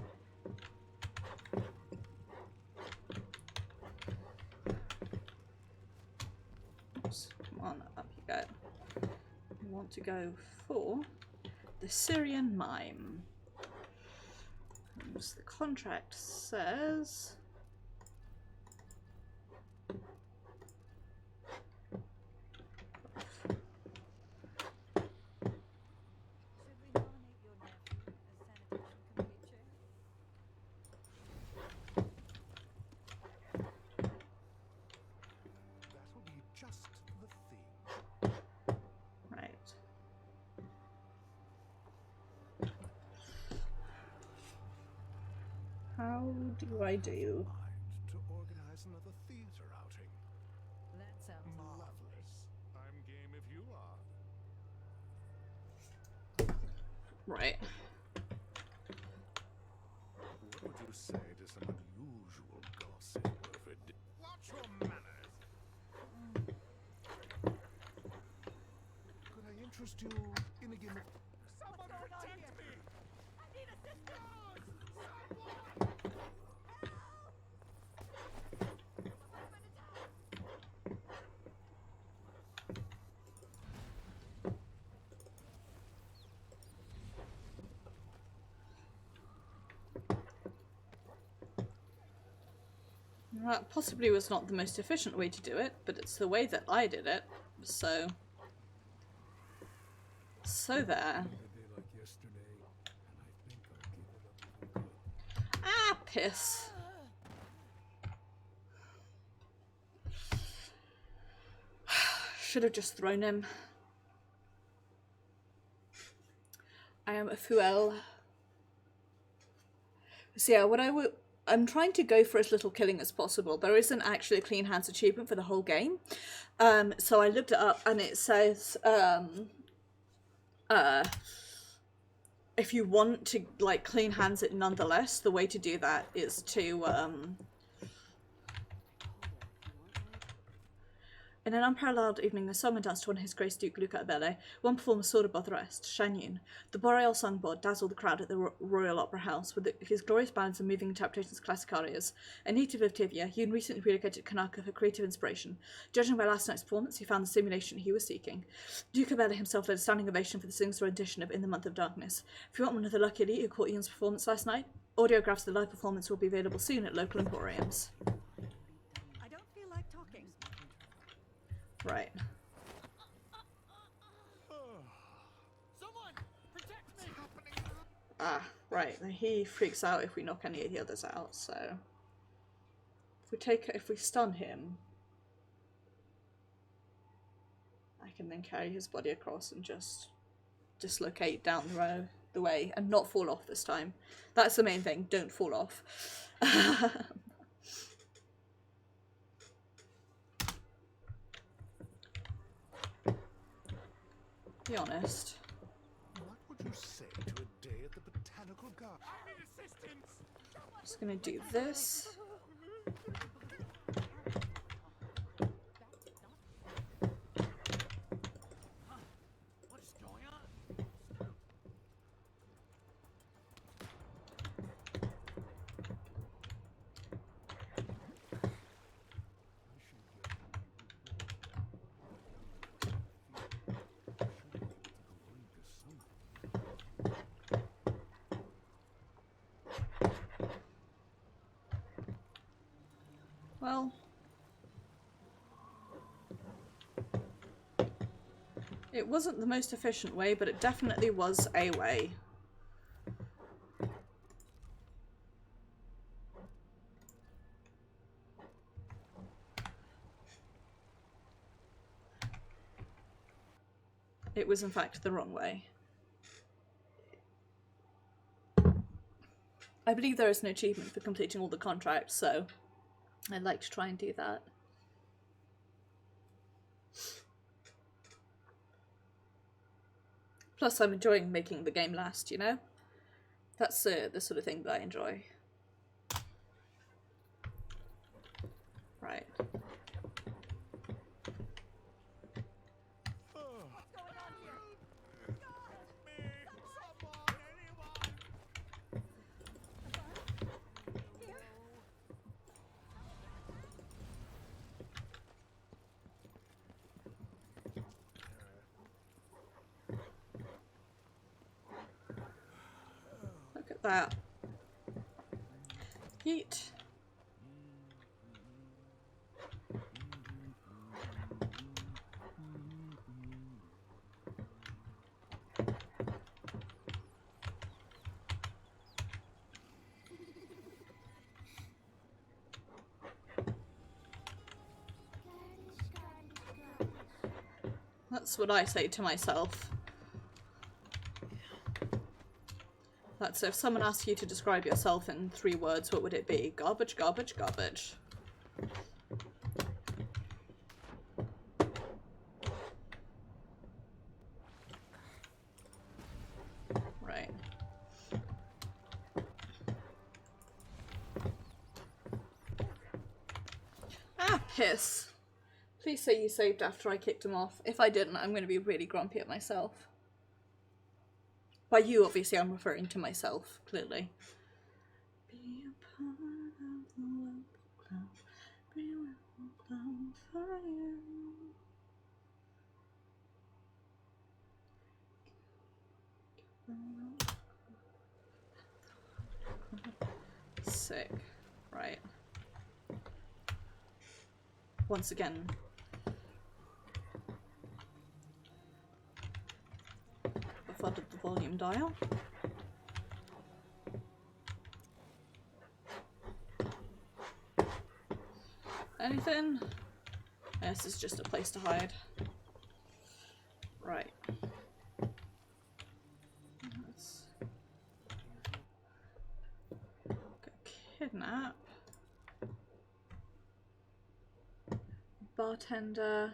Oops, come on, up you go. We want to go for the Syrian mime. And the contract says... How do I do? To organize another theater outing. That sounds marvelous. I'm game if you are. Right. What would you say to some unusual gossip over Watch your manners. Could I interest you in a game of... Someone protect me! I need assistance! Someone! That possibly was not the most efficient way to do it, but it's the way that I did it, so there. A day like yesterday, and I think I'll give it up for good. Ah, piss. Should have just thrown him. I am a fool. So yeah, I'm trying to go for as little killing as possible. There isn't actually a clean hands achievement for the whole game. So I looked it up and it says if you want to like clean hands it nonetheless, the way to do that is to in an unparalleled evening, the song and dance to one His Grace Duke Luca Abele. One performer soared above the rest, Shanyun. The Boreal songbird dazzled the crowd at the Royal Opera House with his glorious ballads and moving interpretations of classic arias. A native of Tivia, Yoon recently relocated to Kanaka for creative inspiration. Judging by last night's performance, he found the stimulation he was seeking. Duke Abele himself led a standing ovation for the singer's rendition of In the Month of Darkness. If you want one of the lucky elite who caught Yoon's performance last night, audiographs of the live performance will be available soon at local emporiums. I don't feel like talking. Right. Someone protect me! Ah, right. He freaks out if we knock any of the others out, so if we stun him, I can then carry his body across and just dislocate down the way and not fall off this time. That's the main thing, don't fall off. Be honest. What would you say to a day at the botanical garden? I need assistance! Just gonna do this. What's going on? Well, it wasn't the most efficient way, but it definitely was a way. It was in fact the wrong way. I believe there is an achievement for completing all the contracts, so I'd like to try and do that. Plus I'm enjoying making the game last, you know? That's the sort of thing that I enjoy. Right. Look at that. Heat. That's what I say to myself. That's if someone asks you to describe yourself in 3 words, what would it be? Garbage, garbage, garbage. Right. Ah, piss. Please say you saved after I kicked him off. If I didn't, I'm going to be really grumpy at myself. By you, obviously, I'm referring to myself, clearly. Be a part of the local club. Be a local club for you. Sick. Right. Once again. Flooded the volume dial. Anything? This is just a place to hide. Right. Let's go kidnap. Bartender.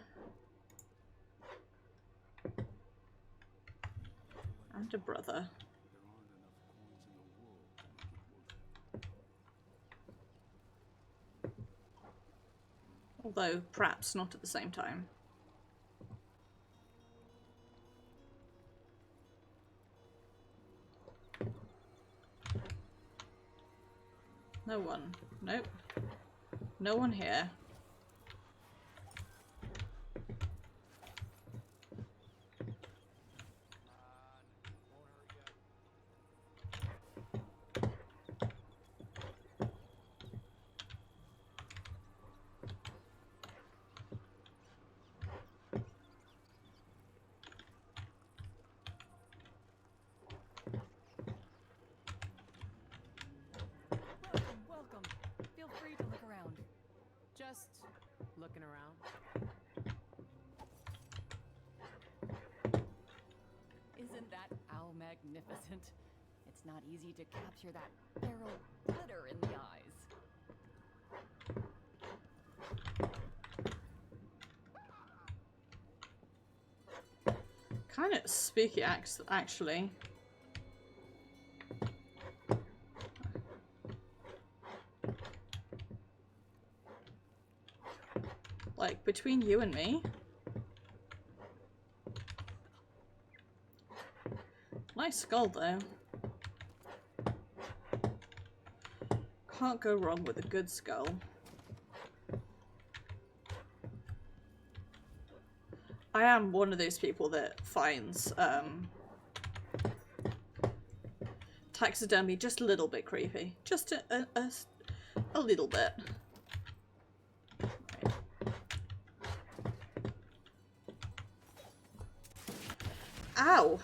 And a brother. Although, perhaps not at the same time. No one. Nope. No one here. Welcome. Feel free to look around. Just looking around. Isn't that owl magnificent? It's not easy to capture that feral glitter in the eyes. Kind of spooky actually. Like, between you and me. Nice skull, though. Can't go wrong with a good skull. I am one of those people that finds taxidermy just a little bit creepy. Just a little bit. Ow!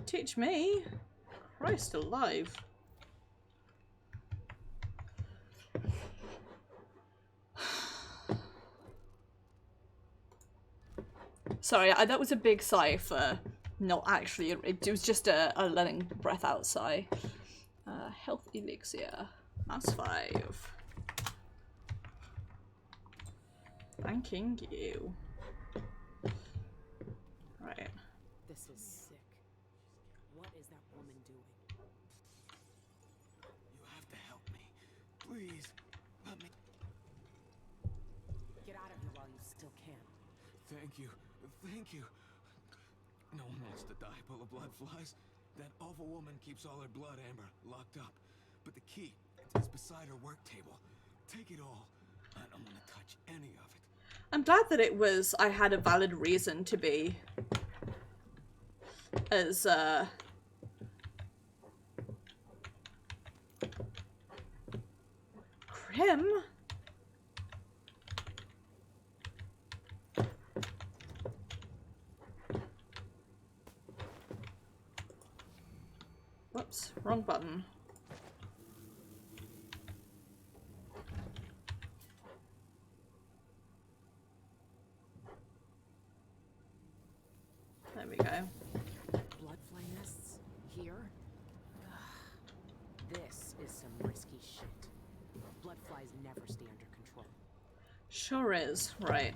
Teach me? Christ alive. Sorry, that was a big sigh for not actually, it was just a letting breath out sigh. Health elixir. That's 5. Thanking you. Right. This is sick. What is that woman doing? You have to help me. Please, let me. Get out of here while you still can. Thank you. Thank you. No one wants to die full of blood flies. That awful woman keeps all her blood amber locked up. But the key is beside her work table. Take it all. I don't want to touch any of it. I'm glad that it was, I had a valid reason to be as, Grim? Whoops, wrong button. There we go. Bloodfly nests here? This is some risky shit. Bloodflies never stay under control. Sure is, right.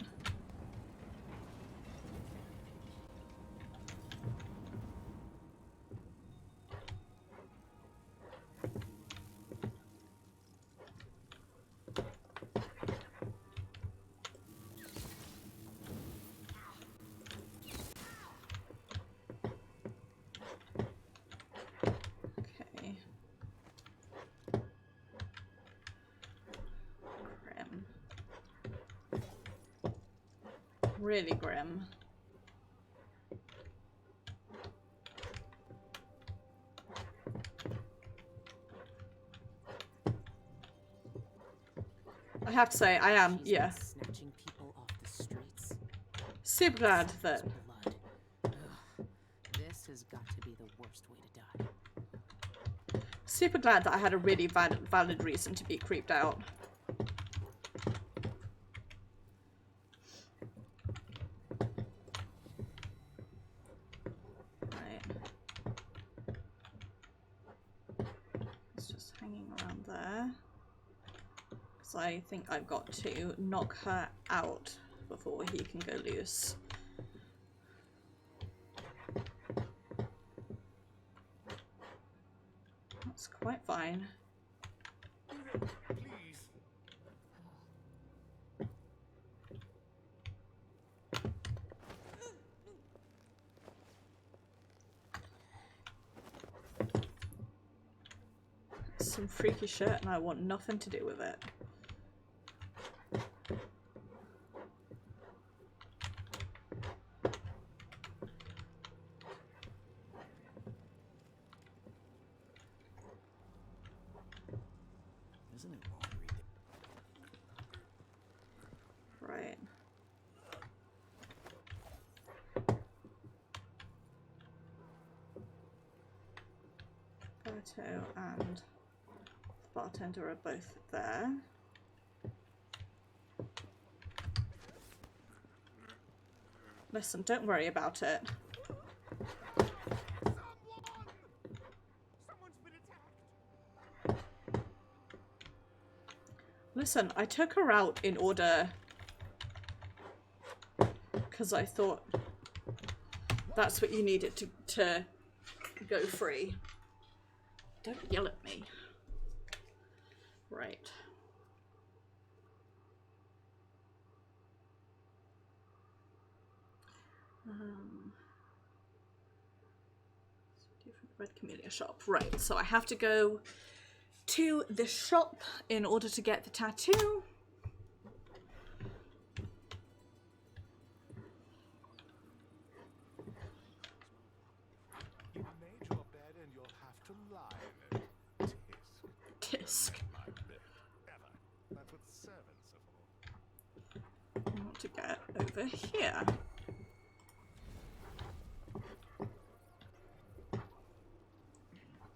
Really grim. I have to say, I am, yeah. Snatching people off the streets. Super glad that. Blood. Ugh. This has got to be the worst way to die. Super glad that I had a really valid reason to be creeped out. Right. It's just hanging around there. Because I think I've got to knock her out before he can go loose. That's quite fine. Please. Some freaky shit and I want nothing to do with it. Isn't it wrong to read it? Right. DOTO and the bartender are both there. Listen, don't worry about it. Someone's been attacked! Listen, I took her out in order because I thought that's what you needed to go free. Don't yell at me. Right. Different Red Camellia shop. Right, so I have to go to the shop in order to get the tattoo. You made your bed and you'll have to lie in it. Tisk. My bed. Ever. That's what servants are for. I want to get over here.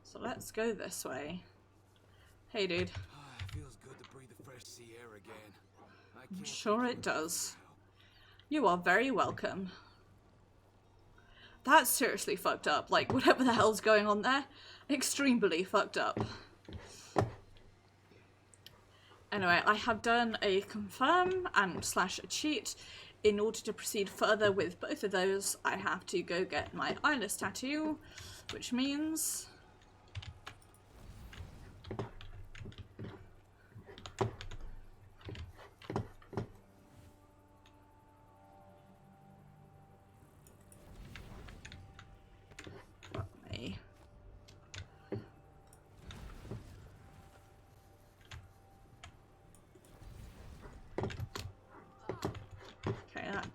So let's go this way. Hey, dude. It feels good to breathe the fresh sea air again. I'm sure it does. You are very welcome. That's seriously fucked up. Like, whatever the hell's going on there, extremely fucked up. Anyway, I have done a confirm and / a cheat. In order to proceed further with both of those, I have to go get my eyeless tattoo, which means...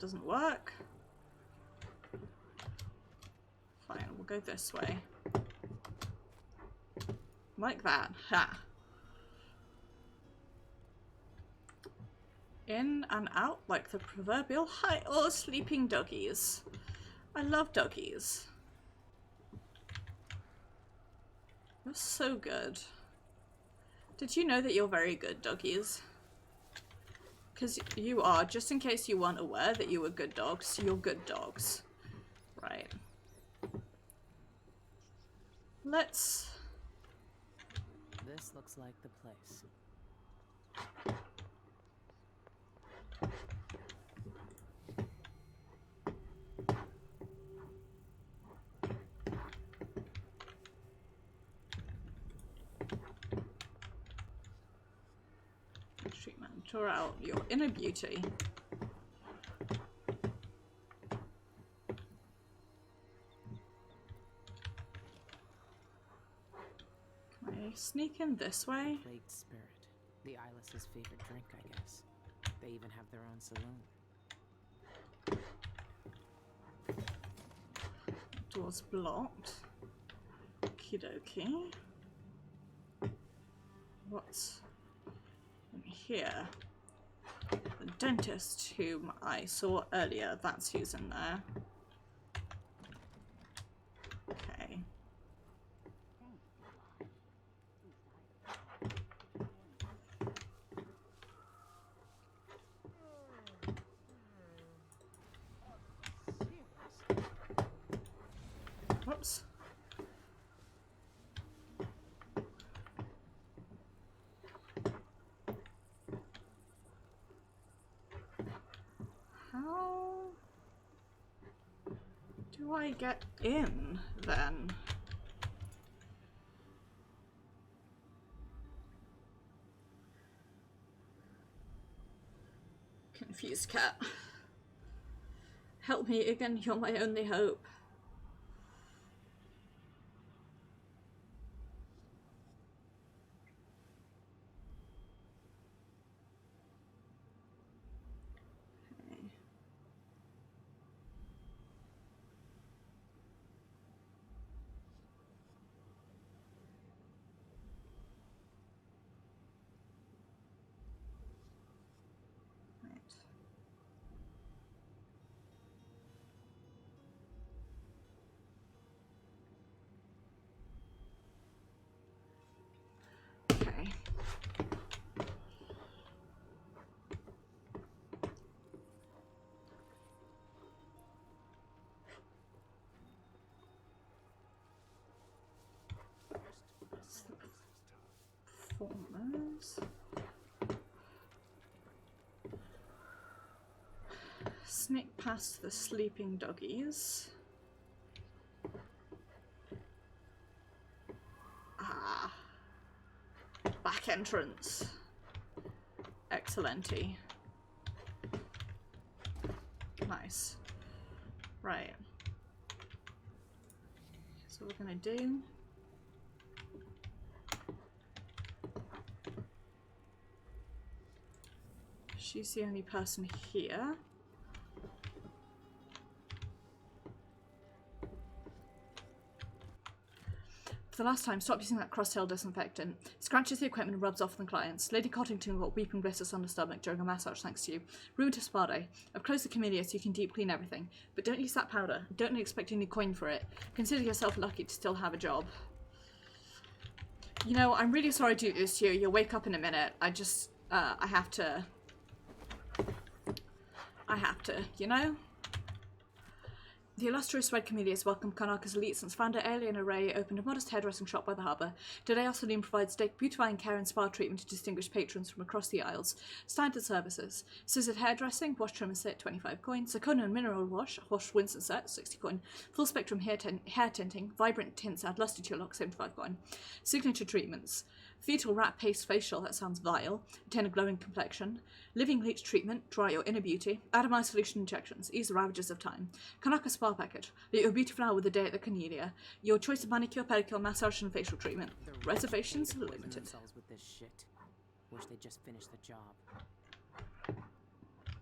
doesn't work. Fine, we'll go this way. Like that. Ha! In and out like the proverbial high or sleeping doggies. I love doggies. You're so good. Did you know that you're very good, doggies? Because you are, just in case you weren't aware that you were good dogs, you're good dogs. Right. Let's... This looks like the place. Treatment. Draw out your inner beauty. Can I sneak in this way? Late Spirit. The Eyeless's favorite drink, I guess. They even have their own saloon. Door's blocked. Okie dokie. What's in here? The dentist whom I saw earlier, that's who's in there. chance. How do I get in then? Confused cat. Help me again, you're my only hope. Okay. Performers. Sneak past the sleeping doggies. Ah. Back entrance. Excellenty. Nice. Right. So we're gonna do. She's the only person here. For the last time, stop using that cross-tail disinfectant. Scratches the equipment and rubs off on the clients. Lady Cottington got weeping blisters on her stomach during a massage thanks to you. Ruined her spa day. I've closed the camellia so you can deep clean everything. But don't use that powder. Don't expect any coin for it. Consider yourself lucky to still have a job. You know, I'm really sorry to do this to you. You'll wake up in a minute. I just, I have to, you know? The illustrious Red Camellias welcomed Karnaka's elite since founder Alien Array opened a modest hairdressing shop by the harbour. Today our saloon provides beautifying care and spa treatment to distinguished patrons from across the Isles. Standard services: scissored hairdressing, wash trimmer set, 25 coin, Sakona and mineral wash Winston set, 60 coin, full spectrum hair tinting, vibrant tints add luster to your look, 75 coin, signature treatments: fetal rat paste facial, that sounds vile, attain a glowing complexion, living leech treatment, dry your inner beauty, atomized solution injections, ease the ravages of time, Karnaka spa package, let your beauty flower with a day at the Camellia, your choice of manicure, pedicure, massage and facial treatment, reservations limited. Themselves with this shit. Wish they just finished the job.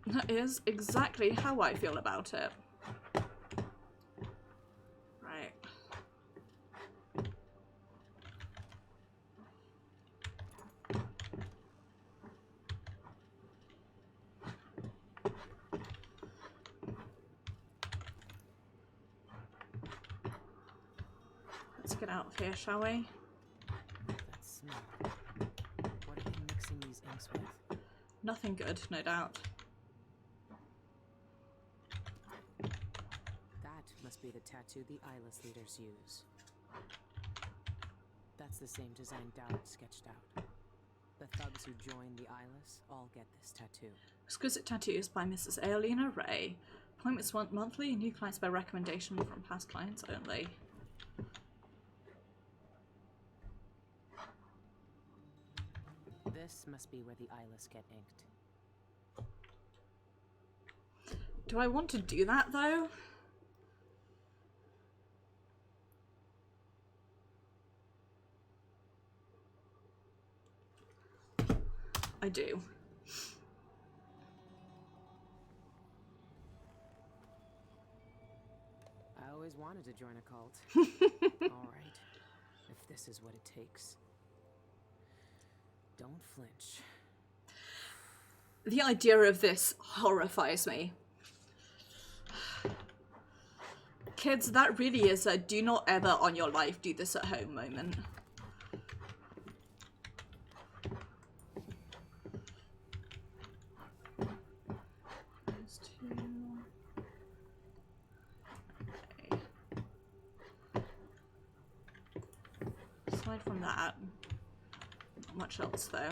That is exactly how I feel about it. Right. Let's get out of here, shall we? That smell. What are they mixing these inks with? Nothing good, no doubt. That must be the tattoo the Eyeless leaders use. That's the same design Dowd sketched out. The thugs who join the Eyeless all get this tattoo. Exquisite tattoos by Mrs. Alien Ray. Appointments monthly, new clients by recommendation from past clients only. This must be where the Eyeless get inked. Do I want to do that though? I do. I always wanted to join a cult. Alright, if this is what it takes. Don't flinch. The idea of this horrifies me. Kids, that really is a do not ever on your life do this at home moment. There's two. Okay. aside from that, not much else though.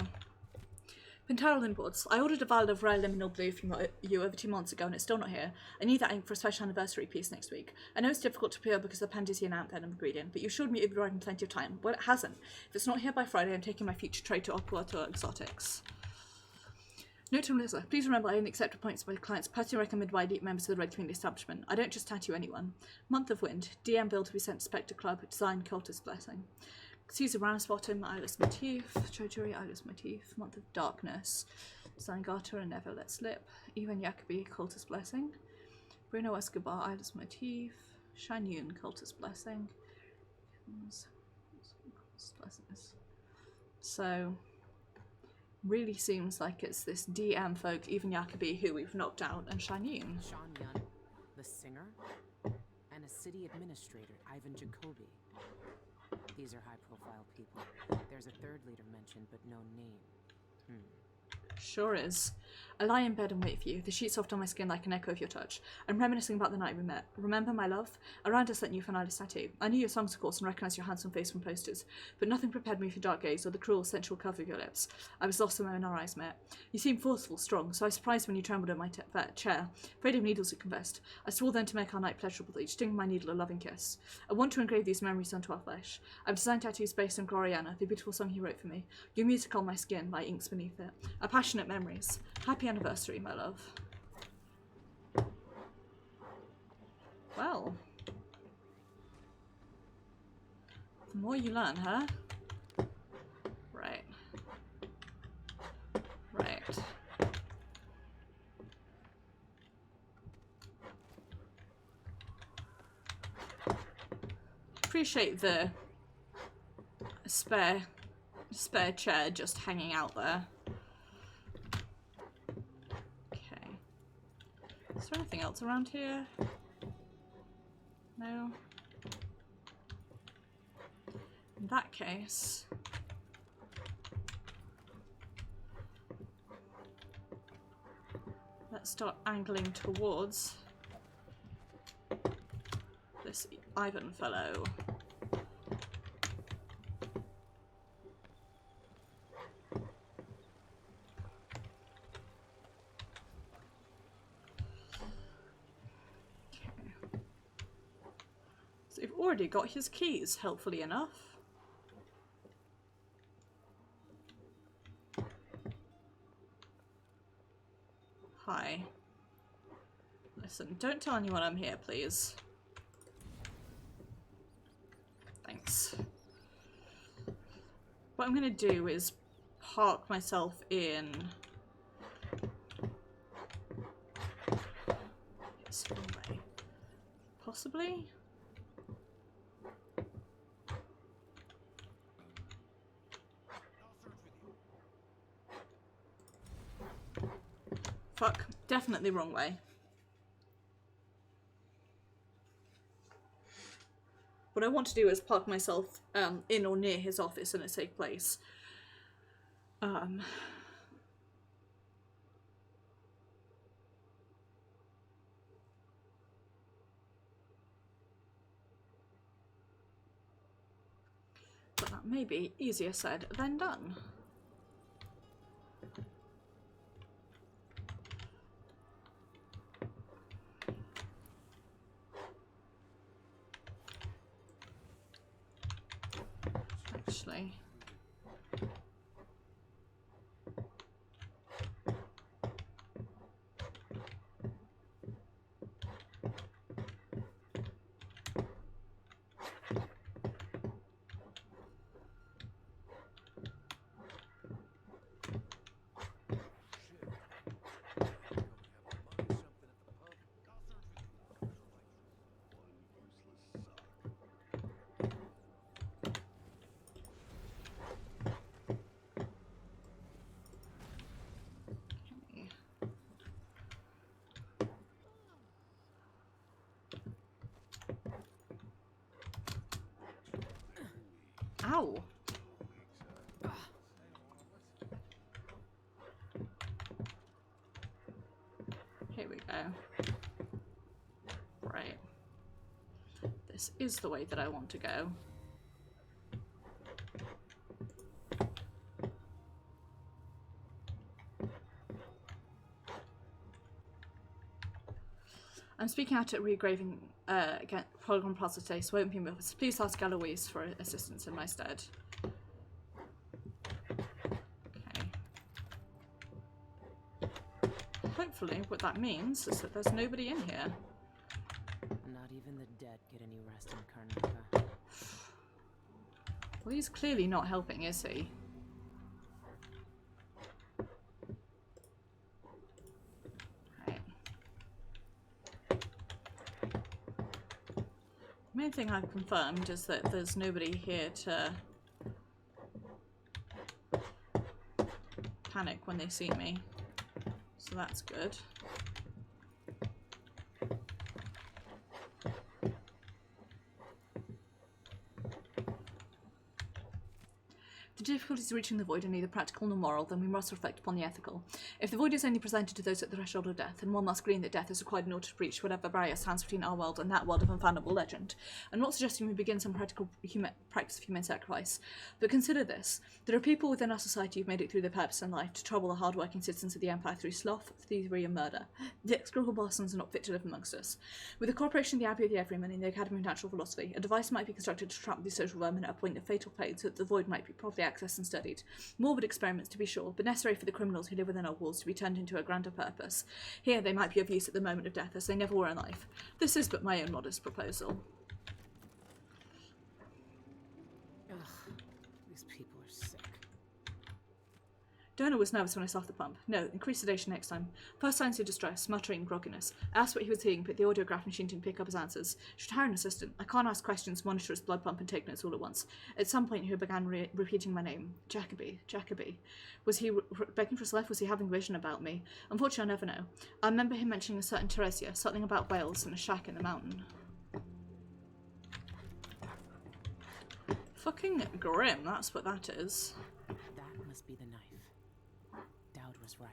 Pintaro Imports. I ordered a vial of rare liminal blue from you over 2 months ago and it's still not here. I need that ink for a special anniversary piece next week. I know it's difficult to procure because of the Pandisian anthem ingredient, but you assured me it would be arriving plenty of time. Well, it hasn't. If it's not here by Friday, I'm taking my future trade to Puerto Exotics. Note to Melissa, please remember I only accept appointments by clients personally recommended by elite members of the Red Community establishment. I don't just tattoo anyone. Month of Wind. DM bill to be sent to Spectre Club. Design Cultist Blessing. Caesar Ramsbottom, Eyeless Motif, Treasury, Eyeless Motif, Month of Darkness, Design Garter and Never Let Slip, Even Jacobi, Cultist Blessing, Bruno Escobar, Eyeless Motif, Shanyun, Cultist Blessing. So, really seems like it's this DM folk, Even Jacobi, who we've knocked out, and Shanyun. Shanyun, the singer, and a city administrator, Ivan Jacobi. These are high-profile people. There's a third leader mentioned, but no name. Sure is. I lie in bed and wait for you, the sheets soft on my skin like an echo of your touch. I'm reminiscing about the night we met. Remember, my love? Aranda sent you for an eyeless tattoo. I knew your songs, of course, and recognised your handsome face from posters, but nothing prepared me for dark gaze or the cruel, sensual curve of your lips. I was lost the moment our eyes met. You seemed forceful, strong, so I was surprised when you trembled in my chair. Afraid of needles, you confessed. I swore then to make our night pleasurable, each sting my needle a loving kiss. I want to engrave these memories onto our flesh. I've designed tattoos based on Gloriana, the beautiful song he wrote for me. Your music on my skin, my inks beneath it. Our passionate memories. Happy anniversary, my love. Well. The more you learn, huh? Right. Right. Appreciate the spare chair just hanging out there. Okay. Is there anything else around here? No. In that case, let's start angling towards this Ivan fellow. So we've already got his keys, helpfully enough. Hi. Listen, don't tell anyone I'm here, please. Thanks. What I'm gonna do is park myself in this way. Possibly? Fuck, definitely wrong way. What I want to do is park myself in or near his office in a safe place. But that may be easier said than done. Actually, ow. Here we go. Right. This is the way that I want to go. speaking out at regraving again, Polygon Plaza today, so won't be moved. Please ask Eloise for assistance in my stead. Okay. Hopefully, what that means is that there's nobody in here. Not even the dead get any rest in Karnaka. Well, he's clearly not helping, is he? The main thing I've confirmed is that there's nobody here to panic when they see me, so that's good. If the difficulties of reaching the void are neither practical nor moral, then we must reflect upon the ethical. If the void is only presented to those at the threshold of death, then one must agree that death is required in order to breach whatever barrier stands between our world and that world of infallible legend. I'm not suggesting we begin some practical practice of human sacrifice, but consider this. There are people within our society who've made it through their purpose in life to trouble the hard-working citizens of the Empire through sloth, thievery and murder. The execrable bastards are not fit to live amongst us. With the cooperation of the Abbey of the Everyman and the Academy of Natural Philosophy, a device might be constructed to trap these social vermin at a point of fatal pain so that the void might be properly accessed and studied. Morbid experiments, to be sure, but necessary for the criminals who live within our walls to be turned into a grander purpose. Here they might be of use at the moment of death, as they never were in life. This is but my own modest proposal. Ugh, these people are sick. Donor was nervous when I started the pump. No, increase sedation next time. First signs of distress, muttering, grogginess. I asked what he was seeing, but the audiograph machine didn't pick up his answers. Should hire an assistant. I can't ask questions, monitor his blood pump, and take notes all at once. At some point, he began repeating my name. Jacoby, Jacoby. Was he begging for his life? Was he having a vision about me? Unfortunately, I'll never know. I remember him mentioning a certain Teresia, something about Wales and a shack in the mountain. Fucking grim, that's what that is. That must be the knife. Dowd was right.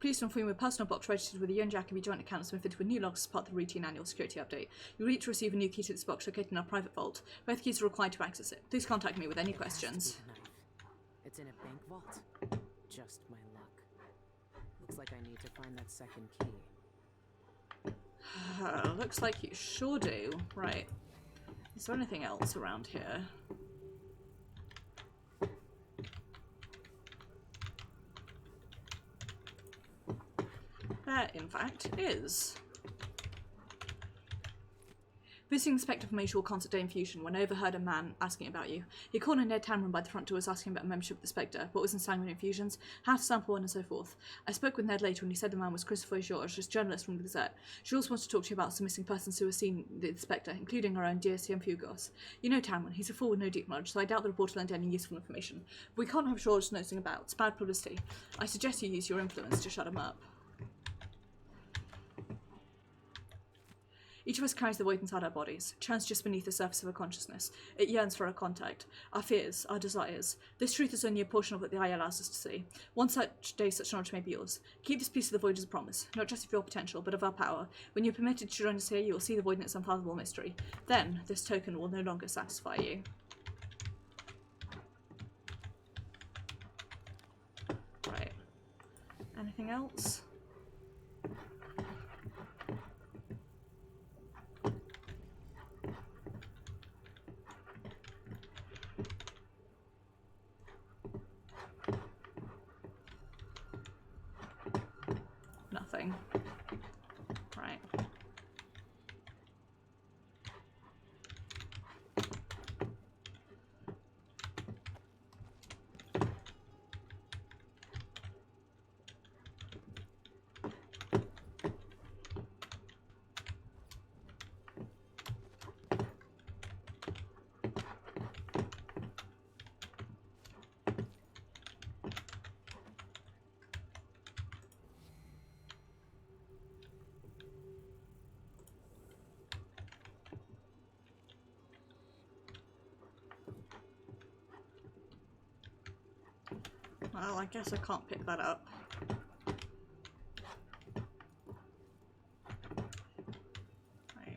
Please inform you with personal box registered with the Young Jacoby joint account has been fitted with new logs as part of the routine annual security update. You will each receive a new key to this box located in our private vault. Both keys are required to access it. Please contact me with any questions. It's in a bank vault. Just my luck. Looks like I need to find that second key. Looks like you sure do. Right. Is there anything else around here? There, in fact, is. Visiting Inspector from usual concert day infusion when I overheard a man asking about you. He cornered Ned Tamron by the front doors asking about membership of the Spectre, what was in sanguine infusions, how to sample one, and so forth. I spoke with Ned later and he said the man was Christopher George, a journalist from the Gazette. She also wants to talk to you about some missing persons who have seen the Spectre, including our own dear Cienfuegos. You know Tamron, he's a fool with no deep knowledge, so I doubt the report will lend any useful information. But we can't have George nothing about. It's bad publicity. I suggest you use your influence to shut him up. Each of us carries the void inside our bodies, churns just beneath the surface of our consciousness. It yearns for our contact, our fears, our desires. This truth is only a portion of what the eye allows us to see. One such day such knowledge may be yours. Keep this piece of the void as a promise, not just of your potential, but of our power. When you're permitted to join us here, you will see the void in its unfathomable mystery. Then, this token will no longer satisfy you. Right. Anything else? Nothing. Right. Well, I guess I can't pick that up. Right.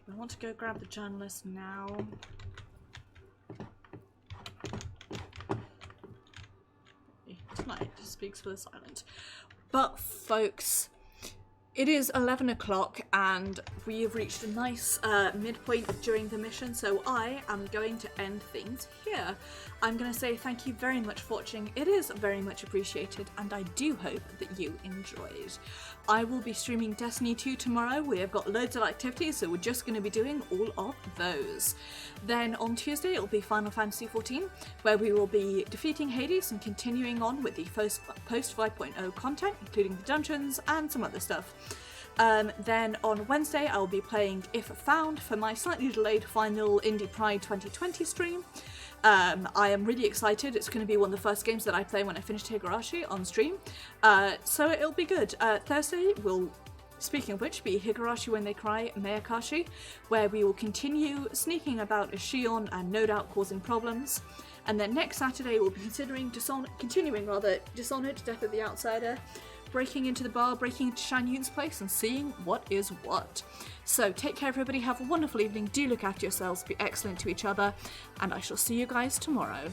So I want to go grab the journalist now. speaks for the silent. But folks, it is 11 o'clock and we have reached a nice midpoint during the mission, so I am going to end things here. I'm going to say thank you very much for watching. It is very much appreciated and I do hope that you enjoyed. I will be streaming Destiny 2 tomorrow. We have got loads of activities, so we're just going to be doing all of those. Then on Tuesday it'll be Final Fantasy XIV, where we will be defeating Hades and continuing on with the post 5.0 content, including the dungeons and some other stuff. Then on Wednesday I'll be playing If Found for my slightly delayed final Indie Pride 2020 stream. I am really excited. It's going to be one of the first games that I play when I finish Higurashi on stream, so it'll be good. Thursday will, speaking of which, be Higurashi When They Cry Mayakashi, where we will continue sneaking about as Shion and no doubt causing problems. And then next Saturday we'll be continuing Dishonored, Death of the Outsider, breaking into the bar, breaking into Shan Yun's place and seeing what is what. So take care everybody, have a wonderful evening, do look after yourselves, be excellent to each other, and I shall see you guys tomorrow.